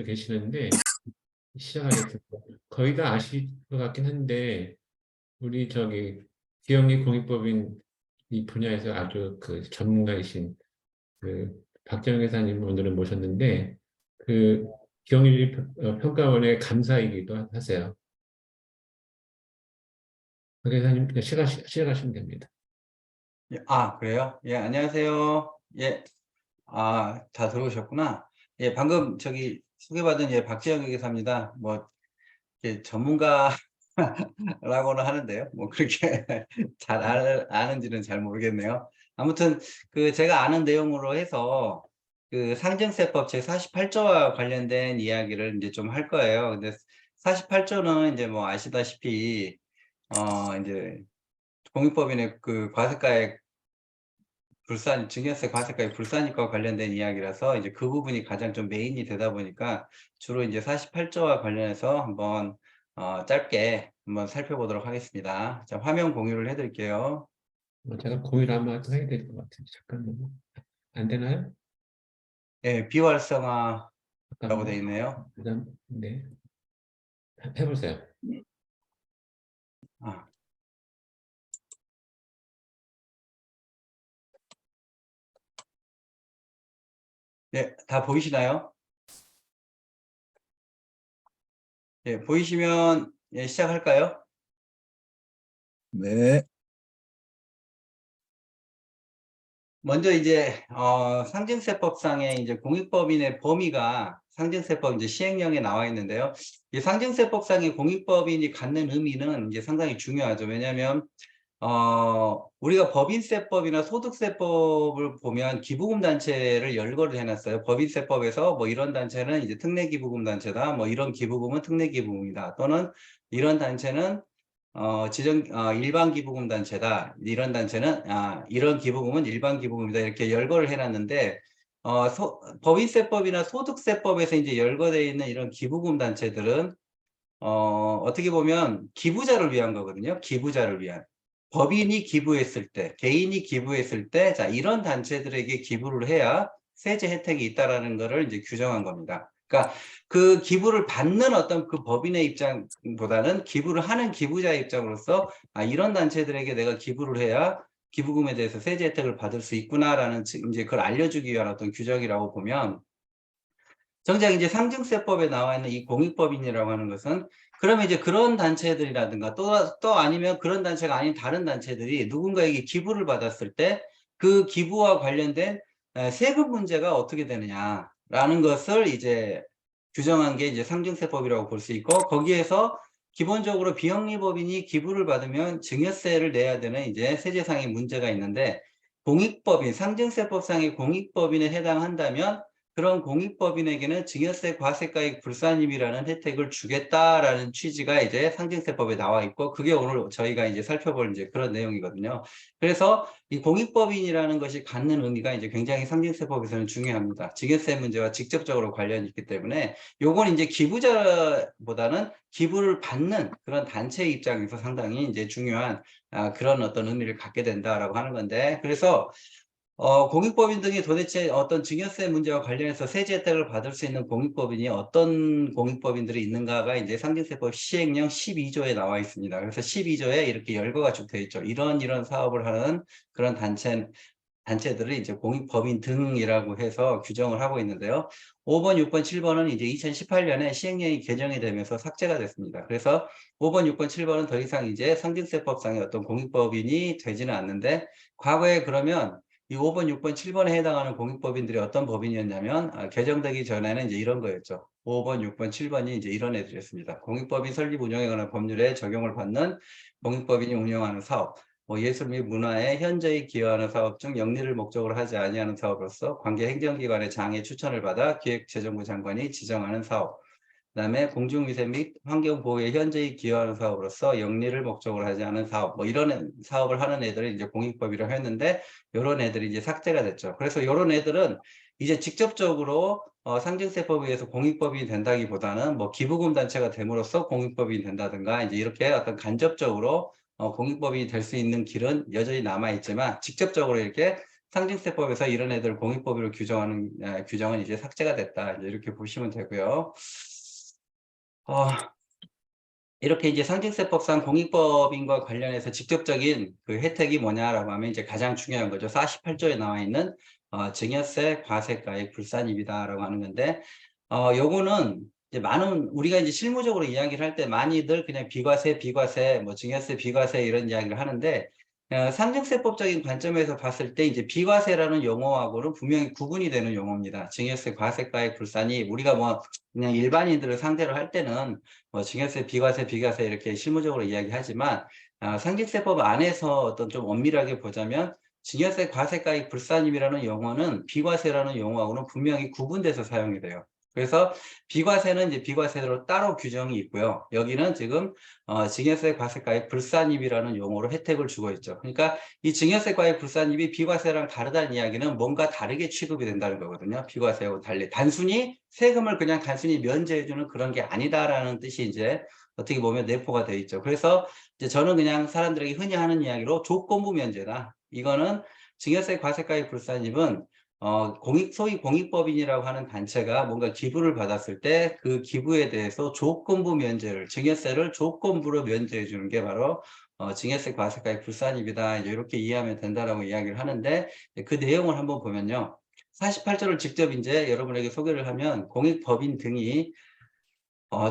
계시는데 시작하겠습니다. 거의 다 아실 것 같긴 한데 우리 기영리 공익법인 이 분야에서 아주 전문가이신 박재영 회사님 오늘은 모셨는데 기영리 평가원의 감사이기도 하세요. 박 회사님 그냥 시작하시면 됩니다. 예, 그래요? 예, 안녕하세요. 예, 다 들어오셨구나. 예, 방금 소개받은 박지영 회계사입니다. 전문가라고는 하는데요. 그렇게 아는지는 잘 모르겠네요. 아무튼, 제가 아는 내용으로 해서, 상증세법 제48조와 관련된 이야기를 이제 좀 할 거예요. 근데 48조는 이제 아시다시피, 이제 공익법인의 과세가액 증여세 과세가액 불산익과 관련된 이야기라서 이제 그 부분이 가장 좀 메인이 되다 보니까 주로 이제 48조와 관련해서 한번 짧게 한번 살펴보도록 하겠습니다. 자, 화면 공유를 해드릴게요. 제가 공유를 한번 해야 될 것 같은데 잠깐만요. 안 되나요? 예, 비활성화라고 되어 잠깐만요. 있네요. 네, 해보세요. 아, 예, 다 보이시나요? 예, 보이시면 예, 시작할까요? 네, 먼저 이제 상증세법상의 이제 공익법인의 범위가 상증세법 이제 시행령에 나와 있는데요. 이 상증세법상의 공익법인이 갖는 의미는 이제 상당히 중요하죠. 왜냐하면 우리가 법인세법이나 소득세법을 보면 기부금 단체를 열거를 해놨어요. 법인세법에서 이런 단체는 이제 특례기부금 단체다. 이런 기부금은 특례기부금이다. 또는 이런 단체는 일반 기부금 단체다. 이런 단체는, 이런 기부금은 일반 기부금이다. 이렇게 열거를 해놨는데, 법인세법이나 소득세법에서 이제 열거되어 있는 이런 기부금 단체들은, 어떻게 보면 기부자를 위한 거거든요. 기부자를 위한. 법인이 기부했을 때, 개인이 기부했을 때, 자, 이런 단체들에게 기부를 해야 세제 혜택이 있다라는 거를 이제 규정한 겁니다. 그러니까 그 기부를 받는 어떤 그 법인의 입장보다는 기부를 하는 기부자의 입장으로서 이런 단체들에게 내가 기부를 해야 기부금에 대해서 세제 혜택을 받을 수 있구나라는 이제 그걸 알려주기 위한 어떤 규정이라고 보면 정작 이제 상증세법에 나와 있는 이 공익법인이라고 하는 것은 그러면 이제 그런 단체들이라든가 또 아니면 그런 단체가 아닌 다른 단체들이 누군가에게 기부를 받았을 때 그 기부와 관련된 세금 문제가 어떻게 되느냐라는 것을 이제 규정한 게 이제 상증세법이라고 볼 수 있고 거기에서 기본적으로 비영리법인이 기부를 받으면 증여세를 내야 되는 이제 세제상의 문제가 있는데 공익법인, 상증세법상의 공익법인에 해당한다면 그런 공익법인에게는 증여세 과세가액 불산임이라는 혜택을 주겠다라는 취지가 이제 상증세법에 나와 있고 그게 오늘 저희가 이제 살펴볼 이제 그런 내용이거든요. 그래서 이 공익법인이라는 것이 갖는 의미가 이제 굉장히 상증세법에서는 중요합니다. 증여세 문제와 직접적으로 관련이 있기 때문에 요건 이제 기부자보다는 기부를 받는 그런 단체의 입장에서 상당히 이제 중요한 그런 어떤 의미를 갖게 된다라고 하는 건데 그래서 공익법인 등이 도대체 어떤 증여세 문제와 관련해서 세제 혜택을 받을 수 있는 공익법인이 어떤 공익법인들이 있는가가 이제 상증세법 시행령 12조에 나와 있습니다. 그래서 12조에 이렇게 열거가 쭉 되어 있죠. 이런 사업을 하는 그런 단체들을 이제 공익법인 등이라고 해서 규정을 하고 있는데요. 5번, 6번, 7번은 이제 2018년에 시행령이 개정이 되면서 삭제가 됐습니다. 그래서 5번, 6번, 7번은 더 이상 이제 상증세법상의 어떤 공익법인이 되지는 않는데 과거에 그러면 이 5번, 6번, 7번에 해당하는 공익법인들이 어떤 법인이었냐면 개정되기 전에는 이제 이런 거였죠. 5번, 6번, 7번이 이제 이런 애들이었습니다. 공익법인 설립 운영에 관한 법률에 적용을 받는 공익법인이 운영하는 사업, 예술 및 문화에 현저히 기여하는 사업 중 영리를 목적으로 하지 아니하는 사업으로서 관계 행정기관의 장의 추천을 받아 기획재정부 장관이 지정하는 사업, 그다음에 공중위생 및 환경보호에 현저히 기여하는 사업으로서 영리를 목적으로 하지 않은 사업, 이런 사업을 하는 애들을 이제 공익법이라고 했는데, 이런 애들이 이제 삭제가 됐죠. 그래서 이런 애들은 이제 직접적으로 상증세법에 의해서 공익법인이 된다기보다는 기부금 단체가 됨으로써 공익법인이 된다든가, 이제 이렇게 어떤 간접적으로 공익법인이 될 수 있는 길은 여전히 남아있지만, 직접적으로 이렇게 상증세법에서 이런 애들 공익법으로 규정하는 규정은 이제 삭제가 됐다. 이제 이렇게 보시면 되고요. 이렇게 이제 상증세법상 공익법인과 관련해서 직접적인 그 혜택이 뭐냐라고 하면 이제 가장 중요한 거죠. 48조에 나와 있는 증여세, 과세가액 불산입이다라고 하는 건데, 요거는 이제 많은 우리가 이제 실무적으로 이야기를 할 때 많이들 그냥 비과세, 뭐 증여세, 비과세 이런 이야기를 하는데, 상증세법적인 관점에서 봤을 때 이제 비과세라는 용어하고는 분명히 구분이 되는 용어입니다. 증여세, 과세가액 불산이 우리가 뭐 그냥 일반인들을 상대로 할 때는 뭐 증여세, 비과세 이렇게 실무적으로 이야기하지만 상징세법 안에서 어떤 좀 엄밀하게 보자면 증여세, 과세가액 불산임이라는 용어는 비과세라는 용어하고는 분명히 구분돼서 사용이 돼요. 그래서 비과세는 이제 비과세로 따로 규정이 있고요. 여기는 지금 증여세, 과세가액 불산입이라는 용어로 혜택을 주고 있죠. 그러니까 이 증여세, 과액 불산입이 비과세랑 다르다는 이야기는 뭔가 다르게 취급이 된다는 거거든요. 비과세하고 달리 단순히 세금을 그냥 단순히 면제해주는 그런 게 아니다라는 뜻이 이제 어떻게 보면 내포가 되어 있죠. 그래서 이제 저는 그냥 사람들에게 흔히 하는 이야기로 조건부 면제다. 이거는 증여세, 과세가액 불산입은 소위 공익법인이라고 하는 단체가 뭔가 기부를 받았을 때 그 기부에 대해서 조건부 면제를, 증여세를 조건부로 면제해 주는 게 바로 증여세, 과세가액 불산입이다. 이렇게 이해하면 된다라고 이야기를 하는데 그 내용을 한번 보면요. 48조를 직접 이제 여러분에게 소개를 하면 공익법인 등이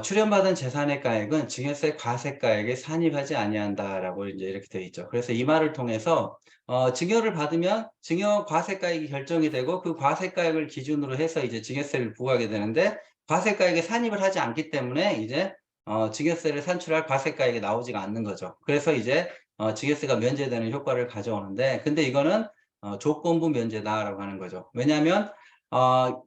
출연받은 재산의 가액은 증여세, 과세가액에 산입하지 아니한다라고 이제 이렇게 되어 있죠. 그래서 이 말을 통해서 증여를 받으면 증여 과세가액이 결정이 되고 그 과세가액을 기준으로 해서 이제 증여세를 부과하게 되는데 과세가액에 산입을 하지 않기 때문에 이제 증여세를 산출할 과세가액이 나오지가 않는 거죠. 그래서 이제 증여세가 면제되는 효과를 가져오는데 근데 이거는 조건부 면제다라고 하는 거죠. 왜냐하면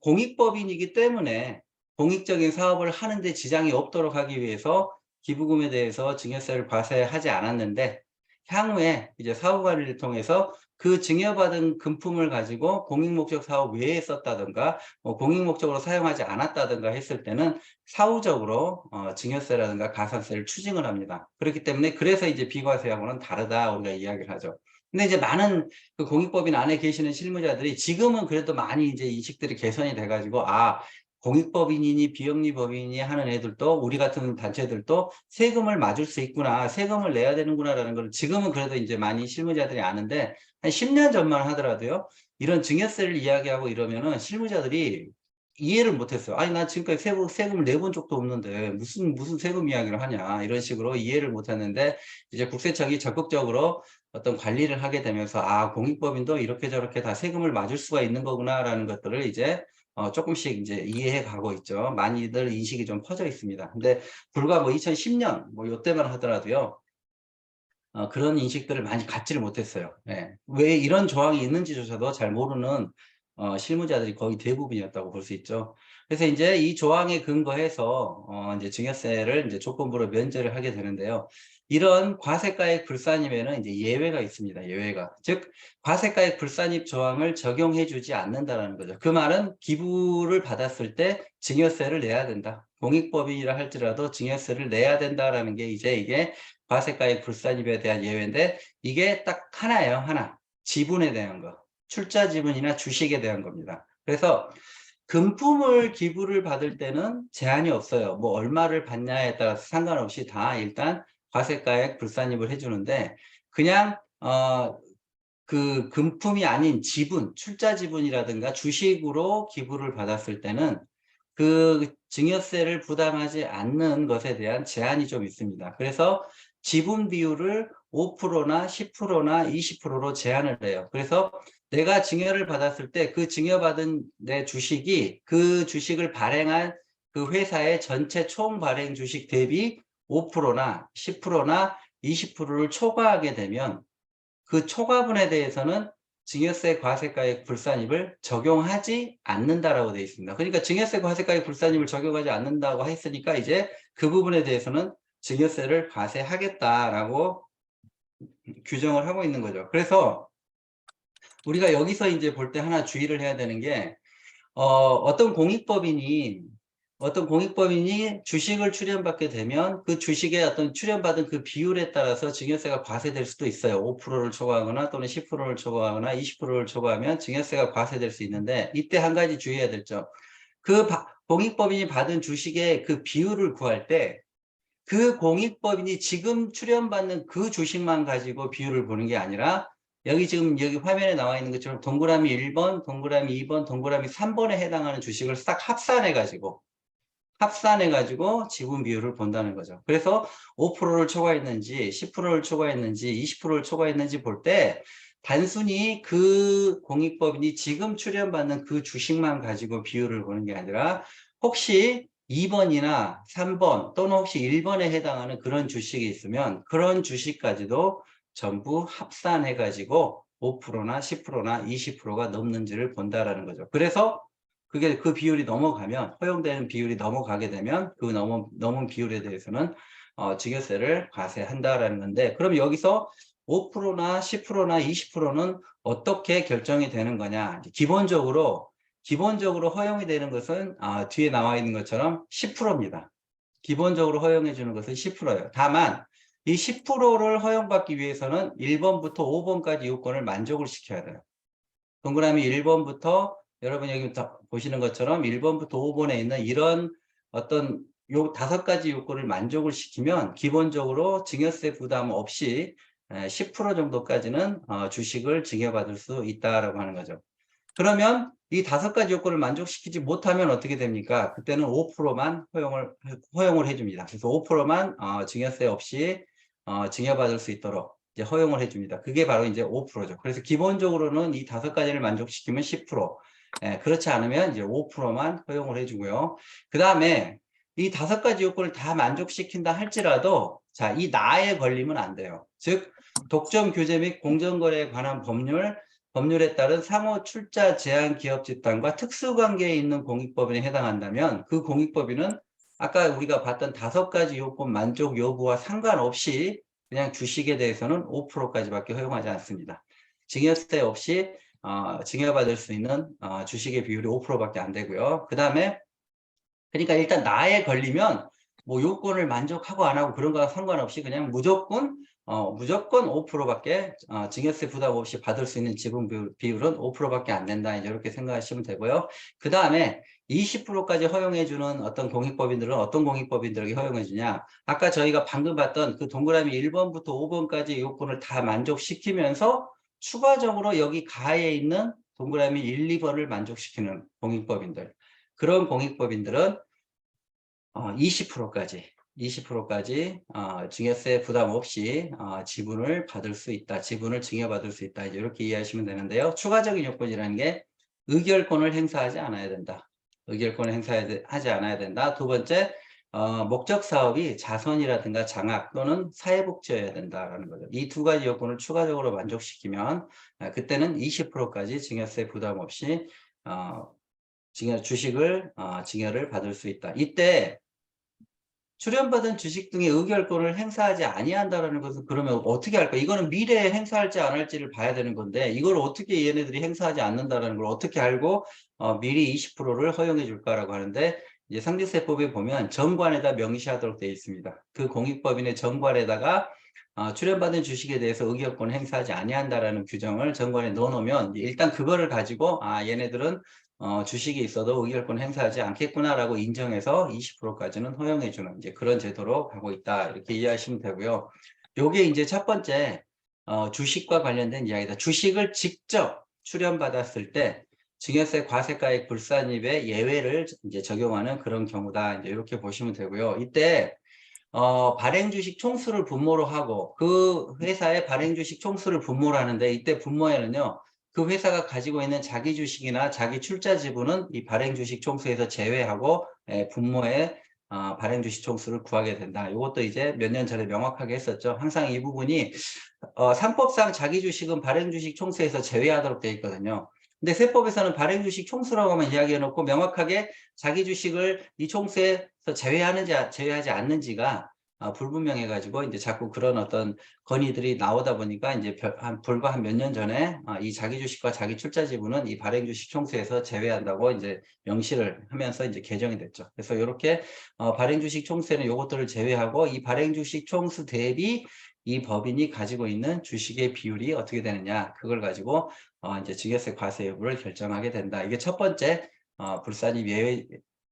공익법인이기 때문에 공익적인 사업을 하는데 지장이 없도록 하기 위해서 기부금에 대해서 증여세를 과세하지 않았는데 향후에 이제 사후관리를 통해서 그 증여받은 금품을 가지고 공익목적 사업 외에 썼다든가 공익목적으로 사용하지 않았다든가 했을 때는 사후적으로 증여세라든가 가산세를 추징을 합니다. 그렇기 때문에 그래서 이제 비과세하고는 다르다 우리가 이야기를 하죠. 근데 이제 많은 그 공익법인 안에 계시는 실무자들이 지금은 그래도 많이 이제 인식들이 개선이 돼가지고 공익법인이니 비영리법인이 하는 애들도 우리 같은 단체들도 세금을 맞을 수 있구나, 세금을 내야 되는구나라는 걸 지금은 그래도 이제 많이 실무자들이 아는데 한 10년 전만 하더라도요. 이런 증여세를 이야기하고 이러면은 실무자들이 이해를 못했어요. 아니 나 지금까지 세금을 내본 적도 없는데 무슨 세금 이야기를 하냐 이런 식으로 이해를 못했는데 이제 국세청이 적극적으로 어떤 관리를 하게 되면서 공익법인도 이렇게 저렇게 다 세금을 맞을 수가 있는 거구나라는 것들을 이제 조금씩 이제 이해해 가고 있죠. 많이들 인식이 좀 퍼져 있습니다. 근데 불과 뭐 2010년 뭐 요때만 하더라도요. 그런 인식들을 많이 갖지를 못했어요. 예. 왜 이런 조항이 있는지조차도 잘 모르는 실무자들이 거의 대부분이었다고 볼 수 있죠. 그래서 이제 이 조항에 근거해서 이제 증여세를 이제 조건부로 면제를 하게 되는데요. 이런 과세가액 불산입에는 이제 예외가 있습니다. 예외가. 즉 과세가액 불산입 조항을 적용해 주지 않는다라는 거죠. 그 말은 기부를 받았을 때 증여세를 내야 된다. 공익법인이라 할지라도 증여세를 내야 된다라는 게 이제 이게 과세가액 불산입에 대한 예외인데 이게 딱 하나예요. 하나. 지분에 대한 거. 출자 지분이나 주식에 대한 겁니다. 그래서 금품을 기부를 받을 때는 제한이 없어요. 뭐 얼마를 받냐에 따라서 상관없이 다 일단 과세가액 불산입을 해주는데 그냥 그 금품이 아닌 지분, 출자 지분이라든가 주식으로 기부를 받았을 때는 그 증여세를 부담하지 않는 것에 대한 제한이 좀 있습니다. 그래서 지분 비율을 5%나 10%나 20%로 제한을 해요. 그래서 내가 증여를 받았을 때 그 증여받은 내 주식이 그 주식을 발행한 그 회사의 전체 총 발행 주식 대비 5%나 10%나 20%를 초과하게 되면 그 초과분에 대해서는 증여세, 과세가액 불산입을 적용하지 않는다라고 되어 있습니다. 그러니까 증여세, 과세가액 불산입을 적용하지 않는다고 했으니까 이제 그 부분에 대해서는 증여세를 과세하겠다라고 규정을 하고 있는 거죠. 그래서 우리가 여기서 이제 볼 때 하나 주의를 해야 되는 게 어떤 공익법인이 어떤 공익법인이 주식을 출연받게 되면 그 주식의 어떤 출연받은 그 비율에 따라서 증여세가 과세될 수도 있어요. 5%를 초과하거나 또는 10%를 초과하거나 20%를 초과하면 증여세가 과세될 수 있는데 이때 한 가지 주의해야 될 점. 공익법인이 받은 주식의 그 비율을 구할 때 그 공익법인이 지금 출연받는 그 주식만 가지고 비율을 보는 게 아니라 여기 화면에 나와 있는 것처럼 동그라미 1번, 동그라미 2번, 동그라미 3번에 해당하는 주식을 싹 합산해가지고 지분 비율을 본다는 거죠. 그래서 5%를 초과했는지, 10%를 초과했는지, 20%를 초과했는지 볼 때 단순히 그 공익법인이 지금 출연받는 그 주식만 가지고 비율을 보는 게 아니라 혹시 2번이나 3번 또는 혹시 1번에 해당하는 그런 주식이 있으면 그런 주식까지도 전부 합산해가지고 5%나 10%나 20%가 넘는지를 본다라는 거죠. 그래서 그게 그 비율이 넘어가면 허용되는 비율이 넘어가게 되면 그 넘은 비율에 대해서는 증여세를 과세한다라는 건데 그럼 여기서 5%나 10%나 20%는 어떻게 결정이 되는 거냐? 기본적으로 허용이 되는 것은 뒤에 나와 있는 것처럼 10%입니다. 기본적으로 허용해 주는 것은 10%예요. 다만 이 10%를 허용받기 위해서는 1번부터 5번까지 요건을 만족을 시켜야 돼요. 동그라미 1번부터 여러분 여기 보시는 것처럼 1번부터 5번에 있는 이런 어떤 요 5가지 요건을 만족을 시키면 기본적으로 증여세 부담 없이 10% 정도까지는 주식을 증여받을 수 있다라고 하는 거죠. 그러면 이 5가지 요건을 만족시키지 못하면 어떻게 됩니까? 그때는 5%만 허용을 해줍니다. 그래서 5%만 증여세 없이 증여받을 수 있도록 이제 허용을 해줍니다. 그게 바로 이제 5%죠. 그래서 기본적으로는 이 5가지를 만족시키면 10%, 그렇지 않으면 이제 5%만 허용을 해주고요. 그 다음에 이 5가지 요건을 다 만족시킨다 할지라도 자, 이 나에 걸리면 안 돼요. 즉, 독점 규제 및 공정거래에 관한 법률에 따른 상호 출자 제한 기업 집단과 특수관계에 있는 공익법인에 해당한다면 그 공익법인은 아까 우리가 봤던 5가지 요건 만족 여부와 상관없이 그냥 주식에 대해서는 5%까지밖에 허용하지 않습니다. 증여세 없이 증여받을 수 있는 주식의 비율이 5%밖에 안 되고요. 그 다음에 그러니까 일단 나에 걸리면 뭐 요건을 만족하고 안 하고 그런 거와 상관없이 그냥 무조건 5%밖에 증여세 부담 없이 받을 수 있는 지분 비율은 5%밖에 안 된다. 이렇게 생각하시면 되고요. 그 다음에 20%까지 허용해주는 어떤 공익법인들에게 허용해주냐. 아까 저희가 방금 봤던 그 동그라미 1번부터 5번까지 요건을 다 만족시키면서 추가적으로 여기 가에 있는 동그라미 1, 2번을 만족시키는 공익법인들. 그런 공익법인들은 20%까지 증여세 부담 없이 지분을 받을 수 있다. 지분을 증여받을 수 있다. 이렇게 이해하시면 되는데요. 추가적인 요건이라는 게 의결권을 행사하지 않아야 된다. 의결권을 행사하지 않아야 된다. 두 번째, 목적 사업이 자선이라든가 장학 또는 사회복지여야 된다라는 거죠. 이 2가지 요건을 추가적으로 만족시키면 그때는 20%까지 증여세 부담 없이 주식을 증여를 받을 수 있다. 이때 출연받은 주식 등의 의결권을 행사하지 아니한다라는 것은 그러면 어떻게 할까? 이거는 미래에 행사할지 안 할지를 봐야 되는 건데 이걸 어떻게 얘네들이 행사하지 않는다라는 걸 어떻게 알고 미리 20%를 허용해 줄까라고 하는데 이제 상증세법에 보면 정관에다 명시하도록 되어 있습니다. 그 공익법인의 정관에다가 출연받은 주식에 대해서 의결권을 행사하지 아니한다라는 규정을 정관에 넣어놓으면 일단 그거를 가지고 얘네들은 주식이 있어도 의결권 행사하지 않겠구나라고 인정해서 20%까지는 허용해주는 이제 그런 제도로 가고 있다. 이렇게 이해하시면 되고요. 요게 이제 첫 번째 주식과 관련된 이야기다. 주식을 직접 출연받았을 때 증여세 과세가액 불산입의 예외를 이제 적용하는 그런 경우다. 이제 이렇게 보시면 되고요. 이때 발행주식 총수를 분모로 하고 그 회사의 발행주식 총수를 분모로 하는데 이때 분모에는요. 그 회사가 가지고 있는 자기 주식이나 자기 출자 지분은 이 발행주식 총수에서 제외하고 분모에 발행주식 총수를 구하게 된다. 이것도 이제 몇 년 전에 명확하게 했었죠. 항상 이 부분이 3법상 자기 주식은 발행주식 총수에서 제외하도록 되어 있거든요. 근데 세법에서는 발행주식 총수라고 하면 이야기해놓고 명확하게 자기 주식을 이 총수에서 제외하지 않는지가 불분명해가지고 이제 자꾸 그런 어떤 건의들이 나오다 보니까 이제 불과 한 몇 년 전에 이 자기 주식과 자기 출자 지분은 이 발행 주식 총수에서 제외한다고 이제 명시를 하면서 이제 개정이 됐죠. 그래서 이렇게 발행 주식 총수에는 요것들을 제외하고 이 발행 주식 총수 대비 이 법인이 가지고 있는 주식의 비율이 어떻게 되느냐, 그걸 가지고 이제 증여세 과세 여부를 결정하게 된다. 이게 첫 번째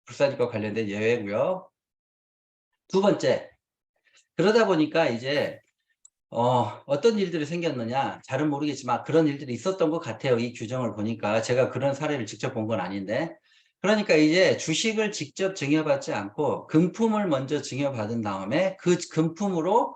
불산입과 관련된 예외고요. 두 번째, 그러다 보니까 이제 어떤 일들이 생겼느냐, 잘은 모르겠지만 그런 일들이 있었던 것 같아요. 이 규정을 보니까. 제가 그런 사례를 직접 본 건 아닌데, 그러니까 이제 주식을 직접 증여받지 않고 금품을 먼저 증여받은 다음에 그 금품으로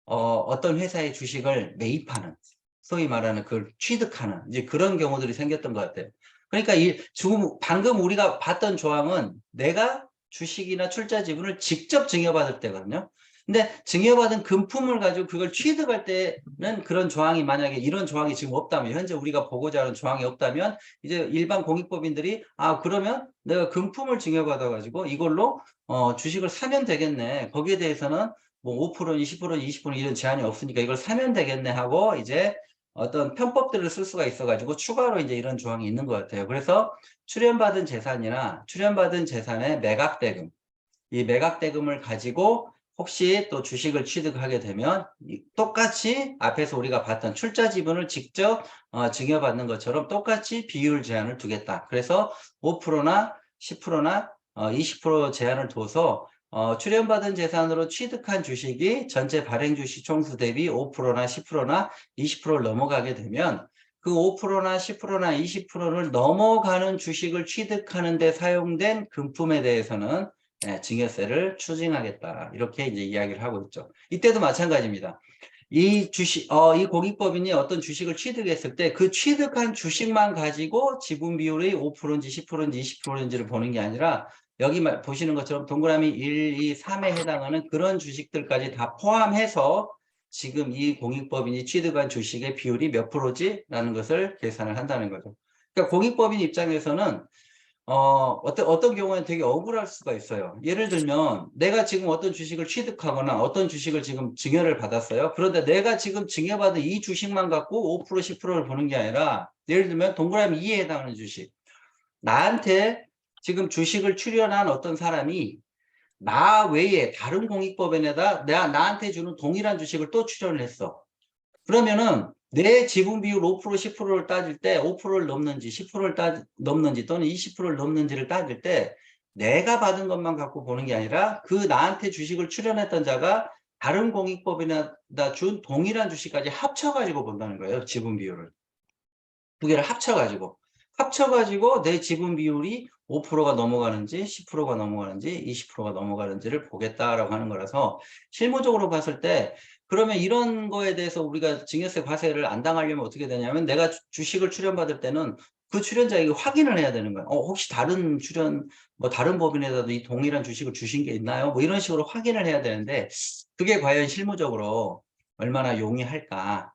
어떤 회사의 주식을 매입하는, 소위 말하는 그걸 취득하는 이제 그런 경우들이 생겼던 것 같아요. 그러니까 지금 방금 우리가 봤던 조항은 내가 주식이나 출자 지분을 직접 증여받을 때거든요. 근데 증여받은 금품을 가지고 그걸 취득할 때는 그런 조항이, 만약에 이런 조항이 지금 없다면, 현재 우리가 보고자 하는 조항이 없다면, 이제 일반 공익법인들이 그러면 내가 금품을 증여받아 가지고 이걸로 주식을 사면 되겠네, 거기에 대해서는 뭐 5%니 10%니 20%니 이런 제한이 없으니까 이걸 사면 되겠네 하고 이제 어떤 편법들을 쓸 수가 있어가지고 추가로 이제 이런 조항이 있는 것 같아요. 그래서 출연받은 재산이나 출연받은 재산의 매각대금, 이 매각대금을 가지고 혹시 또 주식을 취득하게 되면 똑같이 앞에서 우리가 봤던 출자 지분을 직접 증여받는 것처럼 똑같이 비율 제한을 두겠다. 그래서 5%나 10%나 20% 제한을 둬서 출연받은 재산으로 취득한 주식이 전체 발행 주식 총수 대비 5%나 10%나 20%를 넘어가게 되면 그 5%나 10%나 20%를 넘어가는 주식을 취득하는 데 사용된 금품에 대해서는 증여세를 추징하겠다. 이렇게 이제 이야기를 하고 있죠. 이때도 마찬가지입니다. 이 공익법인이 어떤 주식을 취득했을 때 그 취득한 주식만 가지고 지분 비율이 5%인지 10%인지 20%인지를 보는 게 아니라 여기 보시는 것처럼 동그라미 1, 2, 3에 해당하는 그런 주식들까지 다 포함해서 지금 이 공익법인이 취득한 주식의 비율이 몇 프로지? 라는 것을 계산을 한다는 거죠. 그러니까 공익법인 입장에서는 어떤 경우에는 되게 억울할 수가 있어요. 예를 들면 내가 지금 어떤 주식을 취득하거나 어떤 주식을 지금 증여를 받았어요. 그런데 내가 지금 증여받은 이 주식만 갖고 5%, 10%를 보는 게 아니라, 예를 들면 동그라미 2에 해당하는 주식, 나한테 지금 주식을 출연한 어떤 사람이 나 외에 다른 공익법인에다 나한테 주는 동일한 주식을 또 출연을 했어. 그러면은 내 지분 비율 5%, 10%를 따질 때 5%를 넘는지 10%를 넘는지 또는 20%를 넘는지를 따질 때 내가 받은 것만 갖고 보는 게 아니라 그 나한테 주식을 출연했던 자가 다른 공익법인에다 준 동일한 주식까지 합쳐가지고 본다는 거예요. 지분 비율을. 두 개를 합쳐가지고 내 지분 비율이 5%가 넘어가는지 10%가 넘어가는지 20%가 넘어가는지를 보겠다라고 하는 거라서, 실무적으로 봤을 때 그러면 이런 거에 대해서 우리가 증여세 과세를 안 당하려면 어떻게 되냐면, 내가 주식을 출연받을 때는 그 출연자에게 확인을 해야 되는 거예요. 혹시 다른 다른 법인에다도 이 동일한 주식을 주신 게 있나요? 뭐 이런 식으로 확인을 해야 되는데, 그게 과연 실무적으로 얼마나 용이할까,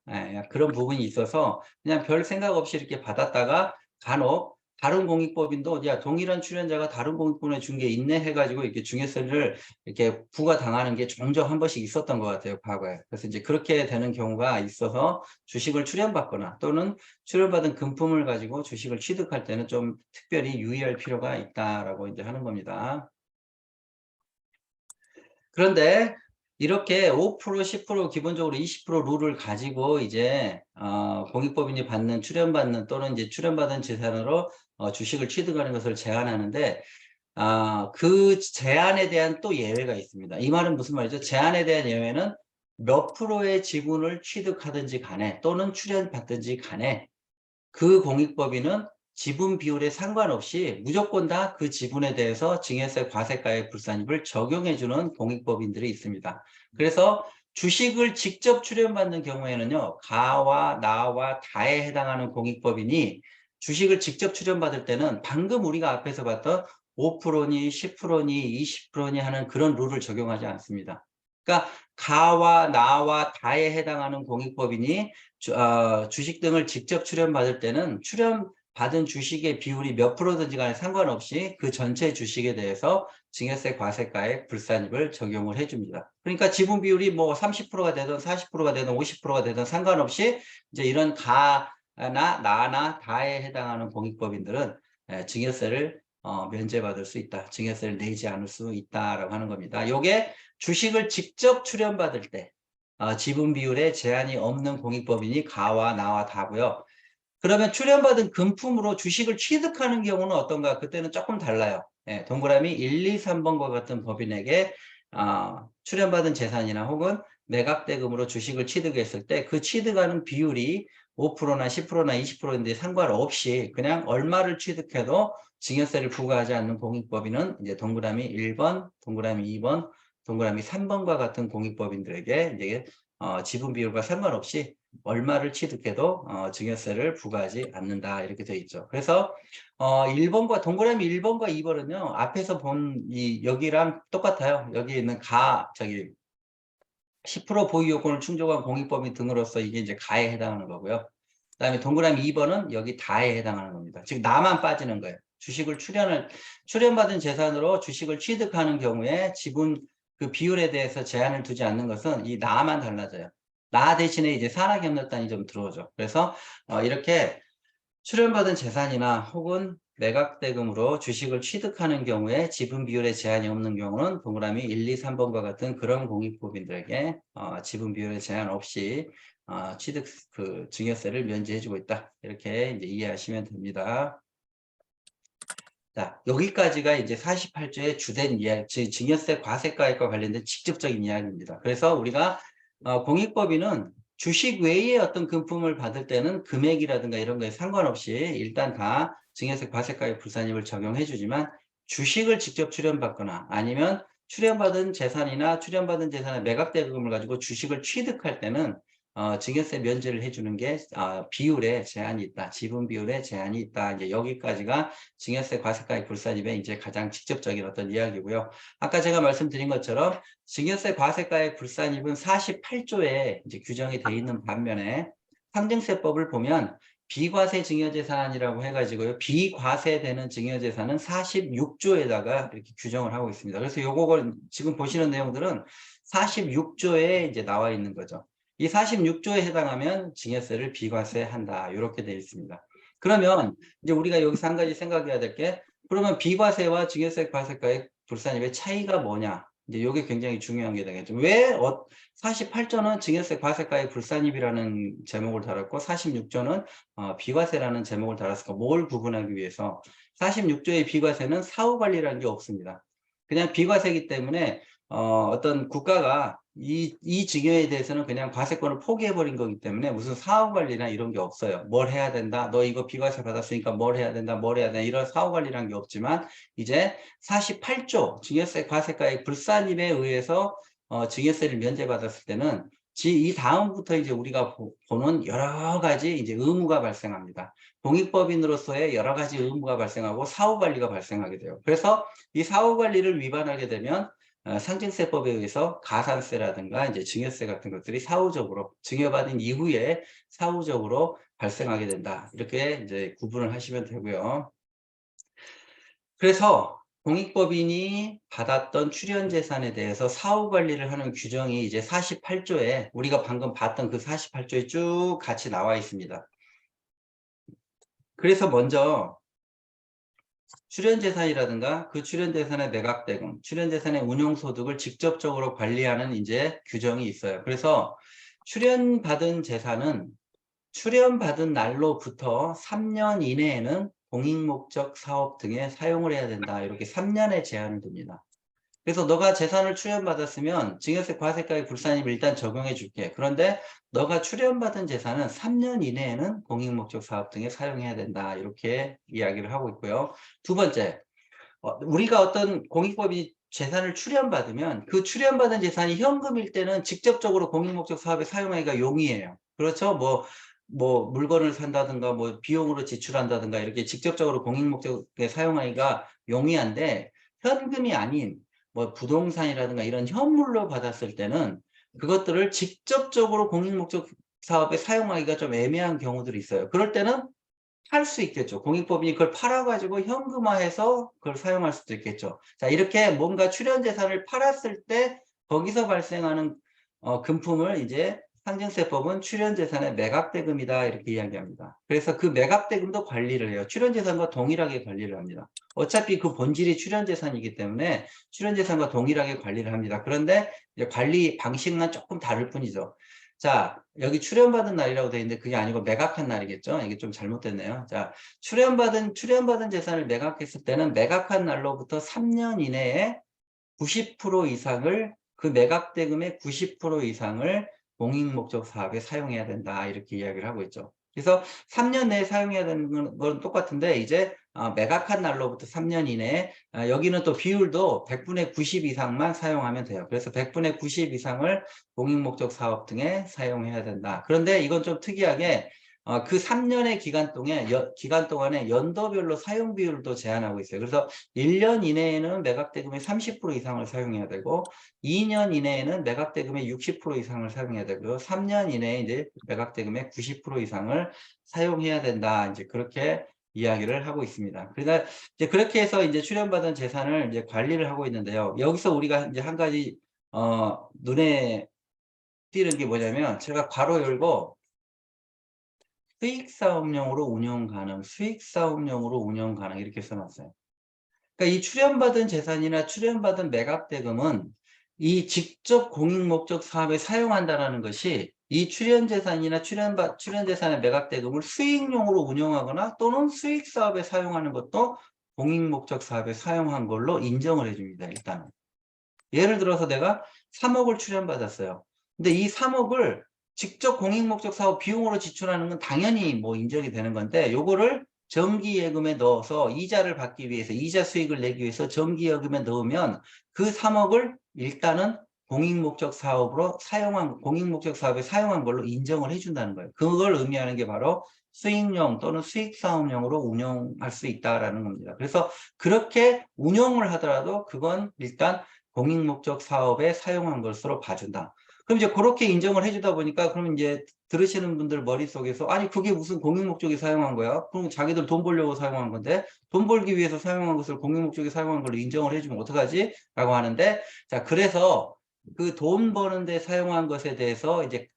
그런 부분이 있어서 그냥 별 생각 없이 이렇게 받았다가 간혹 다른 공익법인도 동일한 출연자가 다른 공익법인에 준 게 있네 해가지고 이렇게 증여세를 이렇게 부과당하는 게 종종 한 번씩 있었던 것 같아요, 과거에. 그래서 이제 그렇게 되는 경우가 있어서 주식을 출연받거나 또는 출연받은 금품을 가지고 주식을 취득할 때는 좀 특별히 유의할 필요가 있다라고 이제 하는 겁니다. 그런데 이렇게 5%, 10%, 기본적으로 20% 룰을 가지고 이제 공익법인이 출연받는 또는 이제 출연받은 재산으로 주식을 취득하는 것을 제한하는데, 그 제한에 대한 또 예외가 있습니다. 이 말은 무슨 말이죠? 제한에 대한 예외는 몇 프로의 지분을 취득하든지 간에 또는 출연받든지 간에 그 공익법인은 지분 비율에 상관없이 무조건 다 그 지분에 대해서 증여세 과세가액 불산입을 적용해주는 공익법인들이 있습니다. 그래서 주식을 직접 출연받는 경우에는요, 가와 나와 다에 해당하는 공익법인이 주식을 직접 출연받을 때는 방금 우리가 앞에서 봤던 5%니 10%니 20%니 하는 그런 룰을 적용하지 않습니다. 그러니까 가와 나와 다에 해당하는 공익법인이 주식 등을 직접 출연받을 때는 출연받은 주식의 비율이 몇 프로든지 간에 상관없이 그 전체 주식에 대해서 증여세 과세가액 불산입을 적용을 해줍니다. 그러니까 지분 비율이 뭐 30%가 되든 40%가 되든 50%가 되든 상관없이 이제 이런 가나 나나 다에 해당하는 공익법인들은 증여세를 면제받을 수 있다. 증여세를 내지 않을 수 있다라고 하는 겁니다. 요게 주식을 직접 출연받을 때 지분 비율에 제한이 없는 공익법인이 가와 나와 다고요. 그러면 출연받은 금품으로 주식을 취득하는 경우는 어떤가? 그때는 조금 달라요. 동그라미 1, 2, 3번과 같은 법인에게 출연받은 재산이나 혹은 매각대금으로 주식을 취득했을 때 그 취득하는 비율이 5%나 10%나 20%인데 상관없이 그냥 얼마를 취득해도 증여세를 부과하지 않는 공익법인은 이제 동그라미 1번, 동그라미 2번, 동그라미 3번과 같은 공익법인들에게 이제 지분 비율과 상관없이 얼마를 취득해도 증여세를 부과하지 않는다 이렇게 되어 있죠. 그래서 1번과 동그라미 1번과 2번은요. 앞에서 본 여기랑 똑같아요. 여기 있는 10% 보유 요건을 충족한 공익법인 등으로서 이게 이제 가에 해당하는 거고요. 그다음에 동그라미 2번은 여기 다에 해당하는 겁니다. 즉 나만 빠지는 거예요. 주식을 출연받은 재산으로 주식을 취득하는 경우에 지분 그 비율에 대해서 제한을 두지 않는 것은 이 나만 달라져요. 나 대신에 이제 산하경력단이 좀 들어오죠. 그래서 이렇게 출연받은 재산이나 혹은 매각대금으로 주식을 취득하는 경우에 지분 비율에 제한이 없는 경우는 동그라미 1, 2, 3번과 같은 그런 공익법인들에게 지분 비율에 제한 없이 취득 증여세를 면제해주고 있다. 이렇게 이제 이해하시면 됩니다. 자, 여기까지가 이제 48조의 주된 이야기, 즉 증여세 과세가액과 관련된 직접적인 이야기입니다. 그래서 우리가 공익법인은 주식 외에 어떤 금품을 받을 때는 금액이라든가 이런 거에 상관없이 일단 다 증여세 과세가액 불산입을 적용해 주지만 주식을 직접 출연받거나 아니면 출연받은 재산이나 출연받은 재산의 매각대금을 가지고 주식을 취득할 때는 증여세 면제를 해주는 게 비율에 제한이 있다. 지분 비율에 제한이 있다. 이제 여기까지가 증여세 과세가액 불산입의 이제 가장 직접적인 어떤 이야기고요. 아까 제가 말씀드린 것처럼 증여세 과세가액 불산입은 48조에 이제 규정이 되어 있는 반면에 상증세법을 보면 비과세 증여재산이라고 해가지고요. 비과세되는 증여재산은 46조에다가 이렇게 규정을 하고 있습니다. 그래서 요거 지금 보시는 내용들은 46조에 이제 나와 있는 거죠. 이 46조에 해당하면 증여세를 비과세한다. 이렇게 되어 있습니다. 그러면 이제 우리가 여기서 한 가지 생각해야 될 게 그러면 비과세와 증여세 과세가액 불산입의 차이가 뭐냐? 이제 이게 굉장히 중요한 게 되겠죠. 왜 48조는 증여세 과세가액 불산입이라는 제목을 달았고 46조는 비과세라는 제목을 달았을까? 뭘 구분하기 위해서 46조의 비과세는 사후관리라는 게 없습니다. 그냥 비과세이기 때문에 어떤 국가가 이 증여에 대해서는 그냥 과세권을 포기해버린 거기 때문에 무슨 사후관리나 이런 게 없어요. 뭘 해야 된다. 너 이거 비과세 받았으니까 뭘 해야 된다. 뭘 해야 된다. 이런 사후관리라는 게 없지만 이제 48조 증여세 과세가액 불산입에 의해서 증여세를 면제받았을 때는 이 다음부터 이제 우리가 보는 여러 가지 이제 의무가 발생합니다. 공익법인으로서의 여러 가지 의무가 발생하고 사후관리가 발생하게 돼요. 그래서 이 사후관리를 위반하게 되면 상증세법에 의해서 가산세라든가 이제 증여세 같은 것들이 사후적으로 증여받은 이후에 사후적으로 발생하게 된다. 이렇게 이제 구분을 하시면 되고요. 그래서 공익법인이 받았던 출연재산에 대해서 사후관리를 하는 규정이 이제 48조에 우리가 방금 봤던 그 48조에 쭉 같이 나와 있습니다. 그래서 먼저 출연재산이라든가 그 출연재산의 매각대금, 출연재산의 운용소득을 직접적으로 관리하는 이제 규정이 있어요. 그래서 출연받은 재산은 출연받은 날로부터 3년 이내에는 공익목적 사업 등에 사용을 해야 된다. 이렇게 3년의 제한을 둡니다. 그래서 너가 재산을 출연받았으면 증여세 과세가액 불산입을 일단 적용해 줄게. 그런데 너가 출연받은 재산은 3년 이내에는 공익목적 사업 등에 사용해야 된다. 이렇게 이야기를 하고 있고요. 두 번째, 우리가 어떤 공익법이 재산을 출연받으면 그 출연받은 재산이 현금일 때는 직접적으로 공익목적 사업에 사용하기가 용이해요. 그렇죠? 뭐 물건을 산다든가 뭐 비용으로 지출한다든가 이렇게 직접적으로 공익목적에 사용하기가 용이한데 현금이 아닌 뭐 부동산이라든가 이런 현물로 받았을 때는 그것들을 직접적으로 공익목적 사업에 사용하기가 좀 애매한 경우들이 있어요. 그럴 때는 팔 수 있겠죠. 공익법인이 그걸 팔아가지고 현금화해서 그걸 사용할 수도 있겠죠. 자, 이렇게 뭔가 출연재산을 팔았을 때 거기서 발생하는 금품을 이제 상증세법은 출연재산의 매각대금이다 이렇게 이야기합니다. 그래서 그 매각대금도 관리를 해요. 출연재산과 동일하게 관리를 합니다. 어차피 그 본질이 출연재산이기 때문에 출연재산과 동일하게 관리를 합니다. 그런데 이제 관리 방식만 조금 다를 뿐이죠. 자, 여기 출연받은 날이라고 되어 있는데 그게 아니고 매각한 날이겠죠. 이게 좀 잘못됐네요. 자, 출연받은 재산을 매각했을 때는 매각한 날로부터 3년 이내에 90% 이상을 그 매각대금의 90% 이상을 공익목적 사업에 사용해야 된다 이렇게 이야기를 하고 있죠. 그래서 3년 내에 사용해야 되는 건 똑같은데 이제 매각한 날로부터 3년 이내에 여기는 또 비율도 100분의 90 이상만 사용하면 돼요. 그래서 100분의 90 이상을 공익목적 사업 등에 사용해야 된다. 그런데 이건 좀 특이하게 그 3년의 기간 동안에 연도별로 사용 비율도 제한하고 있어요. 그래서 1년 이내에는 매각대금의 30% 이상을 사용해야 되고 2년 이내에는 매각대금의 60% 이상을 사용해야 되고요. 3년 이내에 이제 매각대금의 90% 이상을 사용해야 된다. 이제 그렇게 이야기를 하고 있습니다. 그러니까 이제 그렇게 해서 이제 출연받은 재산을 이제 관리를 하고 있는데요. 여기서 우리가 이제 한 가지 눈에 띄는 게 뭐냐면 제가 괄호 열고 수익사업용으로 운영 가능, 수익사업용으로 운영 가능 이렇게 써놨어요. 그러니까 이 출연받은 재산이나 출연받은 매각대금은 이 직접 공익목적 사업에 사용한다는 것이 이 출연재산이나 출연재산의 매각대금을 수익용으로 운영하거나 또는 수익사업에 사용하는 것도 공익목적 사업에 사용한 걸로 인정을 해줍니다. 일단은. 예를 들어서 내가 3억을 출연받았어요. 근데 이 3억을 직접 공익목적 사업 비용으로 지출하는 건 당연히 뭐 인정이 되는 건데 요거를 정기예금에 넣어서 이자를 받기 위해서 이자 수익을 내기 위해서 정기예금에 넣으면 그 3억을 일단은 공익목적 사업에 사용한 걸로 인정을 해준다는 거예요. 그걸 의미하는 게 바로 수익용 또는 수익사업용으로 운영할 수 있다라는 겁니다. 그래서 그렇게 운용을 하더라도 그건 일단 공익목적 사업에 사용한 것으로 봐준다. 그럼 이제 그렇게 인정을 해주다 보니까 그러면 이제 들으시는 분들 머릿속에서 아니 그게 무슨 공익목적에 사용한 거야? 그럼 자기들 돈 벌려고 사용한 건데 돈 벌기 위해서 사용한 것을 공익목적에 사용한 걸로 인정을 해주면 어떡하지? 라고 하는데 자 그래서 그 돈 버는 데 사용한 것에 대해서 이제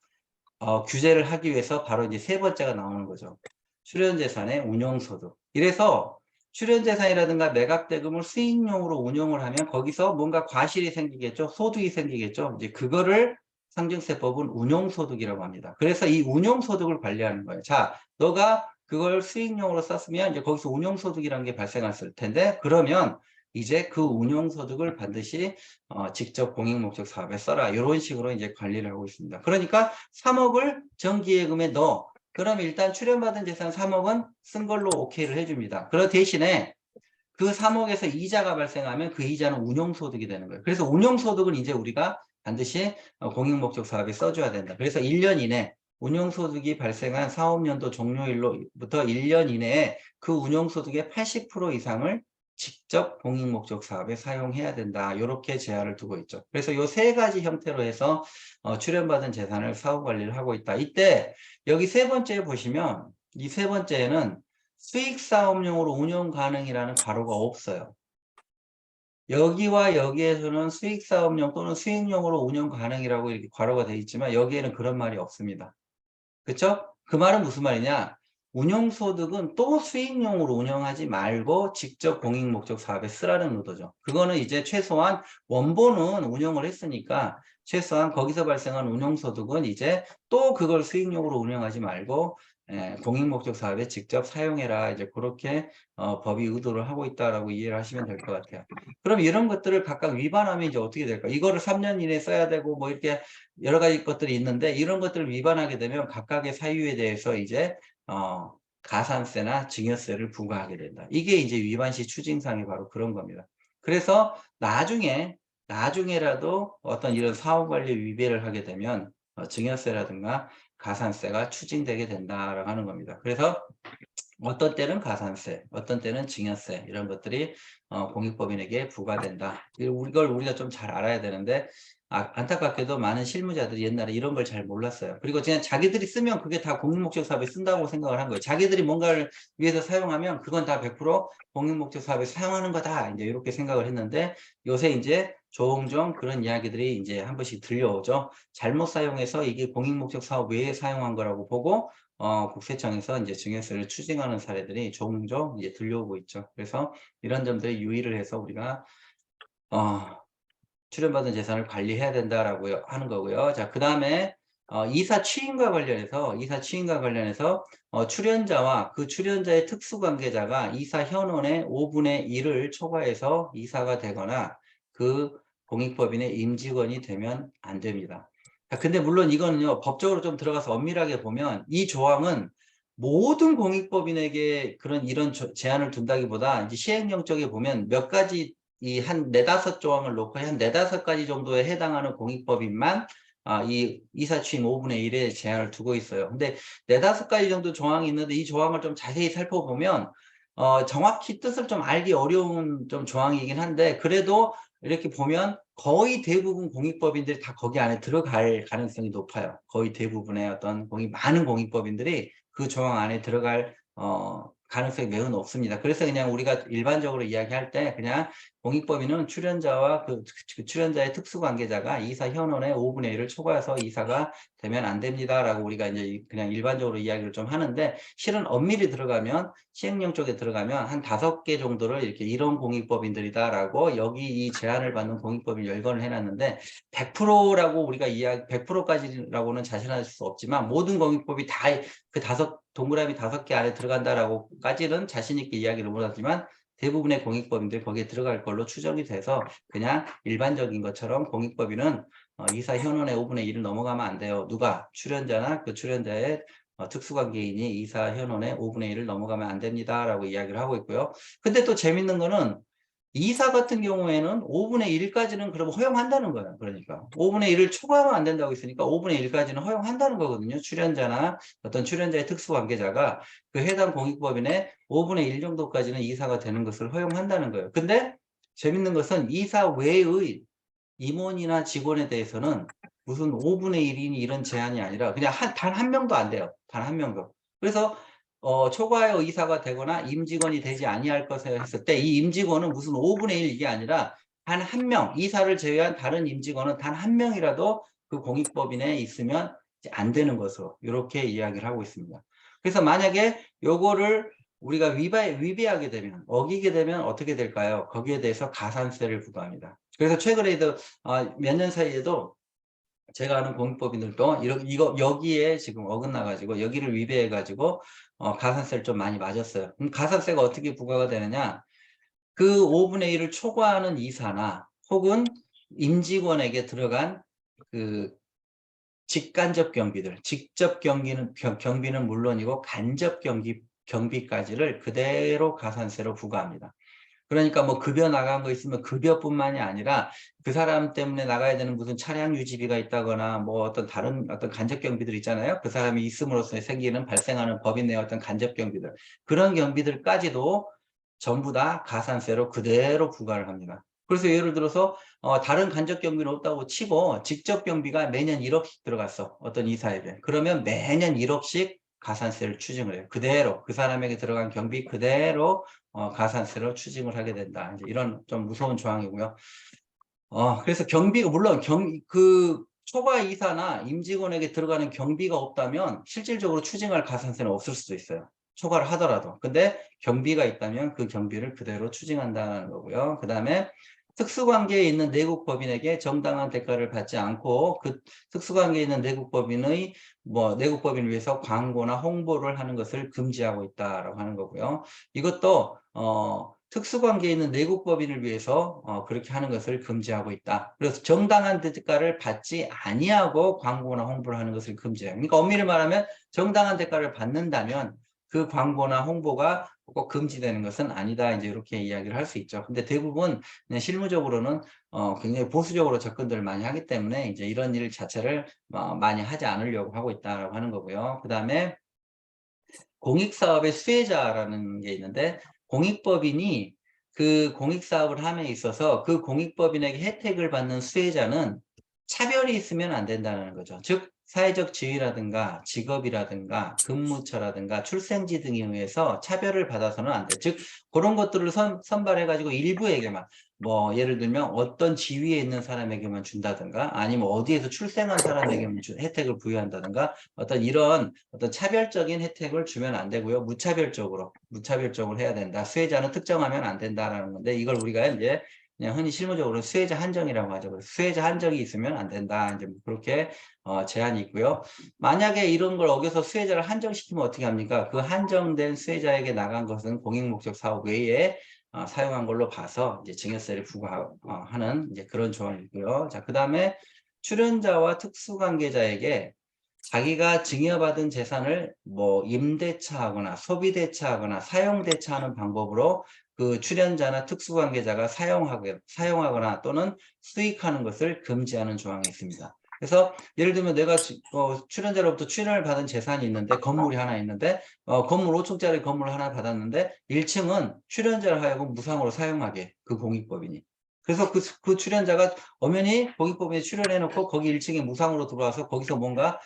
규제를 하기 위해서 바로 이제 세 번째가 나오는 거죠. 출연재산의 운용소득. 이래서 출연재산이라든가 매각대금을 수익용으로 운용을 하면 거기서 뭔가 과실이 생기겠죠. 소득이 생기겠죠. 이제 그거를 상증세법은 운용소득이라고 합니다. 그래서 이 운용소득을 관리하는 거예요. 자, 너가 그걸 수익용으로 썼으면 이제 거기서 운용소득이라는 게 발생했을 텐데 그러면 이제 그 운용소득을 반드시 직접 공익목적 사업에 써라. 이런 식으로 이제 관리를 하고 있습니다. 그러니까 3억을 정기예금에 넣어. 그럼 일단 출연받은 재산 3억은 쓴 걸로 오케이를 해줍니다. 그런 대신에 그 3억에서 이자가 발생하면 그 이자는 운용소득이 되는 거예요. 그래서 운용소득은 이제 우리가 반드시 공익목적 사업에 써줘야 된다. 그래서 1년 이내 운용소득이 발생한 사업연도 종료일로부터 1년 이내에 그 운용소득의 80% 이상을 직접 공익목적 사업에 사용해야 된다. 이렇게 제한을 두고 있죠. 그래서 이 세 가지 형태로 해서 출연받은 재산을 사후관리를 하고 있다. 이때 여기 세 번째 보시면 이 세 번째에는 수익사업용으로 운용 가능이라는 괄호가 없어요. 여기와 여기에서는 수익사업용 또는 수익용으로 운영 가능이라고 이렇게 괄호가 되어 있지만 여기에는 그런 말이 없습니다. 그렇죠? 그 말은 무슨 말이냐? 운용소득은 또 수익용으로 운영하지 말고 직접 공익목적 사업에 쓰라는 의도죠. 그거는 이제 최소한 원본은 운영을 했으니까 최소한 거기서 발생한 운용소득은 이제 또 그걸 수익용으로 운영하지 말고 공익목적 사업에 직접 사용해라. 이제 그렇게 법이 의도를 하고 있다라고 이해를 하시면 될 것 같아요. 그럼 이런 것들을 각각 위반하면 이제 어떻게 될까? 이거를 3년 이내에 써야 되고 뭐 이렇게 여러 가지 것들이 있는데 이런 것들을 위반하게 되면 각각의 사유에 대해서 이제 가산세나 증여세를 부과하게 된다. 이게 이제 위반시 추징상이 바로 그런 겁니다. 그래서 나중에라도 어떤 이런 사후관리 위배를 하게 되면 증여세라든가 가산세가 추징되게 된다라고 하는 겁니다. 그래서 어떤 때는 가산세, 어떤 때는 증여세 이런 것들이 공익법인에게 부과된다. 이걸 우리가 좀 잘 알아야 되는데 안타깝게도 많은 실무자들이 옛날에 이런 걸 잘 몰랐어요. 그리고 그냥 자기들이 쓰면 그게 다 공익목적 사업에 쓴다고 생각을 한 거예요. 자기들이 뭔가를 위해서 사용하면 그건 다 100% 공익목적 사업에 사용하는 거다. 이제 이렇게 생각을 했는데 요새 이제 종종 그런 이야기들이 이제 한 번씩 들려오죠. 잘못 사용해서 이게 공익목적 사업 외에 사용한 거라고 보고 국세청에서 이제 증여세를 추징하는 사례들이 종종 이제 들려오고 있죠. 그래서 이런 점들에 유의를 해서 우리가 출연받은 재산을 관리해야 된다라고 하는 거고요. 자, 그 다음에 이사 취임과 관련해서 출연자와 그 출연자의 특수관계자가 이사 현원의 5분의 1을 초과해서 이사가 되거나 그 공익법인의 임직원이 되면 안 됩니다. 자, 근데 물론 이거는요, 법적으로 좀 들어가서 엄밀하게 보면 이 조항은 모든 공익법인에게 이런 제한을 둔다기보다 이제 시행령 쪽에 보면 몇 가지 한 네다섯 조항을 놓고 한 네다섯 가지 정도에 해당하는 공익법인만 이 이사 취임 5분의 1에 제한을 두고 있어요. 근데 네다섯 가지 정도 조항이 있는데 이 조항을 좀 자세히 살펴보면 정확히 뜻을 좀 알기 어려운 좀 조항이긴 한데 그래도 이렇게 보면 거의 대부분 공익법인들이 다 거기 안에 들어갈 가능성이 높아요. 거의 대부분의 많은 공익법인들이 그 조항 안에 들어갈 가능성이 매우 높습니다. 그래서 그냥 우리가 일반적으로 이야기할 때 그냥 공익법인은 출연자와 그 출연자의 특수관계자가 이사 현원의 5분의 1을 초과해서 이사가 되면 안 됩니다라고 우리가 이제 그냥 일반적으로 이야기를 좀 하는데 실은 엄밀히 들어가면 시행령 쪽에 들어가면 한 5개 정도를 이렇게 이런 공익법인들이다라고 여기 이 제한을 받는 공익법인 열건을 해놨는데 100%라고 우리가 100%까지라고는 자신할 수 없지만 모든 공익법이 다 그 동그라미 5개 안에 들어간다라고까지는 자신 있게 이야기를 못하지만 대부분의 공익법인들이 거기에 들어갈 걸로 추정이 돼서 그냥 일반적인 것처럼 공익법인은 이사 현원의 5분의 1을 넘어가면 안 돼요. 누가? 출연자나 그 출연자의 특수관계인이 이사 현원의 5분의 1을 넘어가면 안 됩니다라고 이야기를 하고 있고요. 근데 또 재밌는 거는 이사 같은 경우에는 5분의 1까지는 그럼 허용한다는 거예요. 그러니까 5분의 1을 초과하면 안 된다고 했으니까 5분의 1까지는 허용한다는 거거든요. 출연자나 어떤 출연자의 특수관계자가 그 해당 공익법인의 5분의 1 정도까지는 이사가 되는 것을 허용한다는 거예요. 근데 재밌는 것은 이사 외의 임원이나 직원에 대해서는 무슨 5분의 1이니 이런 제한이 아니라 그냥 단 한 명도 안 돼요. 단 한 명도. 그래서 초과의 이사가 되거나 임직원이 되지 아니할 것을 했을 때 이 임직원은 무슨 5분의 1 이게 아니라 단 한 명, 이사를 제외한 다른 임직원은 단 한 명이라도 그 공익법인에 있으면 안 되는 것으로 이렇게 이야기를 하고 있습니다. 그래서 만약에 요거를 우리가 위배하게 되면 어기게 되면 어떻게 될까요? 거기에 대해서 가산세를 부과합니다. 그래서 최근에도 몇 년 사이에도 제가 아는 공익법인들도 여기에 지금 어긋나가지고 여기를 위배해가지고 가산세를 좀 많이 맞았어요. 그럼 가산세가 어떻게 부과가 되느냐? 그 5분의 1을 초과하는 이사나 혹은 임직원에게 들어간 그 직간접 경비들, 직접 경비는 물론이고 간접 경비까지를 그대로 가산세로 부과합니다. 그러니까 뭐 급여 나간 거 있으면 급여뿐만이 아니라 그 사람 때문에 나가야 되는 무슨 차량 유지비가 있다거나 뭐 어떤 다른 간접 경비들 있잖아요. 그 사람이 있음으로써 발생하는 법인 내 어떤 간접 경비들, 그런 경비들까지도 전부 다 가산세로 그대로 부과를 합니다. 그래서 예를 들어서 다른 간접 경비는 없다고 치고 직접 경비가 매년 1억씩 들어갔어. 어떤 이사에게. 그러면 매년 1억씩 가산세를 추징을 해요. 그대로 그 사람에게 들어간 경비 그대로 가산세로 추징을 하게 된다. 이제 이런 좀 무서운 조항이고요. 그래서 경비가 물론 그 초과 이사나 임직원에게 들어가는 경비가 없다면 실질적으로 추징할 가산세는 없을 수도 있어요. 초과를 하더라도. 근데 경비가 있다면 그 경비를 그대로 추징한다는 거고요. 그 다음에 특수관계에 있는 내국법인에게 정당한 대가를 받지 않고 그 특수관계에 있는 내국법인을 위해서 광고나 홍보를 하는 것을 금지하고 있다라고 하는 거고요. 이것도 특수관계에 있는 내국법인을 위해서 그렇게 하는 것을 금지하고 있다. 그래서 정당한 대가를 받지 아니하고 광고나 홍보를 하는 것을 금지해요. 그러니까 엄밀히 말하면 정당한 대가를 받는다면 그 광고나 홍보가 꼭 금지되는 것은 아니다. 이제 이렇게 이야기를 할 수 있죠. 근데 대부분 그냥 실무적으로는 굉장히 보수적으로 접근들을 많이 하기 때문에 이제 이런 일 자체를 많이 하지 않으려고 하고 있다라고 하는 거고요. 그 다음에 공익사업의 수혜자라는 게 있는데, 공익법인이 그 공익사업을 함에 있어서 그 공익법인에게 혜택을 받는 수혜자는 차별이 있으면 안 된다는 거죠. 즉 사회적 지위라든가 직업이라든가 근무처라든가 출생지 등에 의해서 차별을 받아서는 안 돼. 즉 그런 것들을 선발해가지고 일부에게만, 뭐 예를 들면 어떤 지위에 있는 사람에게만 준다든가, 아니면 어디에서 출생한 사람에게만 혜택을 부여한다든가, 어떤 이런 어떤 차별적인 혜택을 주면 안 되고요. 무차별적으로 해야 된다. 수혜자는 특정하면 안 된다라는 건데, 이걸 우리가 이제 그냥 흔히 실무적으로 수혜자 한정이라고 하죠. 그래서 수혜자 한정이 있으면 안 된다. 이제 그렇게 제한이 있고요. 만약에 이런 걸 어겨서 수혜자를 한정시키면 어떻게 합니까? 그 한정된 수혜자에게 나간 것은 공익목적 사업 외에 사용한 걸로 봐서 이제 증여세를 부과하는 이제 그런 조항이고요. 자, 그 다음에 출연자와 특수관계자에게 자기가 증여받은 재산을 뭐 임대차하거나 소비대차하거나 사용대차하는 방법으로 그 출연자나 특수관계자가 사용하거나 또는 수익하는 것을 금지하는 조항이 있습니다. 그래서 예를 들면 내가 출연자로부터 출연을 받은 재산이 있는데, 건물이 하나 있는데, 건물 5층짜리 건물을 하나 받았는데 1층은 출연자를 하여금 무상으로 사용하게, 그 공익법인이. 그래서 그 출연자가 엄연히 공익법인에 출연해놓고 거기 1층에 무상으로 들어와서 거기서 뭔가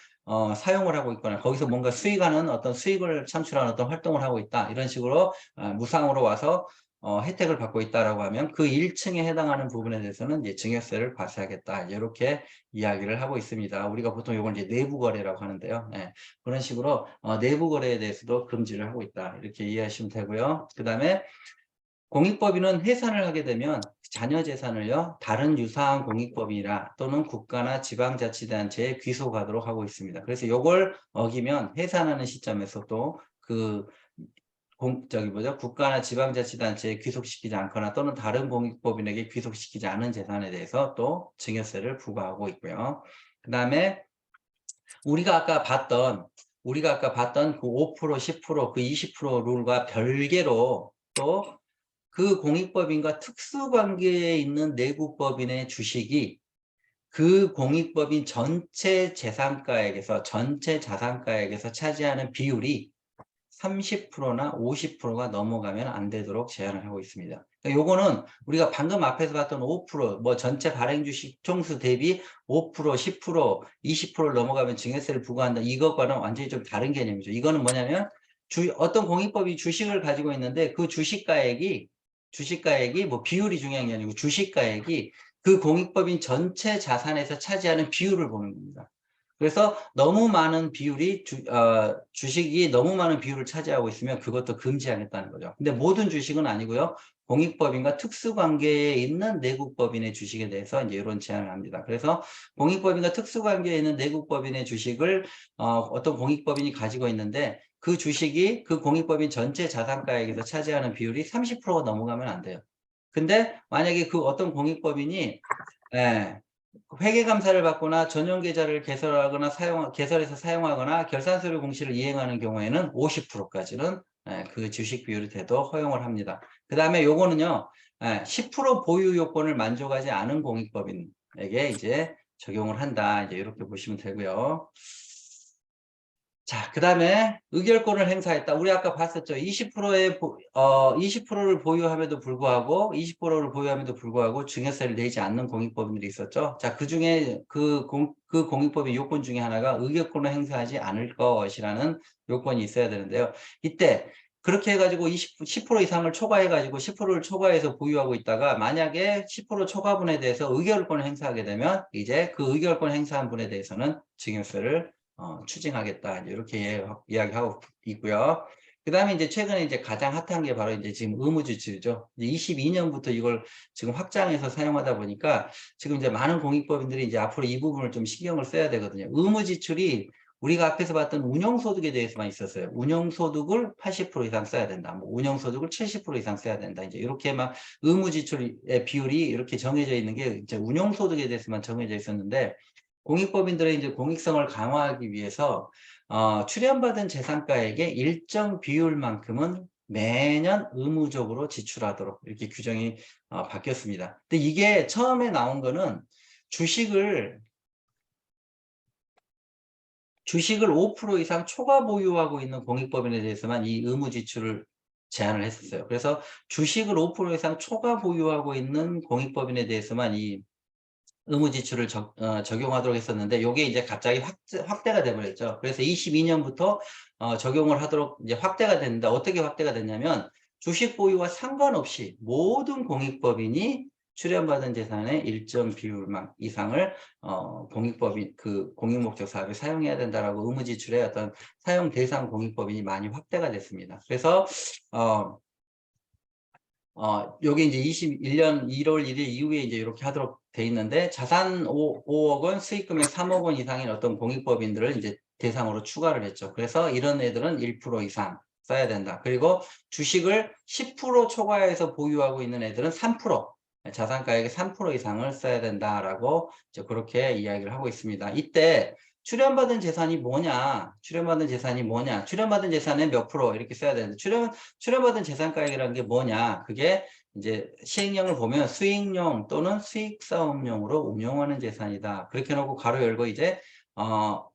사용을 하고 있거나 거기서 뭔가 수익하는 어떤 수익을 창출하는 어떤 활동을 하고 있다. 이런 식으로 무상으로 와서 혜택을 받고 있다라고 하면 그 1층에 해당하는 부분에 대해서는 이제 증여세를 과세하겠다. 이렇게 이야기를 하고 있습니다. 우리가 보통 이걸 이제 내부 거래라고 하는데요. 네, 그런 식으로 내부 거래에 대해서도 금지를 하고 있다. 이렇게 이해하시면 되고요. 그 다음에 공익법인은 해산을 하게 되면 자녀 재산을요, 다른 유사한 공익법인이나 또는 국가나 지방자치단체에 귀속하도록 하고 있습니다. 그래서 이걸 어기면 해산하는 시점에서 또 그 국가나 지방자치단체에 귀속시키지 않거나 또는 다른 공익법인에게 귀속시키지 않은 재산에 대해서 또 증여세를 부과하고 있고요. 그 다음에 우리가 아까 봤던 그 5%, 10%, 그 20% 룰과 별개로 또 그 공익법인과 특수관계에 있는 내국법인의 주식이 그 공익법인 전체 자산가액에서 차지하는 비율이 30%나 50%가 넘어가면 안 되도록 제한을 하고 있습니다. 그러니까 요거는 우리가 방금 앞에서 봤던 5%, 뭐 전체 발행 주식 총수 대비 5%, 10%, 20%를 넘어가면 증여세를 부과한다. 이것과는 완전히 좀 다른 개념이죠. 이거는 뭐냐면 어떤 공익법이 주식을 가지고 있는데 그 주식가액이 뭐 비율이 중요한 게 아니고 주식가액이 그 공익법인 전체 자산에서 차지하는 비율을 보는 겁니다. 그래서 너무 많은 비율이 주식이 너무 많은 비율을 차지하고 있으면 그것도 금지하겠다는 거죠. 근데 모든 주식은 아니고요. 공익법인과 특수관계에 있는 내국법인의 주식에 대해서 이제 이런 제한을 합니다. 그래서 공익법인과 특수관계에 있는 내국법인의 주식을 어떤 공익법인이 가지고 있는데 그 주식이 그 공익법인 전체 자산가액에서 차지하는 비율이 30%가 넘어가면 안 돼요. 근데 만약에 그 어떤 공익법인이 회계감사를 받거나 전용 계좌를 개설해서 사용하거나 결산서류 공시를 이행하는 경우에는 50%까지는 그 주식 비율이 돼도 허용을 합니다. 그 다음에 요거는요, 10% 보유 요건을 만족하지 않은 공익법인에게 이제 적용을 한다. 이제 이렇게 보시면 되고요. 자, 그 다음에 의결권을 행사했다. 우리 아까 봤었죠. 20%를 보유함에도 불구하고 증여세를 내지 않는 공익법인들이 있었죠. 자, 그 중에 그 공익법인 요건 중에 하나가 의결권을 행사하지 않을 것이라는 요건이 있어야 되는데요. 이때 그렇게 해가지고 10% 이상을 초과해가지고 10%를 초과해서 보유하고 있다가 만약에 10% 초과분에 대해서 의결권을 행사하게 되면 이제 그 의결권 행사한 분에 대해서는 증여세를 추징하겠다. 이렇게 이야기하고 있고요. 그 다음에 이제 최근에 이제 가장 핫한 게 바로 이제 지금 의무지출이죠. 22년부터 이걸 지금 확장해서 사용하다 보니까 지금 이제 많은 공익법인들이 이제 앞으로 이 부분을 좀 신경을 써야 되거든요. 의무지출이 우리가 앞에서 봤던 운영소득에 대해서만 있었어요. 운영소득을 80% 이상 써야 된다. 뭐 운영소득을 70% 이상 써야 된다. 이제 이렇게 막 의무지출의 비율이 이렇게 정해져 있는 게 이제 운영소득에 대해서만 정해져 있었는데 공익법인들의 이제 공익성을 강화하기 위해서 출연받은 재산가액의 일정 비율만큼은 매년 의무적으로 지출하도록 이렇게 규정이 바뀌었습니다. 근데 이게 처음에 나온 거는 주식을 주식을 5% 이상 초과 보유하고 있는 공익법인에 대해서만 이 의무 지출을 제한을 했었어요. 그래서 주식을 5% 이상 초과 보유하고 있는 공익법인에 대해서만 이 의무 지출을 적용하도록 했었는데 요게 이제 갑자기 확대가 돼 버렸죠. 그래서 22년부터 적용을 하도록 이제 확대가 됐는데 어떻게 확대가 됐냐면 주식 보유와 상관없이 모든 공익법인이 출연받은 재산의 일정 비율만 이상을 공익법인 그 공익목적 사업에 사용해야 된다라고 의무 지출의 어떤 사용 대상 공익법인이 많이 확대가 됐습니다. 그래서 요게 이제 21년 1월 1일 이후에 이제 이렇게 하도록 돼 있는데 자산 5억 원, 수익 금액 3억 원 이상인 어떤 공익법인들을 이제 대상으로 추가를 했죠. 그래서 이런 애들은 1% 이상 써야 된다. 그리고 주식을 10% 초과해서 보유하고 있는 애들은 3%, 자산가액의 3% 이상을 써야 된다라고 이제 그렇게 이야기를 하고 있습니다. 이때 출연받은 재산이 뭐냐? 출연받은 재산이 뭐냐? 출연받은 재산의 몇 프로 이렇게 써야 되는데 출연받은 재산가액이라는 게 뭐냐? 그게 이제 시행령을 보면 수익용 또는 수익사업용으로 운용하는 재산이다. 그렇게 놓고 가로 열고 이제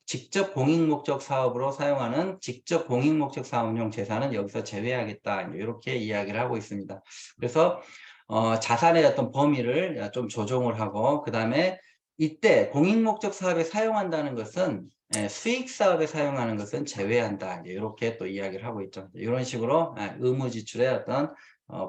직접 공익목적 사업으로 사용하는 직접 공익목적 사업용 재산은 여기서 제외하겠다. 이렇게 이야기를 하고 있습니다. 그래서 자산의 어떤 범위를 좀 조정을 하고 그 다음에 이때 공익목적 사업에 사용한다는 것은 수익 사업에 사용하는 것은 제외한다. 이렇게 또 이야기를 하고 있죠. 이런 식으로 의무 지출의 어떤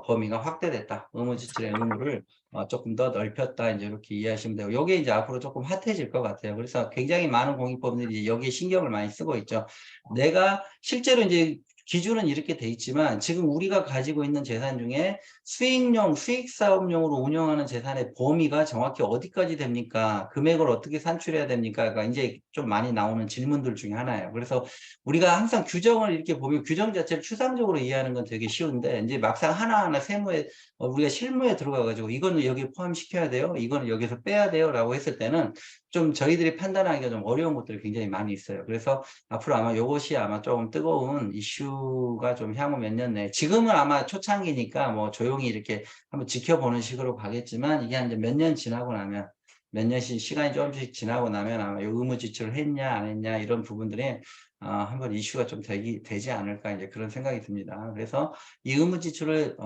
범위가 확대됐다. 의무 지출의 의무를 조금 더 넓혔다. 이제 이렇게 이해하시면 되고, 이게 이제 앞으로 조금 핫해질 것 같아요. 그래서 굉장히 많은 공익법인들이 여기에 신경을 많이 쓰고 있죠. 내가 실제로 이제 기준은 이렇게 돼 있지만 지금 우리가 가지고 있는 재산 중에 수익용, 수익사업용으로 운영하는 재산의 범위가 정확히 어디까지 됩니까? 금액을 어떻게 산출해야 됩니까? 그러니까 이제 좀 많이 나오는 질문들 중에 하나예요. 그래서 우리가 항상 규정을 이렇게 보면 규정 자체를 추상적으로 이해하는 건 되게 쉬운데 이제 막상 하나하나 세무에 우리가 실무에 들어가가지고 이거는 여기 포함시켜야 돼요. 이거는 여기서 빼야 돼요. 라고 했을 때는 좀 저희들이 판단하기가 좀 어려운 것들이 굉장히 많이 있어요. 그래서 앞으로 아마 이것이 아마 조금 뜨거운 이슈가 좀 향후 몇 년 내에 지금은 아마 초창기니까 뭐 조용히 이렇게 한번 지켜보는 식으로 가겠지만 이게 이제 몇 년 지나고 나면 몇 년씩 시간이 조금씩 지나고 나면 아마 이 의무 지출을 했냐 안 했냐 이런 부분들이 한번 이슈가 좀 되지 않을까 이제 그런 생각이 듭니다. 그래서 이 의무 지출을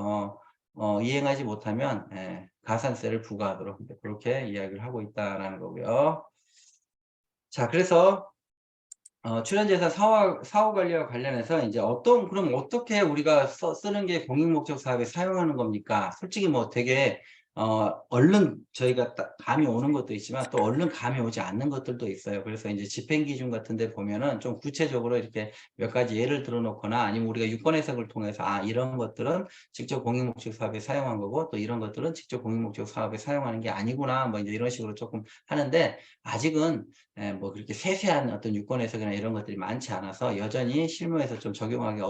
이행하지 못하면 가산세를 부과하도록 그렇게 이야기를 하고 있다라는 거고요. 자, 그래서 출연재산 사후 관리와 관련해서 이제 그럼 어떻게 우리가 쓰는 게 공익목적 사업에 사용하는 겁니까? 솔직히 뭐 되게 얼른 저희가 감이 오는 것도 있지만 또 얼른 감이 오지 않는 것들도 있어요. 그래서 이제 집행기준 같은 데 보면은 좀 구체적으로 이렇게 몇 가지 예를 들어 놓거나 아니면 우리가 유권 해석을 통해서 이런 것들은 직접 공익목적 사업에 사용한 거고 또 이런 것들은 직접 공익목적 사업에 사용하는 게 아니구나 뭐 이제 이런 식으로 조금 하는데 아직은 뭐 그렇게 세세한 어떤 유권 해석이나 이런 것들이 많지 않아서 여전히 실무에서 좀 적용하기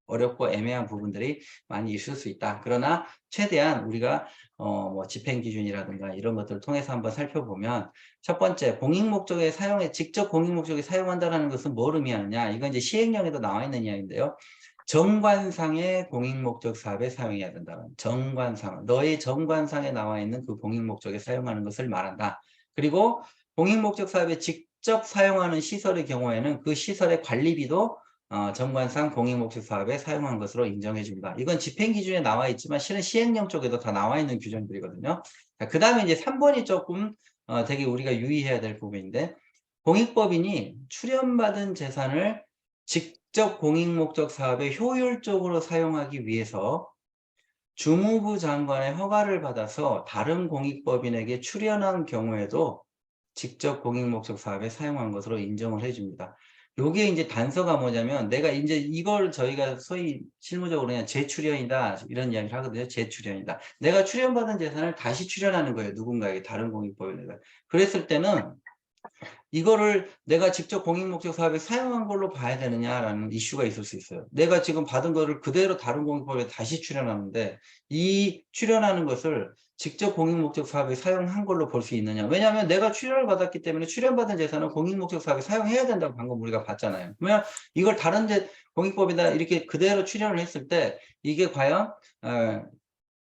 어렵고 애매한 부분들이 많이 있을 수 있다. 그러나 최대한 우리가 뭐 집행 기준이라든가 이런 것들을 통해서 한번 살펴보면 첫 번째 직접 공익 목적에 사용한다는 것은 뭘 의미하느냐? 이건 이제 시행령에도 나와 있는 이야기인데요. 정관상의 공익 목적 사업에 사용해야 된다는 정관상 너의 정관상에 나와 있는 그 공익 목적에 사용하는 것을 말한다. 그리고 공익 목적 사업에 직접 사용하는 시설의 경우에는 그 시설의 관리비도 정관상 공익목적 사업에 사용한 것으로 인정해 줍니다. 이건 집행기준에 나와 있지만 실은 시행령 쪽에도 다 나와 있는 규정들이거든요. 그 다음에 이제 3번이 조금 되게 우리가 유의해야 될 부분인데 공익법인이 출연받은 재산을 직접 공익목적 사업에 효율적으로 사용하기 위해서 주무부 장관의 허가를 받아서 다른 공익법인에게 출연한 경우에도 직접 공익목적 사업에 사용한 것으로 인정을 해줍니다. 요게 이제 단서가 뭐냐면 내가 이제 이걸 저희가 소위 실무적으로 그냥 재출연이다 이런 이야기를 하거든요. 재출연이다. 내가 출연받은 재산을 다시 출연하는 거예요. 누군가에게 다른 공익법인에다. 그랬을 때는 이거를 내가 직접 공익목적 사업에 사용한 걸로 봐야 되느냐라는 이슈가 있을 수 있어요. 내가 지금 받은 거를 그대로 다른 공익법에 다시 출연하는데 이 출연하는 것을 직접 공익목적 사업에 사용한 걸로 볼 수 있느냐. 왜냐하면 내가 출연을 받았기 때문에 출연받은 재산은 공익목적 사업에 사용해야 된다고 방금 우리가 봤잖아요. 그러면 이걸 다른 공익법에다 이렇게 그대로 출연을 했을 때 이게 과연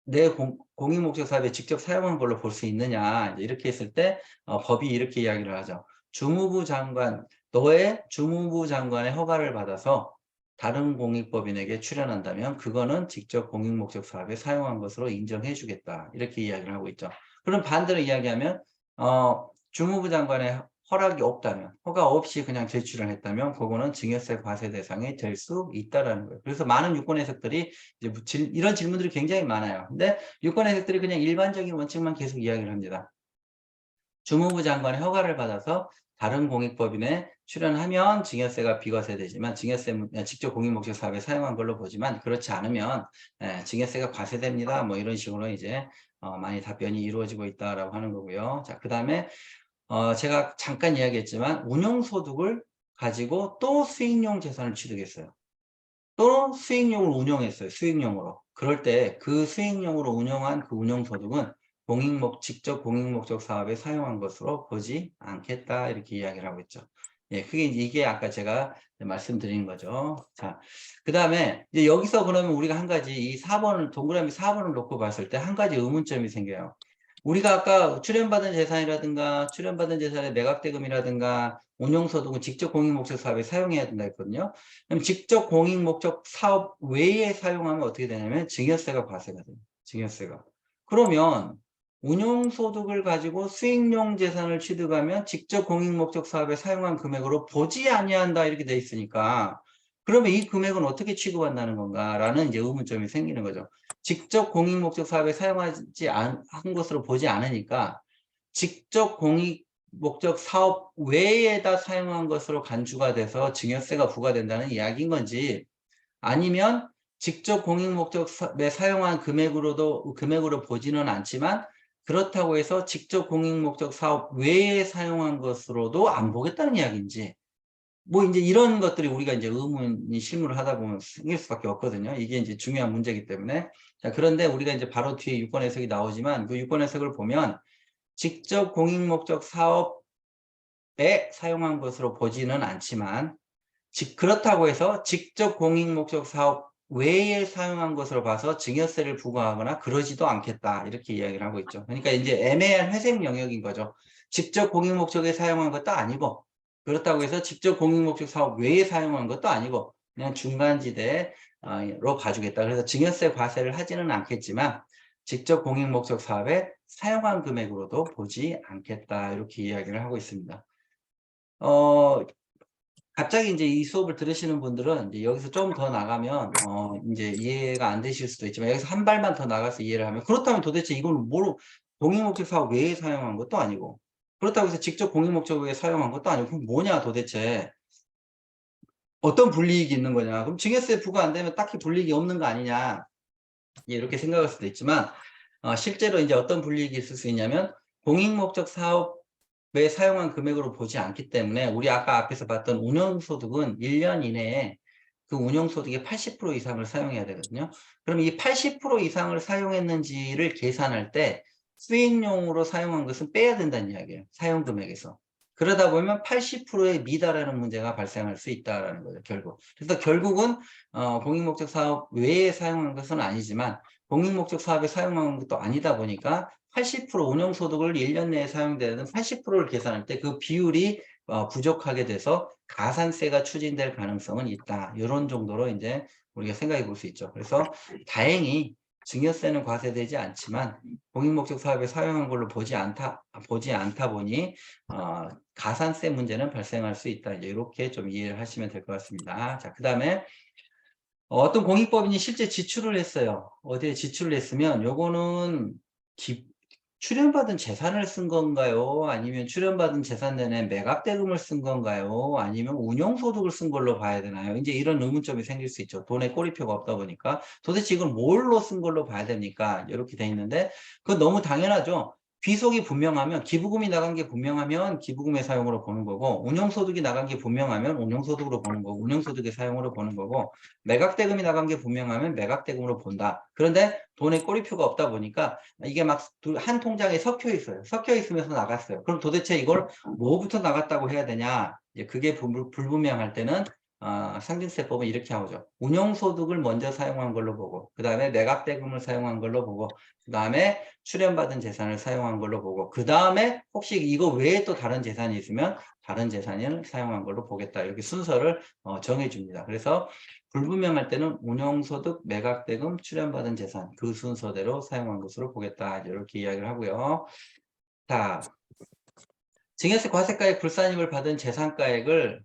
내 공익목적 사업에 직접 사용한 걸로 볼 수 있느냐. 이렇게 했을 때 법이 이렇게 이야기를 하죠. 주무부 장관 너의 주무부 장관의 허가를 받아서 다른 공익법인에게 출연한다면 그거는 직접 공익목적 사업에 사용한 것으로 인정해 주겠다. 이렇게 이야기를 하고 있죠. 그럼 반대로 이야기하면 주무부 장관의 허락이 없다면, 허가 없이 그냥 제출을 했다면 그거는 증여세 과세 대상이 될 수 있다라는 거예요. 그래서 많은 유권 해석들이 이제 이런 질문들이 굉장히 많아요. 근데 유권 해석들이 그냥 일반적인 원칙만 계속 이야기를 합니다. 주무부 장관의 허가를 받아서 다른 공익법인에 출연하면 증여세가 비과세되지만 직접 공익목적 사업에 사용한 걸로 보지만 그렇지 않으면 증여세가 과세됩니다. 뭐 이런 식으로 이제 많이 답변이 이루어지고 있다라고 하는 거고요. 자, 그다음에 제가 잠깐 이야기했지만 운용소득을 가지고 또 수익용 재산을 취득했어요. 또 수익용을 운용했어요. 수익용으로. 그럴 때 그 수익용으로 운용한 그 운용소득은 직접 공익목적 사업에 사용한 것으로 보지 않겠다. 이렇게 이야기를 하고 있죠. 예, 이게 아까 제가 말씀드린 거죠. 자, 그 다음에 이제 여기서 그러면 우리가 한 가지 이 4번을, 동그라미 4번을 놓고 봤을 때 한 가지 의문점이 생겨요. 우리가 아까 출연받은 재산이라든가 출연받은 재산의 매각대금이라든가 운용소득은 직접 공익목적 사업에 사용해야 된다 했거든요. 그럼 직접 공익목적 사업 외에 사용하면 어떻게 되냐면 증여세가 과세가 돼요. 증여세가. 그러면 운용소득을 가지고 수익용 재산을 취득하면 직접 공익목적 사업에 사용한 금액으로 보지 아니한다 이렇게 돼 있으니까 그러면 이 금액은 어떻게 취급한다는 건가라는 이제 의문점이 생기는 거죠. 직접 공익목적 사업에 사용하지 한 것으로 보지 않으니까 직접 공익목적 사업 외에다 사용한 것으로 간주가 돼서 증여세가 부과된다는 이야기인 건지 아니면 직접 공익목적에 사용한 금액으로 보지는 않지만 그렇다고 해서 직접 공익목적 사업 외에 사용한 것으로도 안 보겠다는 이야기인지 뭐 이제 이런 것들이 우리가 이제 의문이 실무를 하다 보면 생길 수밖에 없거든요. 이게 이제 중요한 문제이기 때문에. 자, 그런데 우리가 이제 바로 뒤에 유권 해석이 나오지만 그 유권 해석을 보면 직접 공익목적 사업에 사용한 것으로 보지는 않지만 그렇다고 해서 직접 공익목적 사업 외에 사용한 것으로 봐서 증여세를 부과하거나 그러지도 않겠다. 이렇게 이야기를 하고 있죠. 그러니까 이제 애매한 회색 영역인 거죠. 직접 공익목적에 사용한 것도 아니고 그렇다고 해서 직접 공익목적 사업 외에 사용한 것도 아니고 그냥 중간지대로 봐주겠다. 그래서 증여세 과세를 하지는 않겠지만 직접 공익목적 사업에 사용한 금액으로도 보지 않겠다. 이렇게 이야기를 하고 있습니다. 갑자기 이제 이 수업을 들으시는 분들은 이제 여기서 좀 더 나가면 이제 이해가 안 되실 수도 있지만 여기서 한 발만 더 나가서 이해를 하면 그렇다면 도대체 이건 뭐로 공익목적 사업 외에 사용한 것도 아니고 그렇다고 해서 직접 공익목적 외에 사용한 것도 아니고 그럼 뭐냐 도대체 어떤 불이익이 있는 거냐 그럼 증여세 부과 안 되면 딱히 불이익이 없는 거 아니냐 이렇게 생각할 수도 있지만 실제로 이제 어떤 불이익이 있을 수 있냐면 공익목적 사업에 사용한 금액으로 보지 않기 때문에 우리 아까 앞에서 봤던 운영소득은 1년 이내에 그 운영소득의 80% 이상을 사용해야 되거든요. 그럼 이 80% 이상을 사용했는지를 계산할 때 수익용으로 사용한 것은 빼야 된다는 이야기예요. 사용금액에서. 그러다 보면 80%에 미달하는 문제가 발생할 수 있다는 거죠, 결국. 그래서 결국은 공익목적 사업 외에 사용한 것은 아니지만 공익목적 사업에 사용한 것도 아니다 보니까 80% 운영소득을 1년 내에 사용되는 80%를 계산할 때 그 비율이 부족하게 돼서 가산세가 추진될 가능성은 있다. 이런 정도로 이제 우리가 생각해 볼 수 있죠. 그래서 다행히 증여세는 과세되지 않지만 공익목적 사업에 사용한 걸로 보지 않다 보니 가산세 문제는 발생할 수 있다. 이제 이렇게 좀 이해를 하시면 될 것 같습니다. 자, 그 다음에 어떤 공익법인이 실제 지출을 했어요. 어디에 지출을 했으면 요거는 출연받은 재산을 쓴 건가요? 아니면 출연받은 재산 내내 매각대금을 쓴 건가요? 아니면 운용소득을 쓴 걸로 봐야 되나요? 이제 이런 의문점이 생길 수 있죠. 돈에 꼬리표가 없다 보니까 도대체 이걸 뭘로 쓴 걸로 봐야 됩니까? 이렇게 돼 있는데 그건 너무 당연하죠. 귀속이 분명하면 기부금이 나간 게 분명하면 기부금의 사용으로 보는 거고 운용소득이 나간 게 분명하면 운용소득으로 보는 거고 운용소득의 사용으로 보는 거고 매각대금이 나간 게 분명하면 매각대금으로 본다. 그런데 돈에 꼬리표가 없다 보니까 이게 막 한 통장에 섞여 있어요. 섞여 있으면서 나갔어요. 그럼 도대체 이걸 뭐부터 나갔다고 해야 되냐? 이제 그게 불분명할 때는 상징세법은 이렇게 하죠. 운용소득을 먼저 사용한 걸로 보고 그 다음에 매각대금을 사용한 걸로 보고 그 다음에 출연받은 재산을 사용한 걸로 보고 그 다음에 혹시 이거 외에 또 다른 재산이 있으면 다른 재산을 사용한 걸로 보겠다. 이렇게 순서를 정해줍니다. 그래서 불분명할 때는 운용소득, 매각대금, 출연받은 재산 그 순서대로 사용한 것으로 보겠다. 이렇게 이야기를 하고요. 자, 증여세 과세가액 불산입을 받은 재산가액을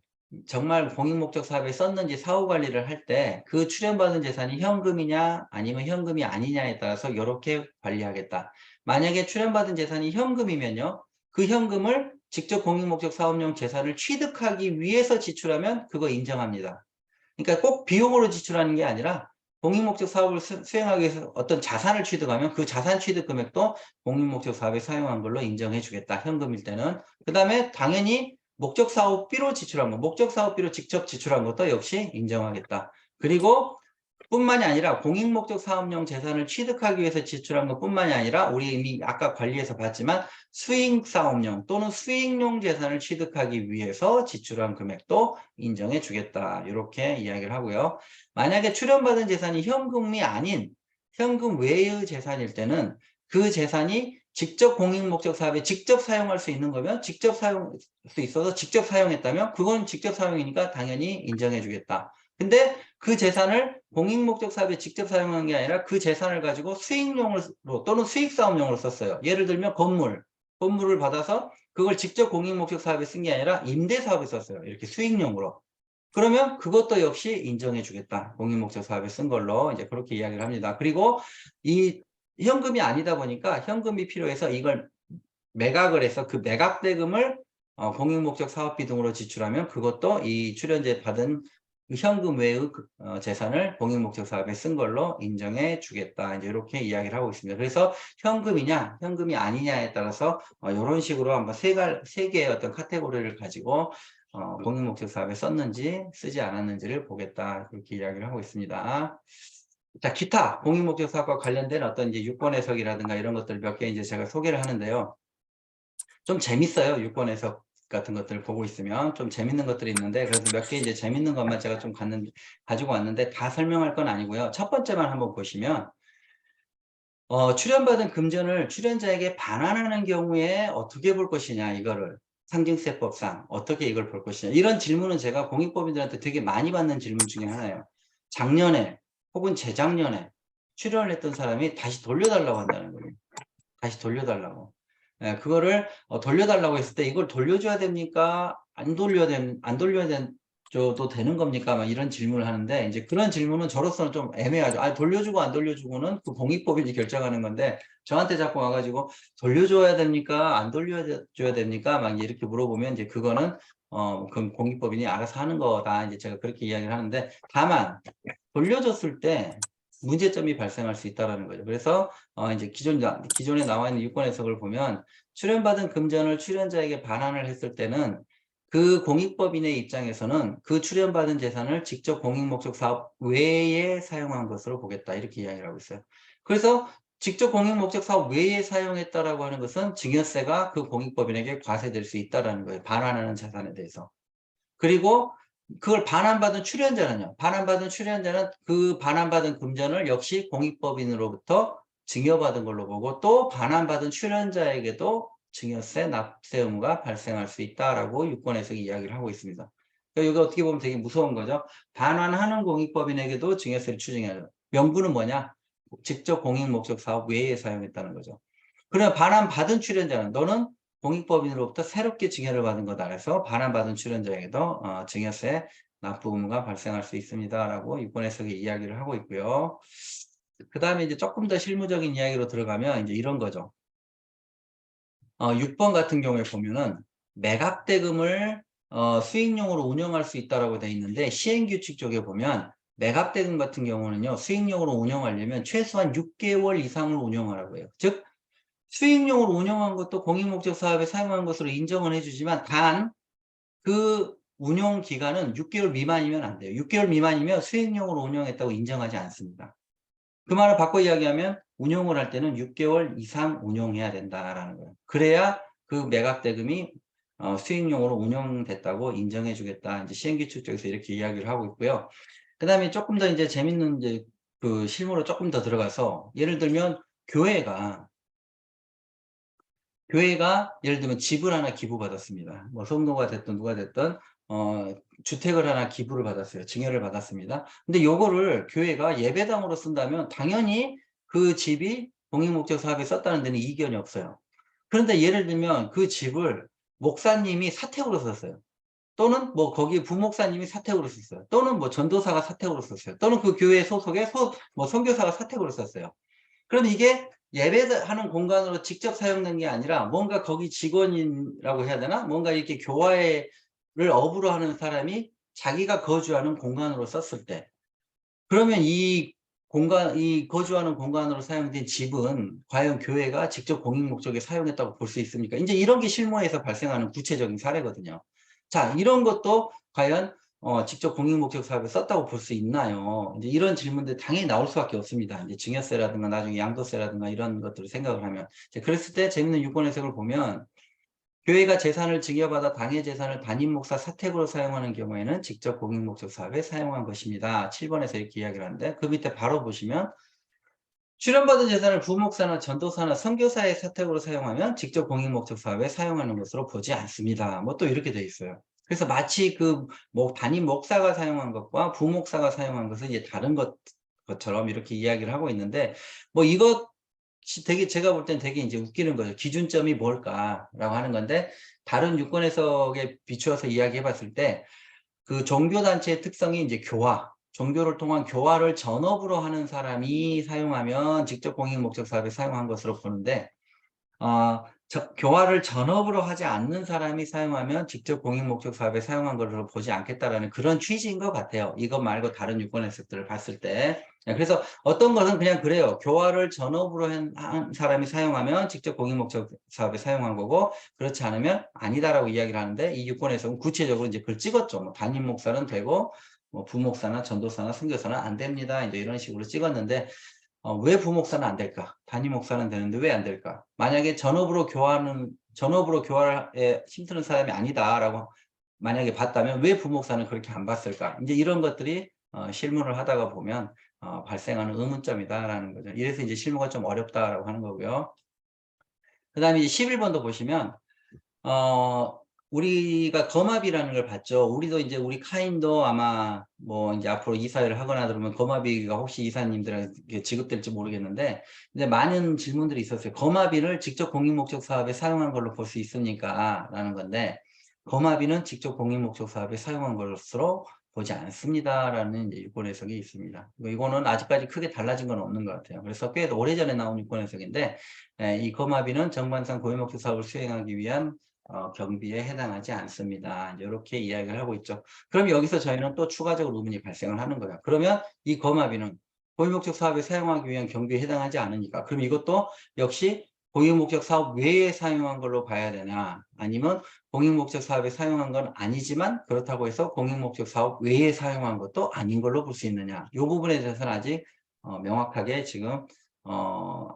정말 공익목적 사업에 썼는지 사후관리를 할 때 그 출연받은 재산이 현금이냐 아니면 현금이 아니냐에 따라서 이렇게 관리하겠다. 만약에 출연받은 재산이 현금이면요. 그 현금을 직접 공익목적 사업용 재산을 취득하기 위해서 지출하면 그거 인정합니다. 그러니까 꼭 비용으로 지출하는 게 아니라 공익목적 사업을 수행하기 위해서 어떤 자산을 취득하면 그 자산 취득 금액도 공익목적 사업에 사용한 걸로 인정해 주겠다. 현금일 때는. 그 다음에 당연히 목적 사업비로 지출한 거, 목적 사업비로 직접 지출한 것도 역시 인정하겠다. 그리고 뿐만이 아니라 공익목적 사업용 재산을 취득하기 위해서 지출한 것뿐만이 아니라 우리 이미 아까 관리에서 봤지만 수익사업용 또는 수익용 재산을 취득하기 위해서 지출한 금액도 인정해 주겠다. 이렇게 이야기를 하고요. 만약에 출연받은 재산이 현금이 아닌 현금 외의 재산일 때는 그 재산이 직접 공익목적 사업에 직접 사용할 수 있는 거면 직접 사용할 수 있어서 직접 사용했다면 그건 직접 사용이니까 당연히 인정해 주겠다. 근데 그 재산을 공익목적 사업에 직접 사용한 게 아니라 그 재산을 가지고 수익용으로 또는 수익사업용으로 썼어요. 예를 들면 건물을 받아서 그걸 직접 공익목적 사업에 쓴 게 아니라 임대사업에 썼어요. 이렇게 수익용으로. 그러면 그것도 역시 인정해 주겠다. 공익목적 사업에 쓴 걸로 이제 그렇게 이야기를 합니다. 그리고 이 현금이 아니다 보니까 현금이 필요해서 이걸 매각을 해서 그 매각대금을 공익목적 사업비 등으로 지출하면 그것도 이 출연재 받은 현금 외의 재산을 공익목적 사업에 쓴 걸로 인정해 주겠다. 이제 이렇게 이야기를 하고 있습니다. 그래서 현금이냐, 현금이 아니냐에 따라서 이런 식으로 한번 세 개의 어떤 카테고리를 가지고 공익목적 사업에 썼는지 쓰지 않았는지를 보겠다. 그렇게 이야기를 하고 있습니다. 자, 기타 공익목적 사업과 관련된 어떤 이제 유권 해석이라든가 이런 것들 몇 개 이제 제가 소개를 하는데요. 좀 재밌어요. 유권 해석 같은 것들을 보고 있으면 좀 재밌는 것들이 있는데 그래서 몇 개 이제 재밌는 것만 제가 좀 가지고 왔는데 다 설명할 건 아니고요. 첫 번째만 한번 보시면 출연받은 금전을 출연자에게 반환하는 경우에 어떻게 볼 것이냐 이거를 상징세법상 어떻게 이걸 볼 것이냐 이런 질문은 제가 공익법인들한테 되게 많이 받는 질문 중에 하나예요. 작년에 혹은 재작년에 출연을 했던 사람이 다시 돌려달라고 한다는 거예요. 다시 돌려달라고. 예, 그거를 돌려달라고 했을 때 이걸 돌려줘야 됩니까? 안 돌려줘도 되는 겁니까? 막 이런 질문을 하는데 이제 그런 질문은 저로서는 좀 애매하죠. 아, 돌려주고 안 돌려주고는 그 공익법인이 결정하는 건데 저한테 자꾸 와가지고 돌려줘야 됩니까? 안 돌려줘야 됩니까? 막 이렇게 물어보면 이제 그거는 그 공익법인이 알아서 하는 거다. 이제 제가 그렇게 이야기를 하는데 다만 돌려줬을 때 문제점이 발생할 수 있다는 거죠. 그래서 이제 기존에 나와 있는 유권 해석을 보면 출연받은 금전을 출연자에게 반환을 했을 때는 그 공익법인의 입장에서는 그 출연받은 재산을 직접 공익목적 사업 외에 사용한 것으로 보겠다. 이렇게 이야기를 하고 있어요. 그래서 직접 공익목적 사업 외에 사용했다라고 하는 것은 증여세가 그 공익법인에게 과세될 수 있다는 거예요. 반환하는 재산에 대해서. 그리고 그걸 반환받은 출연자는요. 반환받은 출연자는 그 반환받은 금전을 역시 공익법인으로부터 증여받은 걸로 보고 또 반환받은 출연자에게도 증여세 납세 의무가 발생할 수 있다라고 유권해석이 이야기를 하고 있습니다. 그러니까 여기 어떻게 보면 되게 무서운 거죠. 반환하는 공익법인에게도 증여세를 추징해야죠. 명분은 뭐냐? 직접 공익목적 사업 외에 사용했다는 거죠. 그러면 반환받은 출연자는 너는 공익법인으로부터 새롭게 증여를 받은 거다. 그래서 반환받은 출연자에게도 증여세 납부 의무가 발생할 수 있습니다라고 유권 해석의 이야기를 하고 있고요. 그 다음에 이제 조금 더 실무적인 이야기로 들어가면 이제 이런 거죠. 6번 같은 경우에 보면은 매각대금을 수익용으로 운영할 수 있다라고 되어 있는데 시행규칙 쪽에 보면 매각대금 같은 경우는요 수익용으로 운영하려면 최소한 6개월 이상을 운영하라고 해요. 즉 수익용으로 운영한 것도 공익목적 사업에 사용한 것으로 인정은 해주지만 단 그 운용 기간은 6개월 미만이면 안 돼요. 6개월 미만이면 수익용으로 운영했다고 인정하지 않습니다. 그 말을 바꿔 이야기하면 운용을 할 때는 6개월 이상 운용해야 된다라는 거예요. 그래야 그 매각대금이 수익용으로 운영됐다고 인정해 주겠다. 이제 시행규칙 쪽에서 이렇게 이야기를 하고 있고요. 그 다음에 조금 더 이제 재밌는 이제 그 실무로 조금 더 들어가서 예를 들면 교회가 교회가 예를 들면 집을 하나 기부받았습니다. 뭐 성도가 됐든 누가 됐든 주택을 하나 기부를 받았어요. 증여를 받았습니다. 근데 요거를 교회가 예배당으로 쓴다면 당연히 그 집이 공익목적 사업에 썼다는 데는 이견이 없어요. 그런데 예를 들면 그 집을 목사님이 사택으로 썼어요. 또는 뭐 거기 부목사님이 사택으로 썼어요. 또는 뭐 전도사가 사택으로 썼어요. 또는 그 교회 소속의 뭐 선교사가 사택으로 썼어요. 그럼 이게 예배하는 공간으로 직접 사용된 게 아니라 뭔가 거기 직원이라고 해야 되나? 뭔가 이렇게 교화를 업으로 하는 사람이 자기가 거주하는 공간으로 썼을 때, 그러면 이 거주하는 공간으로 사용된 집은 과연 교회가 직접 공익 목적에 사용했다고 볼 수 있습니까? 이제 이런 게 실무에서 발생하는 구체적인 사례거든요. 자, 이런 것도 과연 직접 공익 목적 사업에 썼다고 볼 수 있나요? 이제 이런 질문들 당연히 나올 수밖에 없습니다. 이제 증여세라든가 나중에 양도세라든가 이런 것들을 생각을 하면. 그랬을 때 재밌는 유권 해석을 보면 교회가 재산을 증여받아 당의 재산을 담임 목사 사택으로 사용하는 경우에는 직접 공익 목적 사업에 사용한 것입니다. 7번에서 이렇게 이야기를 하는데 그 밑에 바로 보시면 출연받은 재산을 부목사나 전도사나 선교사의 사택으로 사용하면 직접 공익 목적 사업에 사용하는 것으로 보지 않습니다. 뭐 또 이렇게 돼 있어요. 그래서 마치 그 담임 목사가 사용한 것과 부목사가 사용한 것은 이제 다른 것처럼 이렇게 이야기를 하고 있는데 뭐 이것 되게 제가 볼 땐 되게 이제 웃기는 거죠. 기준점이 뭘까라고 하는 건데 다른 유권 해석에 비추어서 이야기해 봤을 때 그 종교단체의 특성이 이제 교화, 종교를 통한 교화를 전업으로 하는 사람이 사용하면 직접 공익 목적 사업에 사용한 것으로 보는데 교화를 전업으로 하지 않는 사람이 사용하면 직접 공익 목적 사업에 사용한 것으로 보지 않겠다라는 그런 취지인 것 같아요. 이것 말고 다른 유권 해석들을 봤을 때. 그래서 어떤 것은 그냥 그래요. 교화를 전업으로 한 사람이 사용하면 직접 공익 목적 사업에 사용한 거고 그렇지 않으면 아니다라고 이야기를 하는데 이 유권 해석은 구체적으로 이제 그걸 찍었죠. 뭐 담임 목사는 되고 뭐 부목사나 전도사나 선교사는 안 됩니다. 이제 이런 식으로 찍었는데 왜 부목사는 안 될까? 담임 목사는 되는데 왜 안 될까? 만약에 전업으로 교화에 힘쓰는 사람이 아니다라고 만약에 봤다면 왜 부목사는 그렇게 안 봤을까? 이제 이런 것들이 실무를 하다가 보면 발생하는 의문점이다라는 거죠. 이래서 이제 실무가 좀 어렵다라고 하는 거고요. 그 다음에 이제 11번도 보시면 우리가 거마비라는 걸 봤죠. 우리도 이제 우리 카인도 아마 뭐 이제 앞으로 이사회를 하거나 그러면 거마비가 혹시 이사님들에게 지급될지 모르겠는데 이제 많은 질문들이 있었어요. 거마비를 직접 공익목적 사업에 사용한 걸로 볼 수 있습니까? 라는 건데 거마비는 직접 공익목적 사업에 사용한 것으로 보지 않습니다라는 이제 유권 해석이 있습니다. 이거는 아직까지 크게 달라진 건 없는 것 같아요. 그래서 꽤 오래전에 나온 유권 해석인데 이 거마비는 정반상 고유목적 사업을 수행하기 위한 경비에 해당하지 않습니다. 이렇게 이야기를 하고 있죠. 그럼 여기서 저희는 또 추가적으로 의문이 발생을 하는 거예요. 그러면 이 거마비는 고유목적 사업에 사용하기 위한 경비에 해당하지 않으니까 그럼 이것도 역시 공익목적 사업 외에 사용한 걸로 봐야 되나 아니면 공익목적 사업에 사용한 건 아니지만 그렇다고 해서 공익목적 사업 외에 사용한 것도 아닌 걸로 볼 수 있느냐 이 부분에 대해서는 아직 명확하게 지금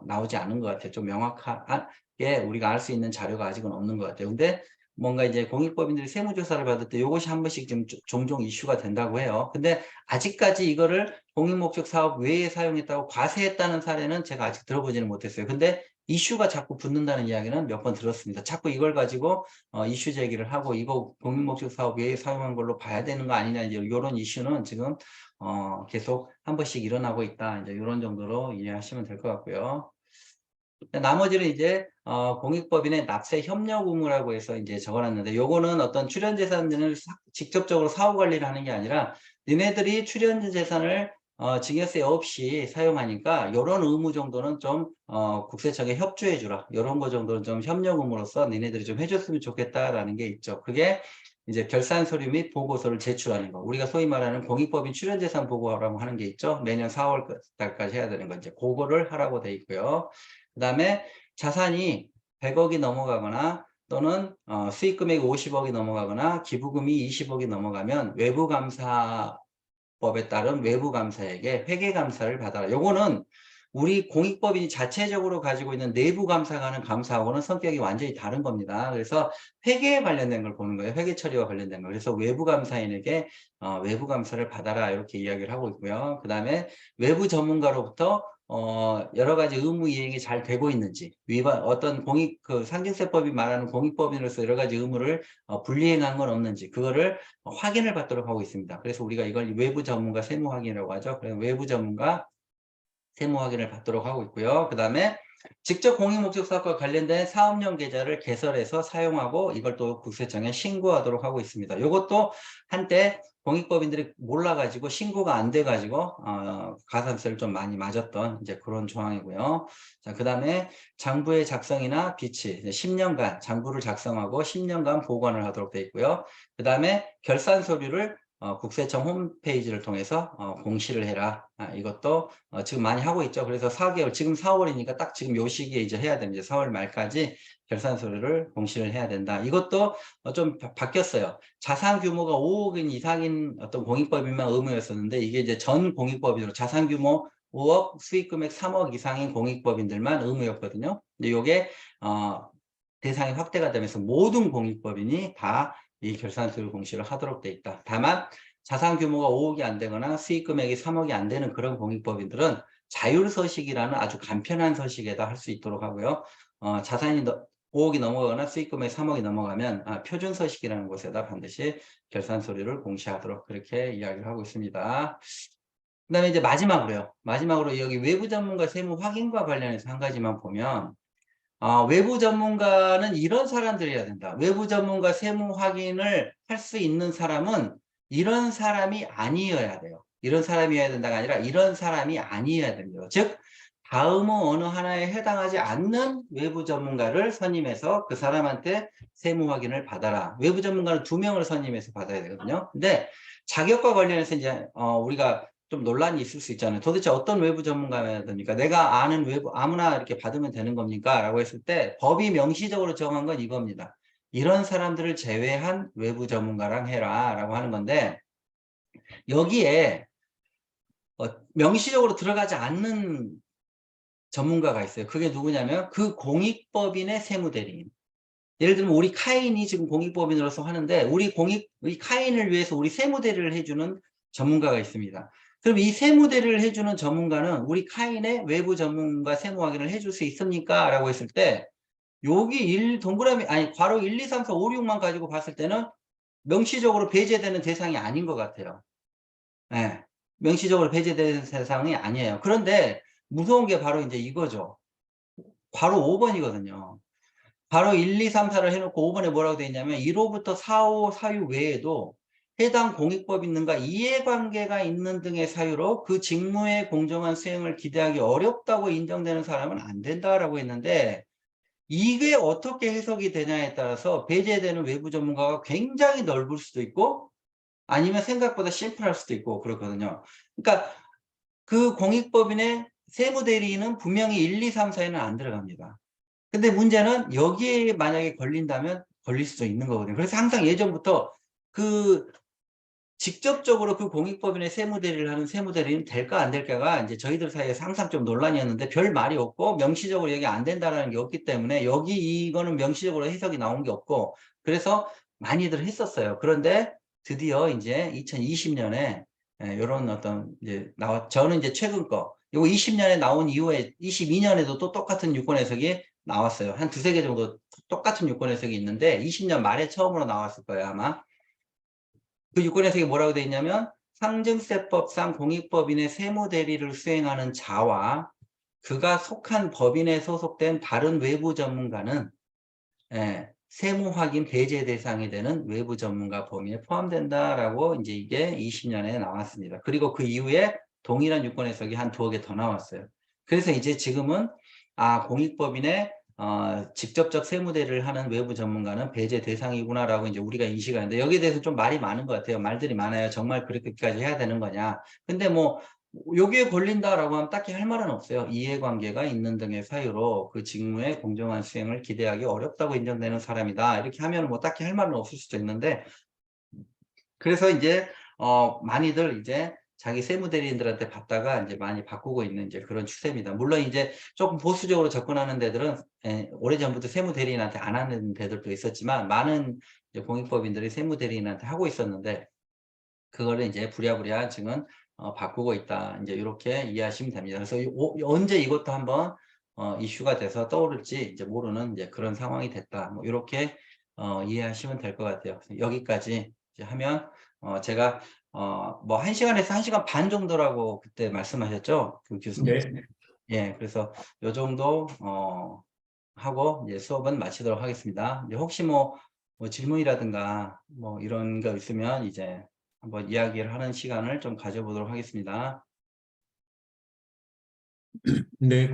나오지 않은 것 같아요. 좀 명확하게 우리가 알 수 있는 자료가 아직은 없는 것 같아요. 근데 뭔가 이제 공익법인들이 세무조사를 받을 때 이것이 한 번씩 좀 종종 이슈가 된다고 해요. 근데 아직까지 이거를 공익목적 사업 외에 사용했다고 과세했다는 사례는 제가 아직 들어보지는 못했어요. 근데 이슈가 자꾸 붙는다는 이야기는 몇 번 들었습니다. 자꾸 이걸 가지고 이슈 제기를 하고 이거 공익목적 사업 외에 사용한 걸로 봐야 되는 거 아니냐 이런 이슈는 지금 계속 한 번씩 일어나고 있다. 이제 이런 정도로 이해하시면 될 것 같고요. 나머지는 이제 공익법인의 납세 협력 의무라고 해서 이제 적어놨는데 요거는 어떤 출연재산을 직접적으로 사후 관리를 하는 게 아니라 니네들이 출연재산을 증여세 없이 사용하니까 요런 의무 정도는 좀 국세청에 협조해 주라. 요런 거 정도는 좀 협력 의무로서 니네들이 좀 해줬으면 좋겠다라는 게 있죠. 그게 이제 결산 서류 및 보고서를 제출하는 거. 우리가 소위 말하는 공익법인 출연재산 보고라고 하는 게 있죠. 매년 4월 달까지 해야 되는 거 이제 그거를 하라고 돼 있고요. 그 다음에 자산이 100억이 넘어가거나 또는 수익 금액이 50억이 넘어가거나 기부금이 20억이 넘어가면 외부감사법에 따른 외부감사에게 회계감사를 받아라. 요거는 우리 공익법인이 자체적으로 가지고 있는 내부감사가 하는 감사하고는 성격이 완전히 다른 겁니다. 그래서 회계에 관련된 걸 보는 거예요. 회계 처리와 관련된 거. 그래서 외부감사인에게 외부감사를 받아라 이렇게 이야기를 하고 있고요. 그 다음에 외부 전문가로부터 여러 가지 의무 이행이 잘 되고 있는지, 어떤 상증세법이 말하는 공익법인으로서 여러 가지 의무를 불이행한 건 없는지, 그거를 확인을 받도록 하고 있습니다. 그래서 우리가 이걸 외부 전문가 세무 확인이라고 하죠. 그래서 외부 전문가 세무 확인을 받도록 하고 있고요. 그 다음에 직접 공익목적 사업과 관련된 사업용 계좌를 개설해서 사용하고 이걸 또 국세청에 신고하도록 하고 있습니다. 이것도 한때 공익법인들이 몰라가지고 신고가 안 돼가지고 가산세를 좀 많이 맞았던 이제 그런 조항이고요. 자, 그 다음에 장부의 작성이나 비치 10년간 장부를 작성하고 10년간 보관을 하도록 되어 있고요. 그 다음에 결산 서류를 국세청 홈페이지를 통해서 공시를 해라. 이것도 지금 많이 하고 있죠. 그래서 4개월, 지금 4월이니까 딱 지금 요 시기에 이제 해야 됩니다. 4월 말까지 결산 서류를 공시를 해야 된다. 이것도 좀 바뀌었어요. 자산 규모가 5억 원 이상인 어떤 공익법인만 의무였었는데 이게 이제 전 공익법인으로 자산 규모 5억, 수익 금액 3억 이상인 공익법인들만 의무였거든요. 근데 이게 대상이 확대가 되면서 모든 공익법인이 다 이 결산서류 공시를 하도록 돼 있다. 다만 자산 규모가 5억이 안 되거나 수익 금액이 3억이 안 되는 그런 공익법인들은 자율서식이라는 아주 간편한 서식에다 할 수 있도록 하고요. 자산이 5억이 넘어가거나 수익 금액이 3억이 넘어가면 표준서식이라는 곳에다 반드시 결산 서류를 공시하도록 그렇게 이야기를 하고 있습니다. 그 다음에 이제 마지막으로 여기 외부 전문가 세무 확인과 관련해서 한 가지만 보면 외부 전문가는 이런 사람들이어야 된다. 외부 전문가 세무 확인을 할 수 있는 사람은 이런 사람이 아니어야 돼요. 이런 사람이어야 된다가 아니라 이런 사람이 아니어야 됩니다. 즉 다음의 어느 하나에 해당하지 않는 외부 전문가를 선임해서 그 사람한테 세무 확인을 받아라. 외부 전문가는 2명을 선임해서 받아야 되거든요. 근데 자격과 관련해서 이제 우리가 좀 논란이 있을 수 있잖아요. 도대체 어떤 외부 전문가여야 됩니까? 내가 아는 외부 아무나 이렇게 받으면 되는 겁니까? 라고 했을 때 법이 명시적으로 정한 건 이겁니다. 이런 사람들을 제외한 외부 전문가랑 해라 라고 하는 건데 여기에 명시적으로 들어가지 않는 전문가가 있어요. 그게 누구냐면 그 공익법인의 세무대리인. 예를 들면 우리 카인이 지금 공익법인으로서 하는데 우리 카인을 위해서 우리 세무대리를 해주는 전문가가 있습니다. 그럼 이 세무대리를 해주는 전문가는 우리 카인의 외부 전문가 세무 확인을 해줄 수 있습니까? 라고 했을 때 여기 동그라미 괄호 1, 2, 3, 4, 5, 6만 가지고 봤을 때는 명시적으로 배제되는 대상이 아닌 것 같아요. 네, 명시적으로 배제되는 대상이 아니에요. 그런데 무서운 게 바로 이제 이거죠. 바로 5번이거든요. 바로 1, 2, 3, 4를 해놓고 5번에 뭐라고 되어 있냐면 1호부터 4, 5 사유 외에도 해당 공익법인 등과 이해관계가 있는 등의 사유로 그 직무의 공정한 수행을 기대하기 어렵다고 인정되는 사람은 안 된다라고 했는데 이게 어떻게 해석이 되냐에 따라서 배제되는 외부 전문가가 굉장히 넓을 수도 있고 아니면 생각보다 심플할 수도 있고 그렇거든요. 그러니까 그 공익법인의 세무대리인은 분명히 1, 2, 3, 4에는 안 들어갑니다. 근데 문제는 여기에 만약에 걸린다면 걸릴 수도 있는 거거든요. 그래서 항상 예전부터 직접적으로 그 공익법인의 세무대리를 하는 세무대리는 될까 안 될까가 이제 저희들 사이에서 항상 좀 논란이었는데 별 말이 없고 명시적으로 여기 안 된다라는 게 없기 때문에 여기 이거는 명시적으로 해석이 나온 게 없고 그래서 많이들 했었어요. 그런데 드디어 이제 2020년에 이런 어떤 이제 저는 이제 최근 거 이거 20년에 나온 이후에 22년에도 또 똑같은 유권 해석이 나왔어요. 한 2-3개 정도 똑같은 유권 해석이 있는데 20년 말에 처음으로 나왔을 거예요, 아마. 그 유권 해석이 뭐라고 되어 있냐면 상증세법상 공익법인의 세무대리를 수행하는 자와 그가 속한 법인에 소속된 다른 외부 전문가는 세무 확인 배제 대상이 되는 외부 전문가 범위에 포함된다라고 이제 이게 20년에 나왔습니다. 그리고 그 이후에 동일한 유권 해석이 한 2개 더 나왔어요. 그래서 이제 지금은 공익법인의 직접적 세무대리를 하는 외부 전문가는 배제 대상이구나라고 이제 우리가 인식하는데 여기에 대해서 좀 말이 많은 것 같아요. 말들이 많아요. 정말 그렇게까지 해야 되는 거냐. 근데 뭐 여기에 걸린다라고 하면 딱히 할 말은 없어요. 이해관계가 있는 등의 사유로 그 직무의 공정한 수행을 기대하기 어렵다고 인정되는 사람이다. 이렇게 하면 뭐 딱히 할 말은 없을 수도 있는데 그래서 이제 많이들 이제 자기 세무대리인들한테 받다가 이제 많이 바꾸고 있는 이제 그런 추세입니다. 물론 이제 조금 보수적으로 접근하는 데들은 오래전부터 세무대리인한테 안 하는 데들도 있었지만 많은 이제 공익법인들이 세무대리인한테 하고 있었는데 그거를 이제 부랴부랴 지금 바꾸고 있다. 이제 이렇게 이해하시면 됩니다. 그래서 언제 이것도 한번 이슈가 돼서 떠오를지 이제 모르는 이제 그런 상황이 됐다. 뭐 이렇게 이해하시면 될 것 같아요. 여기까지 이제 하면 제가 뭐 1시간에서 1시간 반 정도라고 그때 말씀하셨죠? 그 교수님. 네. 예, 그래서 요 정도 하고 이제 수업은 마치도록 하겠습니다. 이제 혹시 뭐 질문이라든가 뭐 이런 거 있으면 이제 한번 이야기를 하는 시간을 좀 가져보도록 하겠습니다. 네,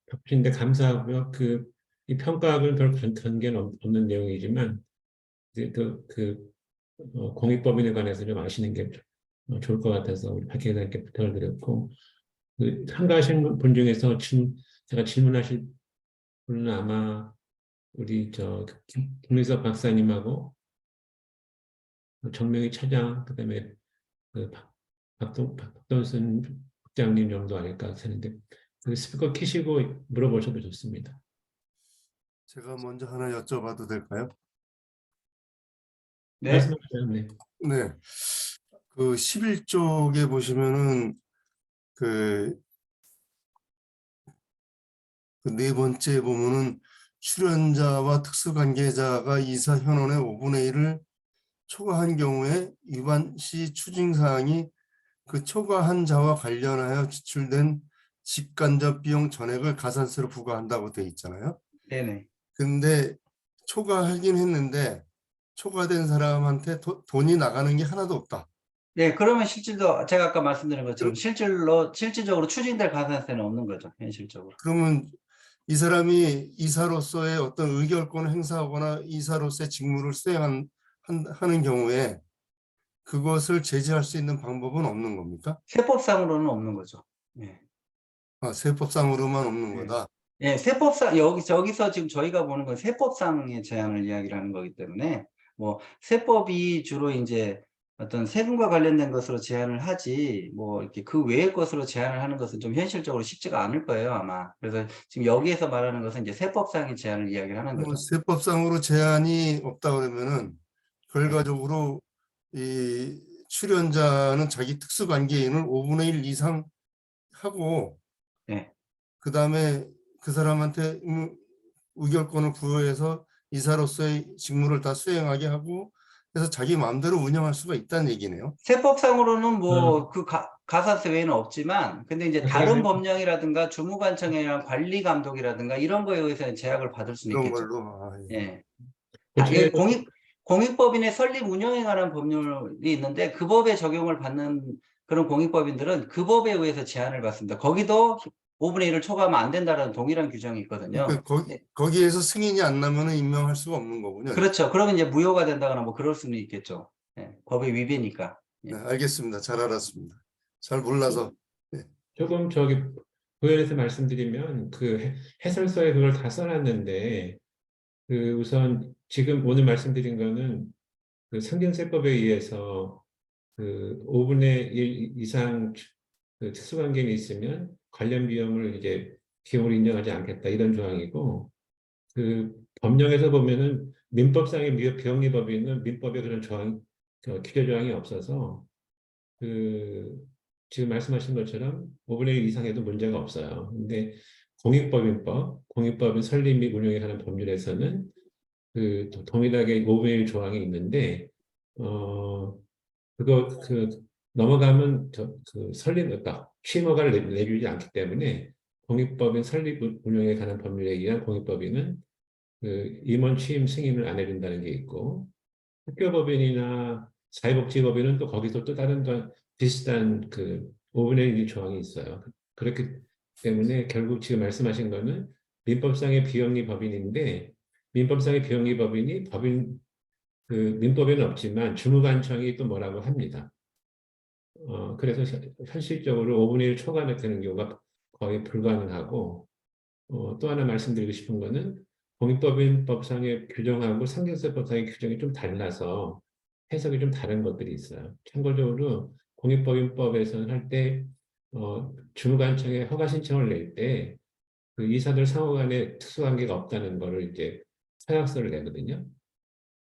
바쁘신데 감사하고요. 이 평가학은 별 관계는 없는 내용이지만, 이제 공익법인에 관해서 좀 아시는 게 좋을 것 같아서 우리 박 기자님께 부탁을 드렸고, 참가하신 분 중에서 제가 질문하실 분은 아마 우리 김의석 박사님하고 정명희 차장, 그다음에 박돈순 국장님 정도 아닐까 하는데, 스피커 키시고 물어보셔도 좋습니다. 제가 먼저 하나 여쭤봐도 될까요? 네, 말씀하세요. 네. 네. 그 11쪽에 보시면은 그 네 번째 보면은 출연자와 특수관계자가 이사 현원의 5분의 1을 초과한 경우에 위반 시 추징사항이 그 초과한 자와 관련하여 지출된 직간접 비용 전액을 가산세로 부과한다고 되어 있잖아요. 네네. 근데 초과하긴 했는데 초과된 사람한테 돈이 나가는 게 하나도 없다. 네, 그러면 실질도 제가 아까 말씀드린 것처럼 실질적으로 추징될 가산세는 없는 거죠, 현실적으로. 그러면 이 사람이 이사로서의 어떤 의결권을 행사하거나 이사로서의 직무를 하는 경우에 그것을 제재할 수 있는 방법은 없는 겁니까? 세법상으로는 없는 거죠. 네. 세법상으로만 없는 네. 거다. 예, 세법상 여기서 지금 저희가 보는 건 세법상의 제한을 이야기를 하는 거기 때문에 뭐 세법이 주로 이제 어떤 세금과 관련된 것으로 제한을 하지 뭐 이렇게 그 외의 것으로 제한을 하는 것은 좀 현실적으로 쉽지가 않을 거예요, 아마. 그래서 지금 여기에서 말하는 것은 이제 세법상의 제한을 이야기를 하는 거죠. 세법상으로 제한이 없다 그러면은 결과적으로 이 출연자는 자기 특수관계인을 5분의 1 이상 하고 네. 그다음에 그 사람한테 의결권을 부여해서 이사로서의 직무를 다 수행하게 하고 그래서 자기 마음대로 운영할 수가 있다는 얘기네요. 세법상으로는 뭐 어, 그 가산세 외에는 없지만 근데 이제 다른 그러면 법령이라든가 주무관청이랑 관리감독이라든가 이런 거에 의해서 제약을 받을 수는 그런 있겠죠. 걸로. 예. 예. 그 여기 중에 공익법인의 설립 운영에 관한 법률이 있는데 그 법에 적용을 받는 그런 공익법인들은 그 법에 의해서 제한을 받습니다. 거기도 5분의 1을 초과하면 안 된다는 동일한 규정이 있거든요. 그러니까 거기에서 승인이 안 나면 임명할 수가 없는 거군요. 그렇죠. 그러면 이제 무효가 된다거나 뭐 그럴 수는 있겠죠. 예. 법의 위배니까. 네, 예. 알겠습니다. 잘 알았습니다. 잘 몰라서. 네. 조금 부연해서 말씀드리면 해설서에 그걸 다 써놨는데 우선 지금 오늘 말씀드린 거는 상경세법에 의해서 5분의 1 이상 특수관계인이 있으면 관련 비용을 이제 비용을 인정하지 않겠다 이런 조항이고 법령에서 보면은 민법상의 비영리법인은 민법에 그런 규제 조항이 없어서 지금 말씀하신 것처럼 5분의 1 이상에도 문제가 없어요. 근데 공익법인 설립 및 운영에 관한 법률에서는 동일하게 5분의 1 조항이 있는데 그거 넘어가면 그러니까 취임 허가를 내주지 않기 때문에 공익법인 설립 운영에 관한 법률에 의한 공익법인은 임원 취임 승인을 안 해준다는 게 있고 학교법인이나 사회복지법인은 또 거기서 또 다른 비슷한 5분의 1 조항이 있어요. 그렇기 때문에 결국 지금 말씀하신 거는 민법상의 비영리 법인인데 민법상의 비영리 법인이 민법에는 없지만 주무관청이 또 뭐라고 합니다. 그래서 현실적으로 5분의 1 초과가 되는 경우가 거의 불가능하고 또 하나 말씀드리고 싶은 거는 공익법인법상의 규정하고 상경세법상의 규정이 좀 달라서 해석이 좀 다른 것들이 있어요. 참고적으로 공익법인법에서는 할 때 주무관청에 허가 신청을 낼 때 이사들 상호 간에 특수관계가 없다는 거를 이제 서약서를 내거든요.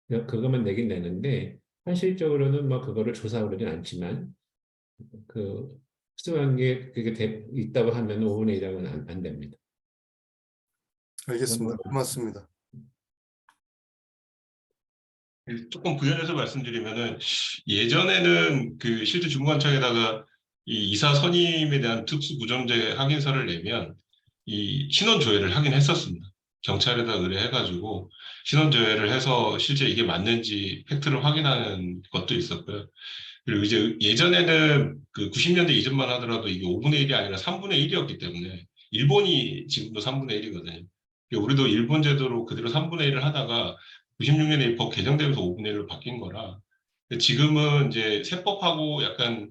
그것만 내긴 내는데 현실적으로는 뭐 그거를 조사하고 그러진 않지만 그 특수관계 그게 있다고 하면 5분의 1하고는 안 됩니다. 알겠습니다. 고맙습니다. 조금 부연해서 말씀드리면은 예전에는 그 실제 주무관청에다가 이 이사 선임에 대한 특수구정제 확인서를 내면 이 신원 조회를 하긴 했었습니다. 경찰에다 의뢰해가지고 신원 조회를 해서 실제 이게 맞는지 팩트를 확인하는 것도 있었고요. 그리고 이제 예전에는 그 90년대 이전만 하더라도 이게 5분의 1이 아니라 3분의 1이었기 때문에 일본이 지금도 3분의 1이거든요. 우리도 일본 제도로 그대로 3분의 1을 하다가 96년에 법 개정되면서 5분의 1로 바뀐 거라. 지금은 이제 세법하고 약간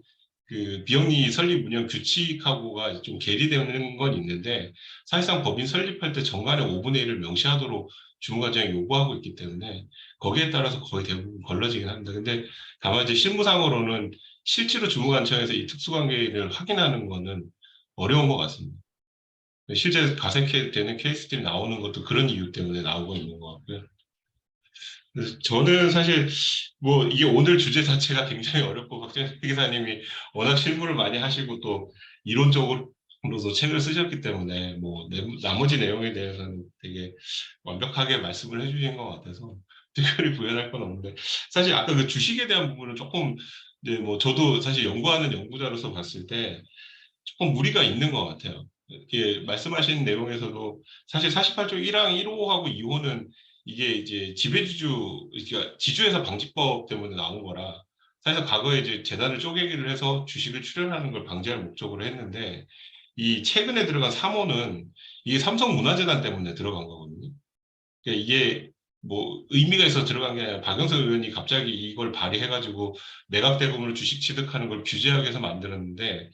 그 비영리 설립 운영 규칙하고가 좀 괴리되는 건 있는데 사실상 법인 설립할 때 정관에 5분의 1을 명시하도록 주무관청이 요구하고 있기 때문에 거기에 따라서 거의 대부분 걸러지긴 합니다. 근데 다만 이제 실무상으로는 실제로 주무관청에서 이 특수관계를 확인하는 거는 어려운 것 같습니다. 실제 가색되는 케이스들이 나오는 것도 그런 이유 때문에 나오고 있는 것 같고요. 그래서 저는 사실 뭐 이게 오늘 주제 자체가 굉장히 어렵고 박정희 기사님이 워낙 실무를 많이 하시고 또 이론적으로도 책을 쓰셨기 때문에 뭐 나머지 내용에 대해서는 되게 완벽하게 말씀을 해주신 것 같아서 특별히 부연할 건 없는데 사실 아까 그 주식에 대한 부분은 조금 이제 뭐 저도 사실 연구하는 연구자로서 봤을 때 조금 무리가 있는 것 같아요. 이렇게 말씀하신 내용에서도 사실 48조 1항 1호하고 2호는 이게 이제 지배주주, 그러니까 지주회사 방지법 때문에 나온 거라 사실 과거에 이제 재단을 쪼개기를 해서 주식을 출연하는 걸 방지할 목적으로 했는데 이 최근에 들어간 3호는 이게 삼성문화재단 때문에 들어간 거거든요. 그러니까 이게 뭐 의미가 있어서 들어간 게 아니라 박영석 의원이 갑자기 이걸 발의해가지고 매각 대금으로 주식 취득하는 걸 규제하기 위해서 만들었는데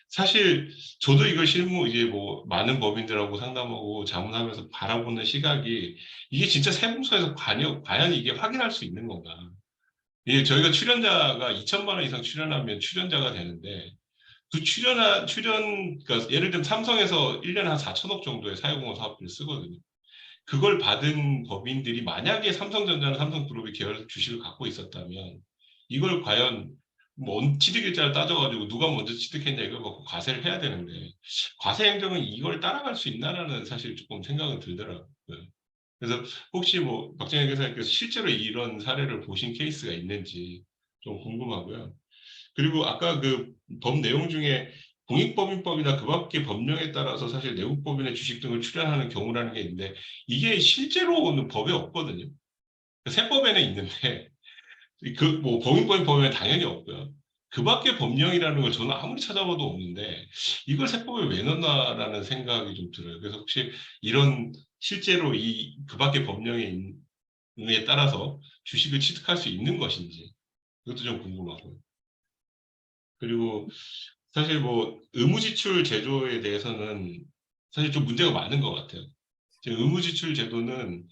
사실 저도 이걸 실무 이제 뭐 많은 법인들하고 상담하고 자문하면서 바라보는 시각이 이게 진짜 세무서에서 과연 이게 확인할 수 있는 건가? 이게 저희가 출연자가 2천만 원 이상 출연하면 출연자가 되는데 그 그러니까 예를 들면 삼성에서 1년에 한 4천억 정도의 사회공헌 사업비를 쓰거든요. 그걸 받은 법인들이 만약에 삼성전자나 삼성그룹이 계열 주식을 갖고 있었다면 이걸 과연 뭐 취득일자를 따져가지고 누가 먼저 취득했냐 이걸 갖고 과세를 해야 되는데 과세 행정은 이걸 따라갈 수 있나라는 사실 조금 생각은 들더라고요. 그래서 혹시 뭐 박정희 교사님께서 실제로 이런 사례를 보신 케이스가 있는지 좀 궁금하고요. 그리고 아까 그 법 내용 중에 공익법인법이나 그 밖의 법령에 따라서 사실 내국법인의 주식 등을 출연하는 경우라는 게 있는데 이게 실제로는 법에 없거든요. 세법에는 있는데 그 뭐 법인법인 법에는 당연히 없고요. 그 밖의 법령이라는 걸 저는 아무리 찾아봐도 없는데 이걸 세법에 왜 넣나라는 생각이 좀 들어요. 그래서 혹시 이런 실제로 이 그 밖의 법령에 따라서 주식을 취득할 수 있는 것인지 이것도 좀 궁금하고요. 그리고 사실 뭐 의무지출 제도에 대해서는 사실 좀 문제가 많은 것 같아요. 지금 의무지출 제도는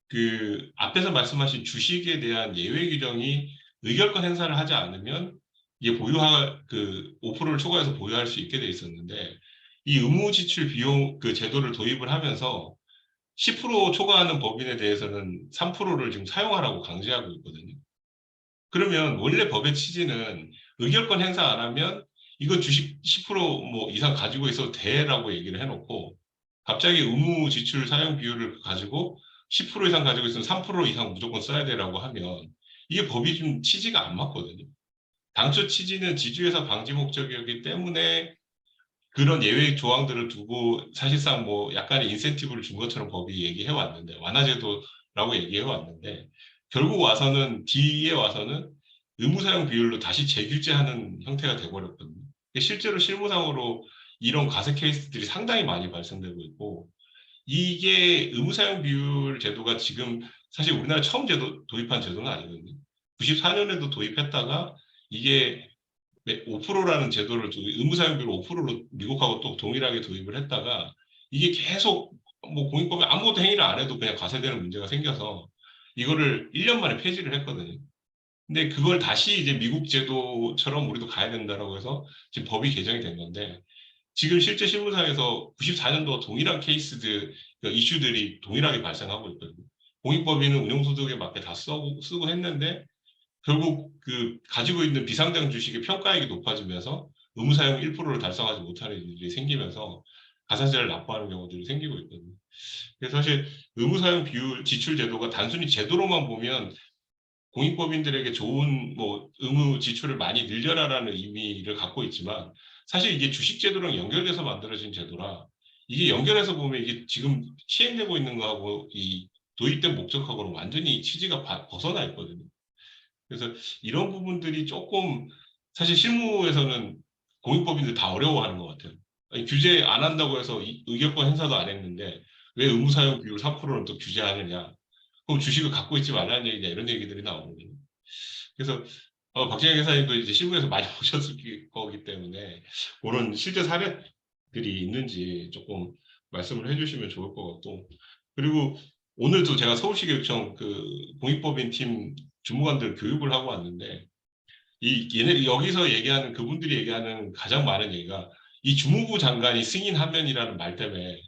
그 앞에서 말씀하신 주식에 대한 예외 규정이 의결권 행사를 하지 않으면 이게 보유할 그 5%를 초과해서 보유할 수 있게 돼 있었는데 이 의무지출 비용 그 제도를 도입을 하면서 10% 초과하는 법인에 대해서는 3%를 지금 사용하라고 강제하고 있거든요. 그러면 원래 법의 취지는 의결권 행사 안 하면 이건 주식 10%뭐 이상 가지고 있어도 돼라고 얘기를 해놓고 갑자기 의무 지출 사용 비율을 가지고 10% 이상 가지고 있으면 3% 이상 무조건 써야 되라고 하면 이게 법이 좀 취지가 안 맞거든요. 당초 취지는 지주회사 방지 목적이었기 때문에 그런 예외 조항들을 두고 사실상 뭐 약간의 인센티브를 준 것처럼 법이 얘기해 왔는데 완화제도라고 얘기해 왔는데 결국 와서는 뒤에 와서는 의무사용 비율로 다시 재규제하는 형태가 돼버렸거든요. 실제로 실무상으로 이런 과세 케이스들이 상당히 많이 발생되고 있고 이게 의무사용 비율 제도가 지금 사실 우리나라 처음 도입한 제도는 아니거든요. 94년에도 도입했다가 이게 5%라는 제도를 의무사용비율 5%로 미국하고 또 동일하게 도입을 했다가 이게 계속 뭐 공익법에 아무것도 행위를 안 해도 그냥 과세되는 문제가 생겨서 이거를 1년 만에 폐지를 했거든요. 근데 그걸 다시 이제 미국 제도처럼 우리도 가야 된다라고 해서 지금 법이 개정이 된 건데 지금 실제 실무상에서 94년도와 동일한 케이스들, 그러니까 이슈들이 동일하게 발생하고 있거든요. 공익법인은 운용소득에 맞게 다 쓰고 했는데 결국 그 가지고 있는 비상장 주식의 평가액이 높아지면서 의무 사용 1%를 달성하지 못하는 일들이 생기면서 가산세를 납부하는 경우들이 생기고 있거든요. 그래서 사실 의무 사용 비율 지출 제도가 단순히 제도로만 보면 공익법인들에게 좋은 뭐 의무 지출을 많이 늘려라라는 의미를 갖고 있지만 사실 이게 주식 제도랑 연결돼서 만들어진 제도라 이게 연결해서 보면 이게 지금 시행되고 있는 거하고 이 도입된 목적하고는 완전히 취지가 벗어나 있거든요. 그래서 이런 부분들이 조금 사실 실무에서는 공익법인들 다 어려워하는 것 같아요. 아니, 규제 안 한다고 해서 의결권 행사도 안 했는데 왜 의무 사용 비율 4%는 또 규제하느냐? 그럼 주식을 갖고 있지 말라는 얘기냐 이런 얘기들이 나오거든요. 그래서 박진영 회사님도 이제 실무에서 많이 보셨을 거기 때문에 그런 실제 사례들이 있는지 조금 말씀을 해주시면 좋을 것 같고 그리고 오늘도 제가 서울시교육청 그 공익법인 팀 주무관들 교육을 하고 왔는데 얘네 여기서 얘기하는 그분들이 얘기하는 가장 많은 얘기가 이 주무부 장관이 승인하면이라는 말 때문에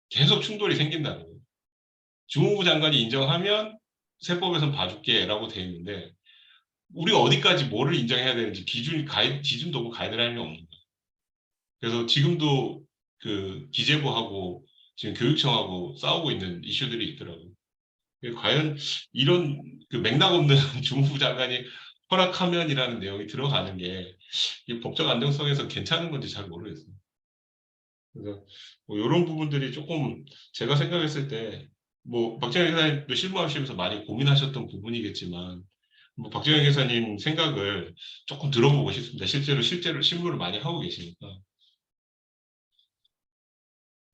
계속 충돌이 생긴다는 거예요. 주무부 장관이 인정하면 세법에선 봐줄게라고 돼 있는데 우리가 어디까지 뭐를 인정해야 되는지 기준도 없고 가이드라인이 없는 거예요. 그래서 지금도 그 기재부하고 지금 교육청하고 싸우고 있는 이슈들이 있더라고요. 과연 이런 그 맥락 없는 주무부 장관이 허락하면이라는 내용이 들어가는 게 이 법적 안정성에서 괜찮은 건지 잘 모르겠어요. 그래서 뭐 이런 부분들이 조금 제가 생각했을 때 뭐 박정희 회사님도 실무하시면서 많이 고민하셨던 부분이겠지만 뭐 박정희 회사님 생각을 조금 들어보고 싶습니다. 실제로 실무를 많이 하고 계시니까.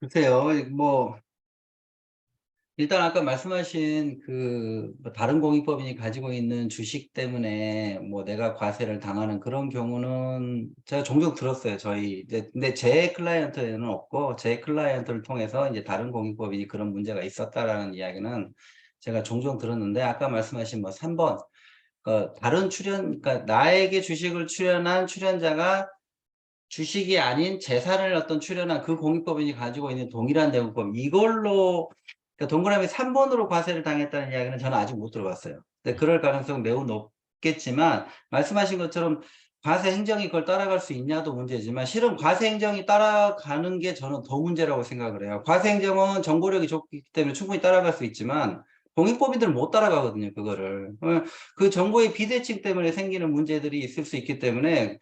글쎄요, 뭐 일단 아까 말씀하신 그뭐 다른 공익법인이 가지고 있는 주식 때문에 뭐 내가 과세를 당하는 그런 경우는 제가 종종 들었어요. 근데 제 클라이언트에는 없고 제 클라이언트를 통해서 이제 다른 공익법인이 그런 문제가 있었다라는 이야기는 제가 종종 들었는데 아까 말씀하신 뭐 3번 그러니까 나에게 주식을 출연한 출연자가 주식이 아닌 재산을 어떤 출연한 그 공익법인이 가지고 있는 동일한 내용법 이걸로 그러니까 동그라미 3번으로 과세를 당했다는 이야기는 저는 아직 못 들어봤어요. 근데 그럴 가능성은 매우 높겠지만 말씀하신 것처럼 과세 행정이 그걸 따라갈 수 있냐도 문제지만 실은 과세 행정이 따라가는 게 저는 더 문제라고 생각을 해요. 과세 행정은 정보력이 좋기 때문에 충분히 따라갈 수 있지만 공익법인들은 못 따라가거든요. 그거를. 그 정보의 비대칭 때문에 생기는 문제들이 있을 수 있기 때문에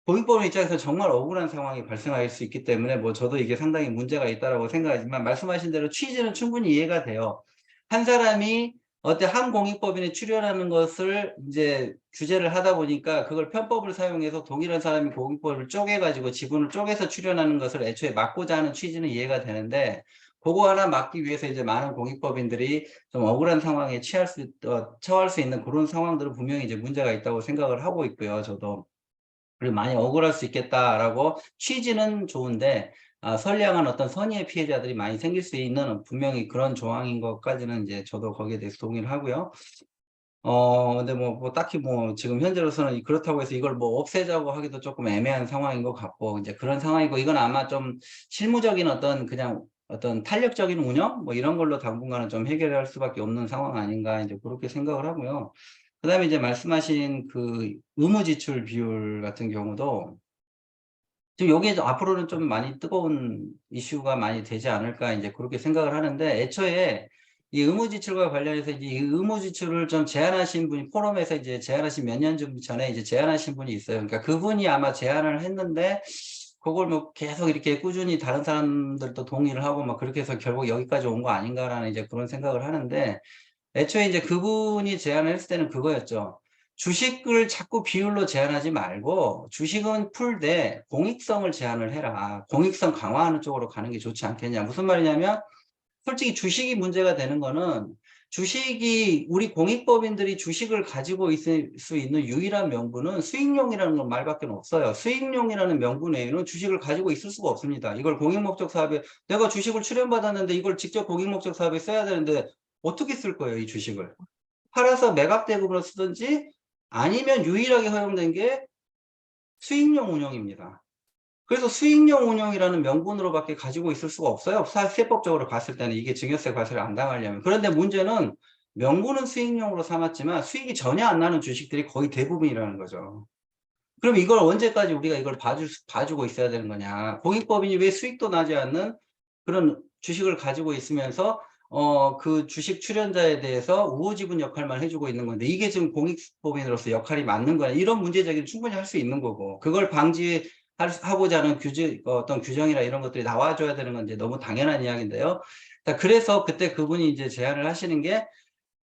공익법인 입장에서 정말 억울한 상황이 발생할 수 있기 때문에 뭐 저도 이게 상당히 문제가 있다라고 생각하지만 말씀하신 대로 취지는 충분히 이해가 돼요. 한 사람이 한 공익법인에 출연하는 것을 이제 규제를 하다 보니까 그걸 편법을 사용해서 동일한 사람이 공익법을 쪼개가지고 지분을 쪼개서 출연하는 것을 애초에 막고자 하는 취지는 이해가 되는데 그거 하나 막기 위해서 이제 많은 공익법인들이 좀 억울한 상황에 처할 수 있는 그런 상황들은 분명히 이제 문제가 있다고 생각을 하고 있고요. 저도. 그리고 많이 억울할 수 있겠다라고 취지는 좋은데 선량한 어떤 선의의 피해자들이 많이 생길 수 있는 분명히 그런 조항인 것까지는 이제 저도 거기에 대해서 동의를 하고요. 근데 뭐 딱히 뭐 지금 현재로서는 그렇다고 해서 이걸 뭐 없애자고 하기도 조금 애매한 상황인 것 같고 이제 그런 상황이고 이건 아마 좀 실무적인 그냥 어떤 탄력적인 운영 뭐 이런 걸로 당분간은 좀 해결할 수밖에 없는 상황 아닌가 이제 그렇게 생각을 하고요. 그다음에 이제 말씀하신 그 의무 지출 비율 같은 경우도 지금 여기에 앞으로는 좀 많이 뜨거운 이슈가 많이 되지 않을까 이제 그렇게 생각을 하는데 애초에 이 의무 지출과 관련해서 이제 이 의무 지출을 좀 제안하신 분이 포럼에서 이제 제안하신 몇 년 전에 이제 제안하신 분이 있어요. 그러니까 그분이 아마 제안을 했는데 그걸 뭐 계속 이렇게 꾸준히 다른 사람들도 동의를 하고 막 그렇게 해서 결국 여기까지 온 거 아닌가라는 이제 그런 생각을 하는데 애초에 이제 그분이 제안을 했을 때는 그거였죠. 주식을 자꾸 비율로 제한하지 말고 주식은 풀되 공익성을 제한을 해라. 공익성 강화하는 쪽으로 가는 게 좋지 않겠냐. 무슨 말이냐면 솔직히 주식이 문제가 되는 거는 우리 공익법인들이 주식을 가지고 있을 수 있는 유일한 명분은 수익용이라는 말밖에 없어요. 수익용이라는 명분 외에는 주식을 가지고 있을 수가 없습니다. 이걸 공익목적 사업에 내가 주식을 출연받았는데 이걸 직접 공익목적 사업에 써야 되는데 어떻게 쓸 거예요, 이 주식을? 팔아서 매각대금으로 쓰든지 아니면 유일하게 허용된 게 수익용 운용입니다. 그래서 수익용 운용이라는 명분으로밖에 가지고 있을 수가 없어요. 세법적으로 봤을 때는 이게 증여세 과세를 안 당하려면. 그런데 문제는 명분은 수익용으로 삼았지만 수익이 전혀 안 나는 주식들이 거의 대부분이라는 거죠. 그럼 이걸 언제까지 우리가 이걸 봐주고 있어야 되는 거냐. 공익법인이 왜 수익도 나지 않는 그런 주식을 가지고 있으면서 그 주식 출연자에 대해서 우호지분 역할만 해주고 있는 건데, 이게 지금 공익법인으로서 역할이 맞는 거냐. 이런 문제 제기를 충분히 할 수 있는 거고, 그걸 방지하고자 하는 어떤 규정이나 이런 것들이 나와줘야 되는 건 이제 너무 당연한 이야기인데요. 그래서 그때 그분이 이제 제안을 하시는 게,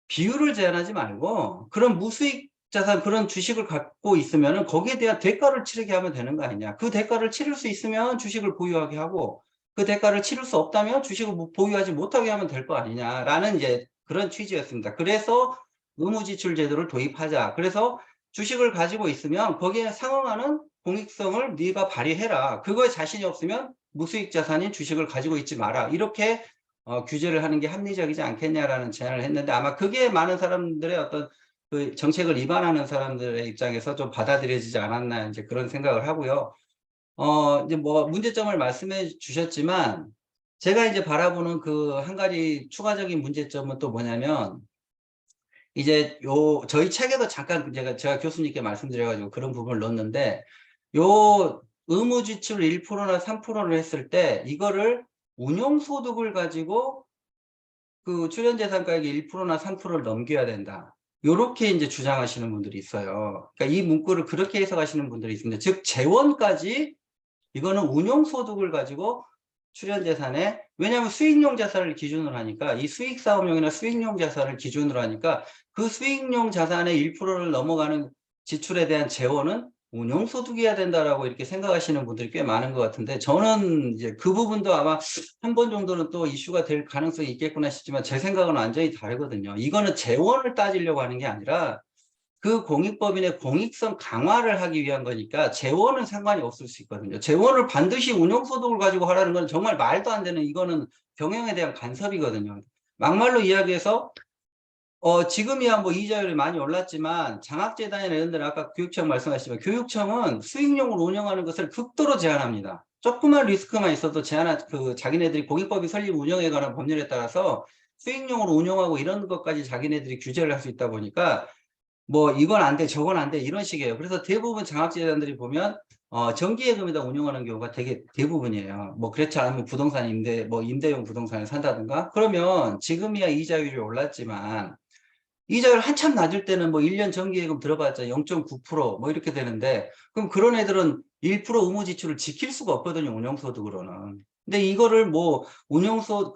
비율을 제한하지 말고 그런 무수익 자산, 그런 주식을 갖고 있으면은 거기에 대한 대가를 치르게 하면 되는 거 아니냐. 그 대가를 치를 수 있으면 주식을 보유하게 하고, 그 대가를 치를 수 없다면 주식을 보유하지 못하게 하면 될 거 아니냐라는 이제 그런 취지였습니다. 그래서 의무지출 제도를 도입하자. 그래서 주식을 가지고 있으면 거기에 상응하는 공익성을 네가 발휘해라. 그거에 자신이 없으면 무수익 자산인 주식을 가지고 있지 마라. 이렇게 규제를 하는 게 합리적이지 않겠냐라는 제안을 했는데, 아마 그게 많은 사람들의 어떤 그 정책을 위반하는 사람들의 입장에서 좀 받아들여지지 않았나, 이제 그런 생각을 하고요. 이제 뭐 문제점을 말씀해 주셨지만, 제가 이제 바라보는 그 한 가지 추가적인 문제점은 또 뭐냐면, 이제 저희 책에도 잠깐 제가 교수님께 말씀드려가지고 그런 부분을 넣었는데, 요 의무지출 1%나 3%를 했을 때 이거를 운용소득을 가지고 그 출연재산가액의 1%나 3%를 넘겨야 된다. 요렇게 이제 주장하시는 분들이 있어요. 그러니까 이 문구를 그렇게 해석하시는 분들이 있습니다. 즉, 재원까지 이거는 운용소득을 가지고 출연재산에, 왜냐하면 수익용 자산을 기준으로 하니까, 이 수익사업용이나 수익용 자산을 기준으로 하니까 그 수익용 자산의 1%를 넘어가는 지출에 대한 재원은 운용소득이어야 된다라고 이렇게 생각하시는 분들이 꽤 많은 것 같은데, 저는 이제 그 부분도 아마 한 번 정도는 또 이슈가 될 가능성이 있겠구나 싶지만, 제 생각은 완전히 다르거든요. 이거는 재원을 따지려고 하는 게 아니라 그 공익법인의 공익성 강화를 하기 위한 거니까 재원은 상관이 없을 수 있거든요. 재원을 반드시 운용소득을 가지고 하라는 건 정말 말도 안 되는, 이거는 경영에 대한 간섭이거든요. 막말로 이야기해서 지금이야 뭐 이자율이 많이 올랐지만, 장학재단이나 이런 데는 아까 교육청 말씀하셨지만, 교육청은 수익용으로 운영하는 것을 극도로 제한합니다. 조그만 리스크만 있어도 자기네들이 공익법인 설립 운영에 관한 법률에 따라서 수익용으로 운영하고 이런 것까지 자기네들이 규제를 할 수 있다 보니까, 뭐 이건 안 돼, 저건 안 돼, 이런 식이에요. 그래서 대부분 장학재단들이 보면 정기예금에다 운영하는 경우가 되게 대부분이에요. 뭐 그렇지 않으면 부동산 임대용 부동산을 산다든가. 그러면 지금이야 이자율이 올랐지만, 이자율 한참 낮을 때는 뭐 1년 정기예금 들어봤자 0.9% 뭐 이렇게 되는데, 그럼 그런 애들은 1% 의무 지출을 지킬 수가 없거든요, 운용소득으로는. 근데 이거를 뭐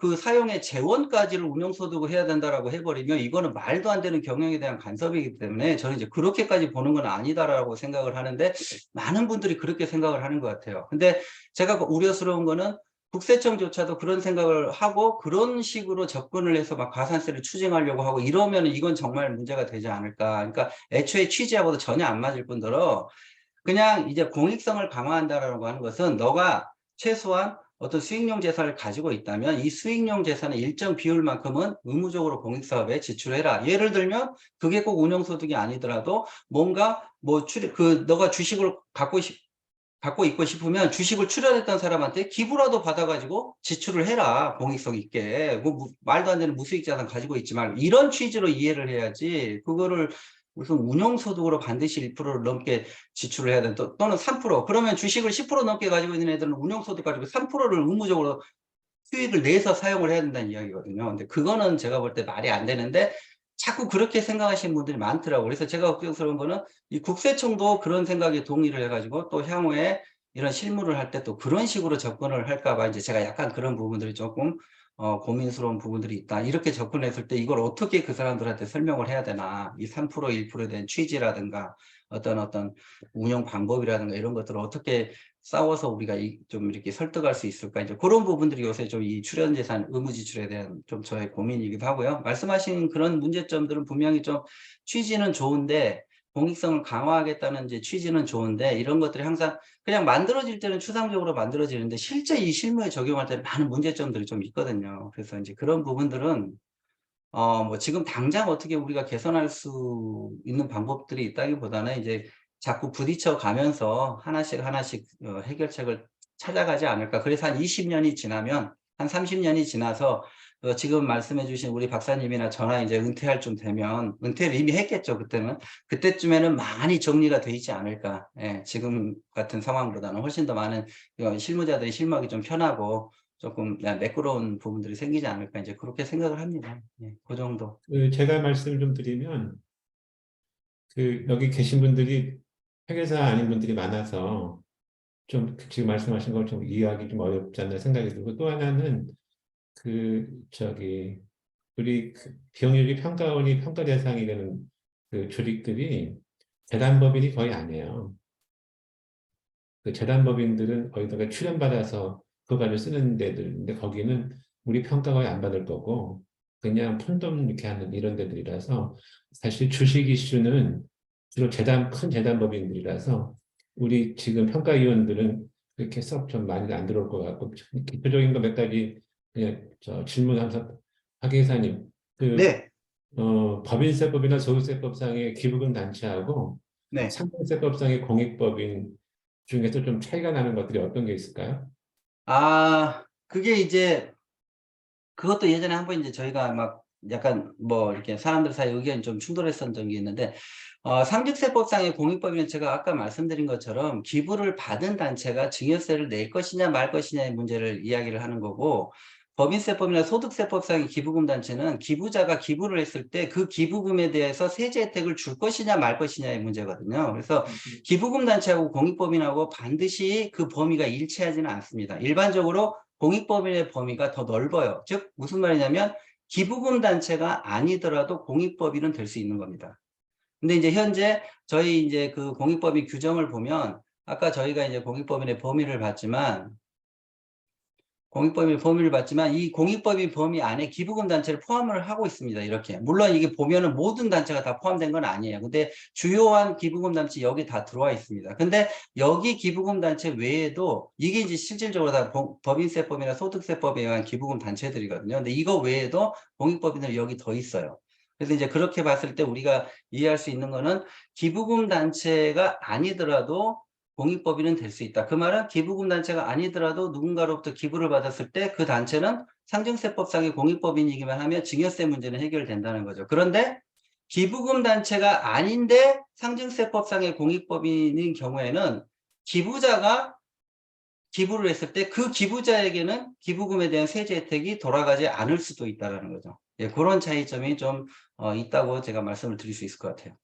그 사용의 재원까지를 운용소득을 해야 된다라고 해버리면, 이거는 말도 안 되는 경영에 대한 간섭이기 때문에 저는 이제 그렇게까지 보는 건 아니다라고 생각을 하는데, 많은 분들이 그렇게 생각을 하는 것 같아요. 근데 제가 우려스러운 거는, 국세청조차도 그런 생각을 하고 그런 식으로 접근을 해서 막 가산세를 추징하려고 하고 이러면 이건 정말 문제가 되지 않을까. 그러니까 애초에 취지하고도 전혀 안 맞을 뿐더러, 그냥 이제 공익성을 강화한다라고 하는 것은, 너가 최소한 어떤 수익용 재산을 가지고 있다면 이 수익용 재산의 일정 비율만큼은 의무적으로 공익사업에 지출해라. 예를 들면 그게 꼭 운용소득이 아니더라도, 뭔가 너가 주식을 갖고 있고 싶으면 주식을 출연했던 사람한테 기부라도 받아가지고 지출을 해라, 공익성 있게. 말도 안 되는 무수익 자산 가지고 있지 말고, 이런 취지로 이해를 해야지, 그거를 무슨 운용소득으로 반드시 1%를 넘게 지출을 해야 된다, 또는 3%. 그러면 주식을 10% 넘게 가지고 있는 애들은 운용소득 가지고 3%를 의무적으로 수익을 내서 사용을 해야 된다는 이야기거든요. 근데 그거는 제가 볼 때 말이 안 되는데, 자꾸 그렇게 생각하시는 분들이 많더라고요. 그래서 제가 걱정스러운 거는, 이 국세청도 그런 생각에 동의를 해가지고 또 향후에 이런 실무를 할 때 또 그런 식으로 접근을 할까봐, 이제 제가 약간 그런 부분들이 조금 고민스러운 부분들이 있다. 이렇게 접근했을 때 이걸 어떻게 그 사람들한테 설명을 해야 되나, 이 3%, 1%에 대한 취지라든가 어떤 운영 방법이라든가 이런 것들을 어떻게 싸워서 우리가 좀 이렇게 설득할 수 있을까, 이제 그런 부분들이 요새 좀 이 출연재산 의무지출에 대한 좀 저의 고민이기도 하고요. 말씀하신 그런 문제점들은 분명히 좀 취지는 좋은데, 공익성을 강화하겠다는 이제 취지는 좋은데, 이런 것들이 항상 그냥 만들어질 때는 추상적으로 만들어지는데, 실제 이 실무에 적용할 때는 많은 문제점들이 좀 있거든요. 그래서 이제 그런 부분들은 뭐 지금 당장 어떻게 우리가 개선할 수 있는 방법들이 있다기보다는, 이제 자꾸 부딪혀 가면서 하나씩 해결책을 찾아가지 않을까. 그래서 한 20년이 지나면, 한 30년이 지나서 지금 말씀해주신 우리 박사님이나 저나 이제 은퇴할 좀 되면 은퇴를 이미 했겠죠. 그때쯤에는 많이 정리가 돼 있지 않을까. 예, 지금 같은 상황보다는 훨씬 더 많은 실무자들이 실무하기 좀 편하고 조금 매끄러운 부분들이 생기지 않을까 이제 그렇게 생각을 합니다. 예, 그 정도. 제가 말씀을 좀 드리면 여기 계신 분들이 회계사 아닌 분들이 많아서 좀 지금 말씀하신 걸 좀 이해하기 좀 어렵지 않나 생각이 들고, 또 하나는 우리 비용유지 평가원이 평가 대상이 되는 조직들이 재단법인이 거의 아니에요. 재단법인들은 거기다가 출연받아서 그거를 쓰는 데들인데, 거기는 우리 평가 거의 안 받을 거고 그냥 펀덤 이렇게 하는 이런 데들이라서, 사실 주식 이슈는 주로 큰 재단법인들이라서 우리 지금 평가위원들은 그렇게 썩 좀 많이 안 들어올 것 같고, 기초적인 거 몇 가지 그냥 질문하면서, 박 이사님, 네, 법인세법이나 소득세법상의 기부금 단체하고 네. 상속세법상의 공익법인 중에서 좀 차이가 나는 것들이 어떤 게 있을까요? 그게 이제 그것도 예전에 한번 이제 저희가 막 약간 뭐 이렇게 사람들 사이 의견이 좀 충돌했던 적이 있는데, 상속세법상의 공익법인은 제가 아까 말씀드린 것처럼 기부를 받은 단체가 증여세를 낼 것이냐 말 것이냐의 문제를 이야기를 하는 거고, 법인세법이나 소득세법상의 기부금 단체는 기부자가 기부를 했을 때 그 기부금에 대해서 세제 혜택을 줄 것이냐 말 것이냐의 문제거든요. 그래서 기부금 단체하고 공익법인하고 반드시 그 범위가 일치하지는 않습니다. 일반적으로 공익법인의 범위가 더 넓어요. 즉 무슨 말이냐면 기부금 단체가 아니더라도 공익법인은 될 수 있는 겁니다. 근데 이제 현재 저희 이제 그 공익법인 규정을 보면, 아까 저희가 이제 공익법인의 범위를 봤지만 이 공익법인 범위 안에 기부금 단체를 포함을 하고 있습니다. 이렇게. 물론 이게 보면은 모든 단체가 다 포함된 건 아니에요. 근데 주요한 기부금 단체 여기 다 들어와 있습니다. 근데 여기 기부금 단체 외에도 이게 이제 실질적으로 다 법인세법이나 소득세법에 의한 기부금 단체들이거든요. 근데 이거 외에도 공익법인들이 여기 더 있어요. 그래서 이제 그렇게 봤을 때 우리가 이해할 수 있는 거는 기부금 단체가 아니더라도 공익법인은 될 수 있다. 그 말은 기부금 단체가 아니더라도 누군가로부터 기부를 받았을 때 그 단체는 상증세법상의 공익법인이기만 하면 증여세 문제는 해결된다는 거죠. 그런데 기부금 단체가 아닌데 상증세법상의 공익법인인 경우에는 기부자가 기부를 했을 때 그 기부자에게는 기부금에 대한 세제 혜택이 돌아가지 않을 수도 있다는 거죠. 예, 그런 차이점이 좀 있다고 제가 말씀을 드릴 수 있을 것 같아요.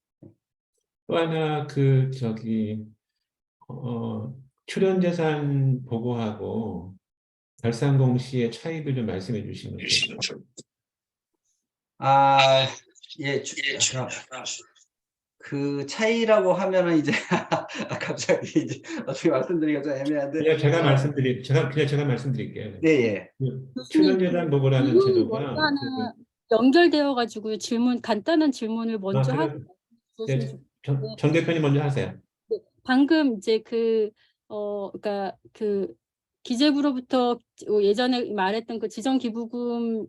또 하나 출연재산 보고하고 결산공시의 차이도 좀 말씀해 주시면 좋을 것 같아요. 예, 그 차이라고 하면은 이제 갑자기 이제 어떻게 말씀드리기가 좀 애매한데. 그냥 제가 말씀드릴게요. 네, 예. 출연재산 보고라는 먼저 제도가 하나 연결되어 가지고 간단한 질문을 먼저 하고 네, 있으시면 정 대표님 먼저 하세요. 방금 이제 그러니까 기재부로부터 예전에 말했던 그 지정기부금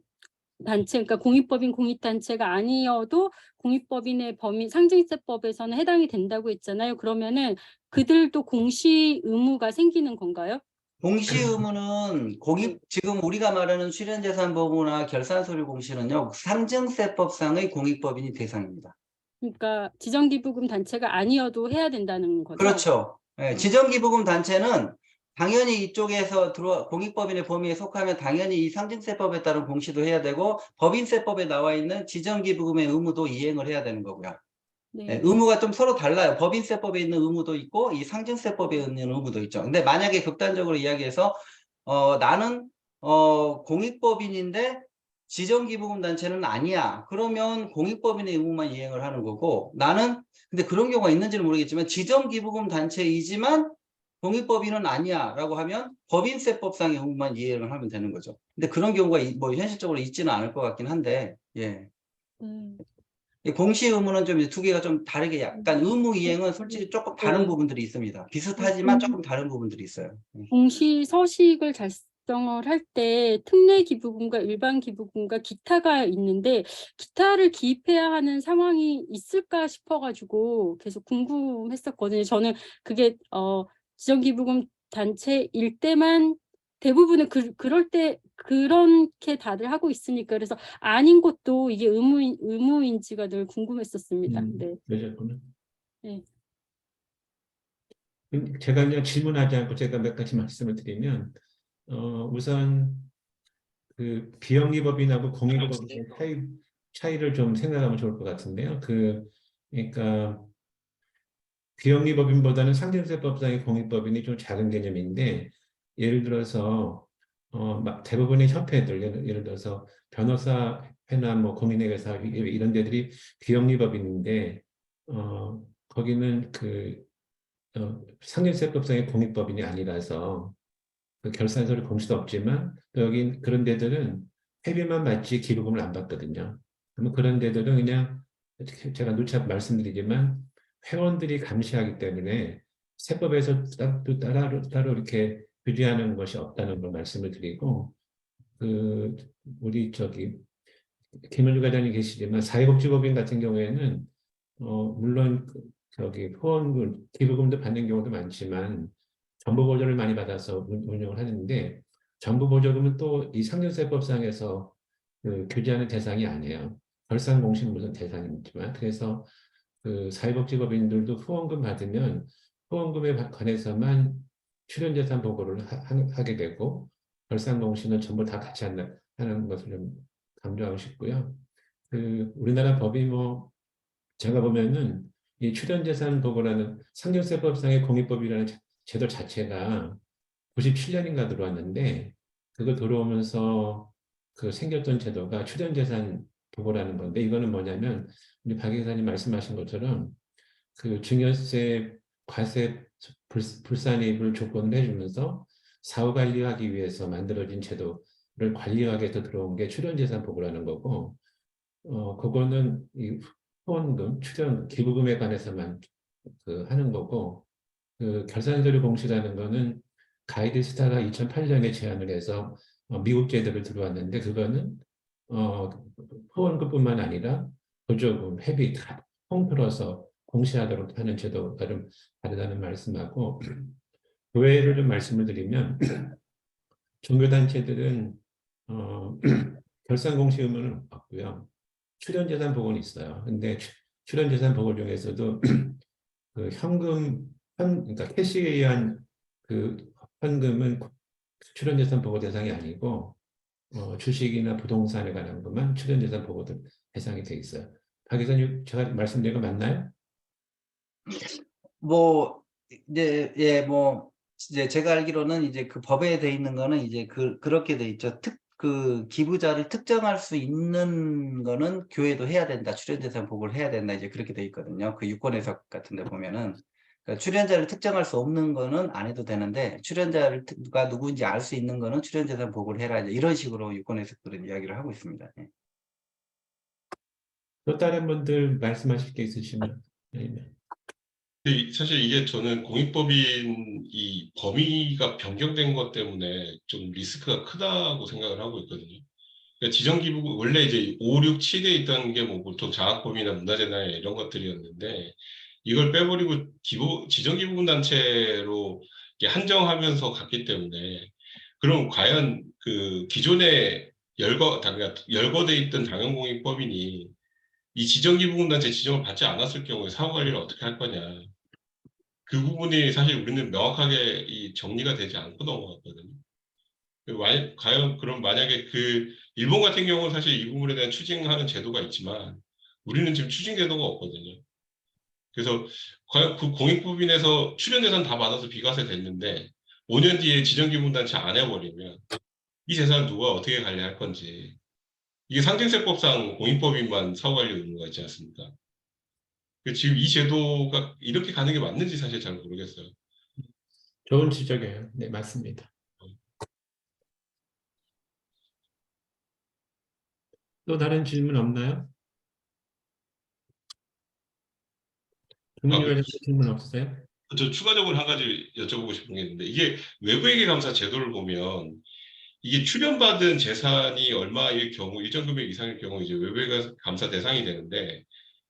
단체, 그러니까 공익법인 공익단체가 아니어도 공익법인의 범위 상증세법에서는 해당이 된다고 했잖아요. 그러면은 그들도 공시 의무가 생기는 건가요? 공시 의무는 지금 우리가 말하는 출연재산 보고나 결산서류 공시는요, 상증세법상의 공익법인이 대상입니다. 그러니까 지정기부금 단체가 아니어도 해야 된다는 거죠? 그렇죠. 예, 지정기부금 단체는 당연히 이쪽에서 공익법인의 범위에 속하면 당연히 이 상증세법에 따른 공시도 해야 되고, 법인세법에 나와 있는 지정기부금의 의무도 이행을 해야 되는 거고요. 네. 네, 의무가 좀 서로 달라요. 법인세법에 있는 의무도 있고 이 상증세법에 있는 의무도 있죠. 근데 만약에 극단적으로 이야기해서 나는 공익법인인데 지정기부금 단체는 아니야. 그러면 공익법인의 의무만 이행을 하는 거고, 나는 근데 그런 경우가 있는지는 모르겠지만 지정기부금 단체이지만 공익법인은 아니야 라고 하면 법인세법상의 의무만 이행을 하면 되는 거죠. 근데 그런 경우가 뭐 현실적으로 있지는 않을 것 같긴 한데, 예. 이 공시 의무는 좀 두 개가 좀 다르게, 약간 의무 이행은 솔직히 조금 다른 부분들이 있습니다. 비슷하지만 조금 다른 부분들이 있어요. 공시 서식을 작성을 할 때 특례 기부금과 일반 기부금과 기타가 있는데 기타를 기입해야 하는 상황이 있을까 싶어가지고 계속 궁금했었거든요. 저는 그게 지정기부금 단체일 때만 대부분은 그럴 때 그렇게 다들 하고 있으니까 그래서 아닌 것도 이게 의무인지가 늘 궁금했었습니다. 네. 그러셨구나. 네. 제가 그냥 질문하지 않고 제가 몇 가지 말씀을 드리면, 우선 그 비영리법인하고 공익법인의 차이를 좀 생각하면 좋을 것 같은데요. 그러니까 비영리법인보다는 상징세법상의 공익법인이 좀 작은 개념인데, 예를 들어서 대부분의 협회들, 예를 들어서 변호사회나 뭐 공인회계사 이런 데들이 비영리법인인데, 거기는 상징세법상의 공익법인이 아니라서 그 결산서를 공 수도 없지만, 또 여기 그런 데들은 회비만 받지 기부금을 안 받거든요. 그러면 그런 데들은 그냥 제가 누차 말씀드리지만 회원들이 감시하기 때문에 세법에서 따로 이렇게 규제하는 것이 없다는 걸 말씀을 드리고, 우리 김은주 과장님 계시지만 사회복지법인 같은 경우에는 물론 후원금, 기부금도 받는 경우도 많지만 정부 보조를 많이 받아서 운영을 하는데, 정부 보조금은 또 이 상징세법상에서 규제하는 대상이 아니에요. 결산공시 무슨 대상이지만, 그래서 사회복지법인들도 후원금 받으면 후원금에 관해서만 출연재산 보고를 하게 되고, 결산공시는 전부 다 같이 하는 것을 좀 강조하고 싶고요. 우리나라 법이 제가 보면은 이 출연재산 보고라는 상징세법상의 공익법이라는 제도 자체가 97년인가 들어왔는데, 그거 들어오면서 생겼던 제도가 출연재산 보고라는 건데, 이거는 뭐냐면 우리 박 기사님 말씀하신 것처럼 증여세, 과세, 불산입을 조건을 해주면서 사후 관리하기 위해서 만들어진 제도를 관리하기 위해서 들어온 게 출연재산 보고라는 거고, 그거는 이 후원금, 출연, 기부금에 관해서만 하는 거고, 결산서류 공시라는 거는 가이드스타가 2008년에 제안을 해서 미국 제도를 들어왔는데, 그거는 후원금뿐만 아니라 보조금, 회비 다 통틀어서 공시하도록 하는 제도가 좀 다르다는 말씀하고, 교회를 좀 말씀을 드리면 종교단체들은 결산 공시 의무는 없고요. 출연재산 보고는 있어요. 근데 출연재산 보고 중에서도 그러니까 캐시에 의한 현금은 출연재산 보고 대상이 아니고, 주식이나 부동산에 관한 것만 출연재산 보고 대상이 돼 있어요. 박 기자님, 제가 말씀드린 거 맞나요? 이제 이제 제가 알기로는 이제 그 법에 돼 있는 거는 이제 그렇게 돼 있죠. 기부자를 특정할 수 있는 거는 교회도 해야 된다. 출연재산 보고를 해야 된다. 이제 그렇게 돼 있거든요. 그 유권 해석 같은 데 보면은. 그러니까 출연자를 특정할 수 없는 거는 안 해도 되는데, 출연자가 누구인지 알 수 있는 거는 출연재산 보고를 해라. 이제 이런 식으로 유권 해석들은 이야기를 하고 있습니다. 예. 또 다른 분들 말씀하실 게 있으시면. 아니면. 사실 이게 저는 공익법인 이 범위가 변경된 것 때문에 좀 리스크가 크다고 생각을 하고 있거든요. 그러니까 지정기부, 원래 이제 5, 6, 7에 있던 게 보통 장학금이나 문화재나 이런 것들이었는데, 이걸 빼버리고 지정기부금단체로 한정하면서 갔기 때문에, 그럼 과연 기존에 열거돼 있던 당연공익법인이 이 지정기부금단체 지정을 받지 않았을 경우에 사후관리를 어떻게 할 거냐. 그 부분이 사실 우리는 명확하게 이 정리가 되지 않고 넘어갔거든요. 과연 그럼 만약에 일본 같은 경우는 사실 이 부분에 대한 추징하는 제도가 있지만, 우리는 지금 추징 제도가 없거든요. 그래서 과연 공익법인에서 출연재산 다 받아서 비과세 됐는데 5년 뒤에 지정기부단체 안 해버리면 이 재산 누가 어떻게 관리할 건지, 이게 상징세법상 공익법인만 사후관리 의무가 있지 않습니까? 지금 이 제도가 이렇게 가는 게 맞는지 사실 잘 모르겠어요. 좋은 지적이에요. 네, 맞습니다. 또 다른 질문 없나요? 김은주 과장님 질문 없으세요? 저 추가적으로 한 가지 여쭤보고 싶은 게 있는데, 이게 외부회계감사 제도를 보면 이게 출연받은 재산이 얼마의 경우, 일정 금액 이상일 경우 이제 외부회계감사 대상이 되는데,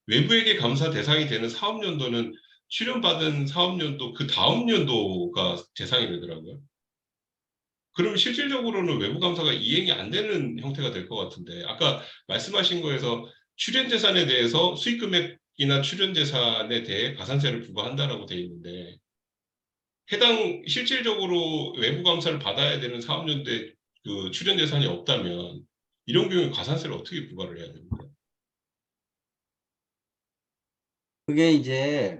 외부회계감사 대상이 되는 사업연도는 출연받은 사업연도 그 다음 연도가 대상이 되더라고요. 그러면 실질적으로는 외부 감사가 이행이 안 되는 형태가 될 것 같은데 아까 말씀하신 거에서 출연 재산에 대해서 수익 금액이나 출연 재산에 대해 가산세를 부과한다라고 돼 있는데 해당 실질적으로 외부 감사를 받아야 되는 사업연도에 그 출연 재산이 없다면 이런 경우에 가산세를 어떻게 부과를 해야 됩니까? 그게 이제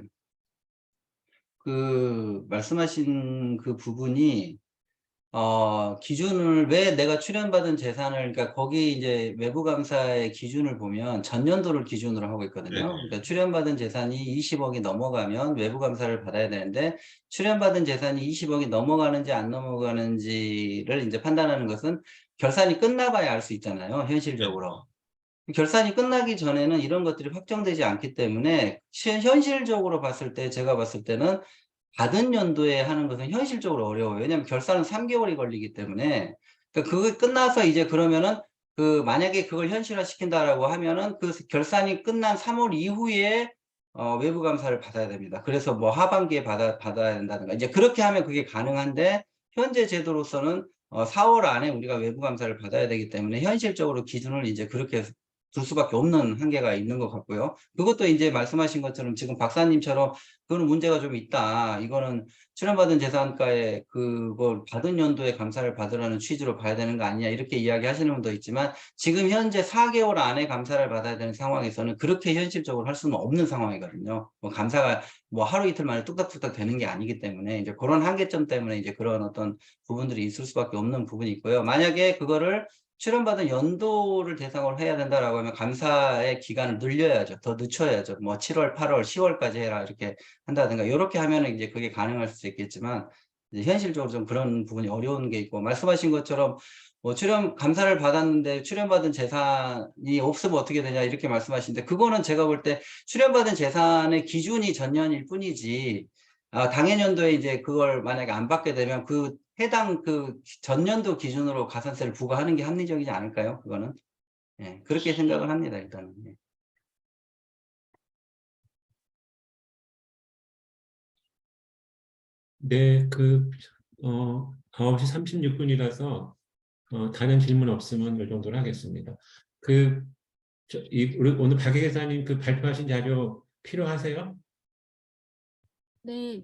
그 말씀하신 그 부분이 기준을 왜 내가 출연받은 재산을 그러니까 거기 이제 외부 감사의 기준을 보면 전년도를 기준으로 하고 있거든요. 네네. 그러니까 출연받은 재산이 20억이 넘어가면 외부 감사를 받아야 되는데 출연받은 재산이 20억이 넘어가는지 안 넘어가는지를 이제 판단하는 것은 결산이 끝나봐야 알 수 있잖아요. 현실적으로. 결산이 끝나기 전에는 이런 것들이 확정되지 않기 때문에 현실적으로 봤을 때 제가 봤을 때는 받은 연도에 하는 것은 현실적으로 어려워요. 왜냐하면 결산은 3개월이 걸리기 때문에 그러니까 그거 끝나서 이제 그러면은 그 만약에 그걸 현실화 시킨다라고 하면은 그 결산이 끝난 3월 이후에 외부 감사를 받아야 됩니다. 그래서 뭐 하반기에 받아야 된다든가 이제 그렇게 하면 그게 가능한데 현재 제도로서는 4월 안에 우리가 외부 감사를 받아야 되기 때문에 현실적으로 기준을 이제 그렇게 둘 수밖에 없는 한계가 있는 것 같고요. 그것도 이제 말씀하신 것처럼 지금 박사님처럼 그거는 문제가 좀 있다. 이거는 출연받은 재산가에 그걸 받은 연도에 감사를 받으라는 취지로 봐야 되는 거 아니냐 이렇게 이야기하시는 분도 있지만 지금 현재 4개월 안에 감사를 받아야 되는 상황에서는 그렇게 현실적으로 할 수는 없는 상황이거든요. 뭐 감사가 뭐 하루 이틀 만에 뚝딱뚝딱 되는 게 아니기 때문에 이제 그런 한계점 때문에 이제 그런 어떤 부분들이 있을 수밖에 없는 부분이 있고요. 만약에 그거를 출연받은 연도를 대상으로 해야 된다라고 하면 감사의 기간을 늘려야죠. 더 늦춰야죠. 뭐 7월, 8월, 10월까지 해라 이렇게 한다든가 이렇게 하면은 이제 그게 가능할 수 있겠지만 이제 현실적으로 좀 그런 부분이 어려운 게 있고 말씀하신 것처럼 뭐 출연 감사를 받았는데 출연받은 재산이 없으면 어떻게 되냐 이렇게 말씀하시는데 그거는 제가 볼 때 출연받은 재산의 기준이 전년일 뿐이지 당해년도에 이제 그걸 만약에 안 받게 되면 그 해당 그 전년도 기준으로 가산세를 부과하는 게 합리적이지 않을까요? 그거는 예, 그렇게 생각을 합니다. 일단은. 예. 네, 9시 36분이라서 다른 질문 없으면 이 정도로 하겠습니다. 우리 오늘 박 회계사님 그 발표하신 자료 필요하세요? 네.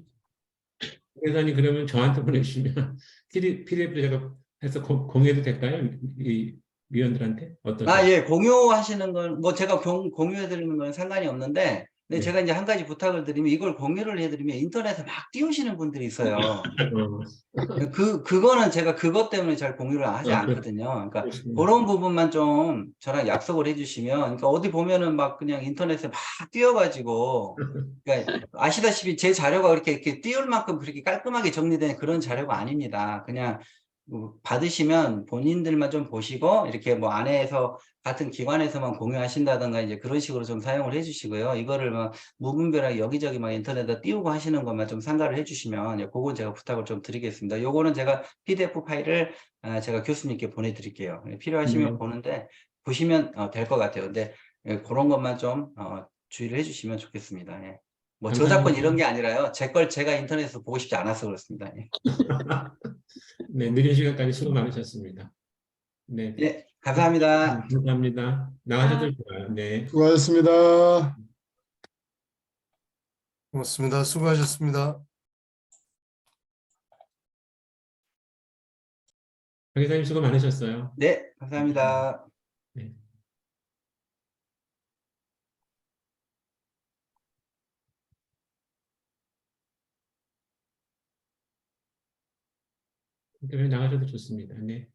박 회계사님 그러면 저한테 보내주시면 PDF로 제가 해서 공유해도 될까요? 이 위원들한테 어떠세요? 예, 공유하시는 건, 뭐 제가 공유해드리는 건 상관이 없는데, 근데 네. 제가 이제 한 가지 부탁을 드리면 이걸 공유를 해드리면 인터넷에 막 띄우시는 분들이 있어요. 그거는 제가 그것 때문에 잘 공유를 하지 않거든요. 그러니까 그렇습니다. 그런 부분만 좀 저랑 약속을 해주시면, 그러니까 어디 보면은 막 그냥 인터넷에 막 띄워가지고, 그러니까 아시다시피 제 자료가 이렇게 띄울 만큼 그렇게 깔끔하게 정리된 그런 자료가 아닙니다. 그냥 받으시면 본인들만 좀 보시고, 이렇게 뭐 안에서 같은 기관에서만 공유하신다든가 이제 그런 식으로 좀 사용을 해주시고요. 이거를 막 무분별하게 여기저기 막 인터넷에 띄우고 하시는 것만 좀 상가를 해주시면, 예, 그건 제가 부탁을 좀 드리겠습니다. 요거는 제가 PDF 파일을 제가 교수님께 보내드릴게요. 예, 필요하시면 네. 보는데, 보시면 될 것 같아요. 근데 예, 그런 것만 좀 주의를 해주시면 좋겠습니다. 예. 뭐 저작권 감사합니다. 이런 게 아니라요. 제 걸 제가 인터넷에서 보고 싶지 않아서 그렇습니다. 예, 네, 늦은 시간까지 수고 많으셨습니다. 네, 예, 감사합니다. 감사합니다. 나와주셔서 좋아요. 네. 수고하셨습니다. 고맙습니다. 수고하셨습니다. 박 기사님 수고 많으셨어요. 네, 감사합니다. 네. 인터뷰 나가셔도 좋습니다. 네.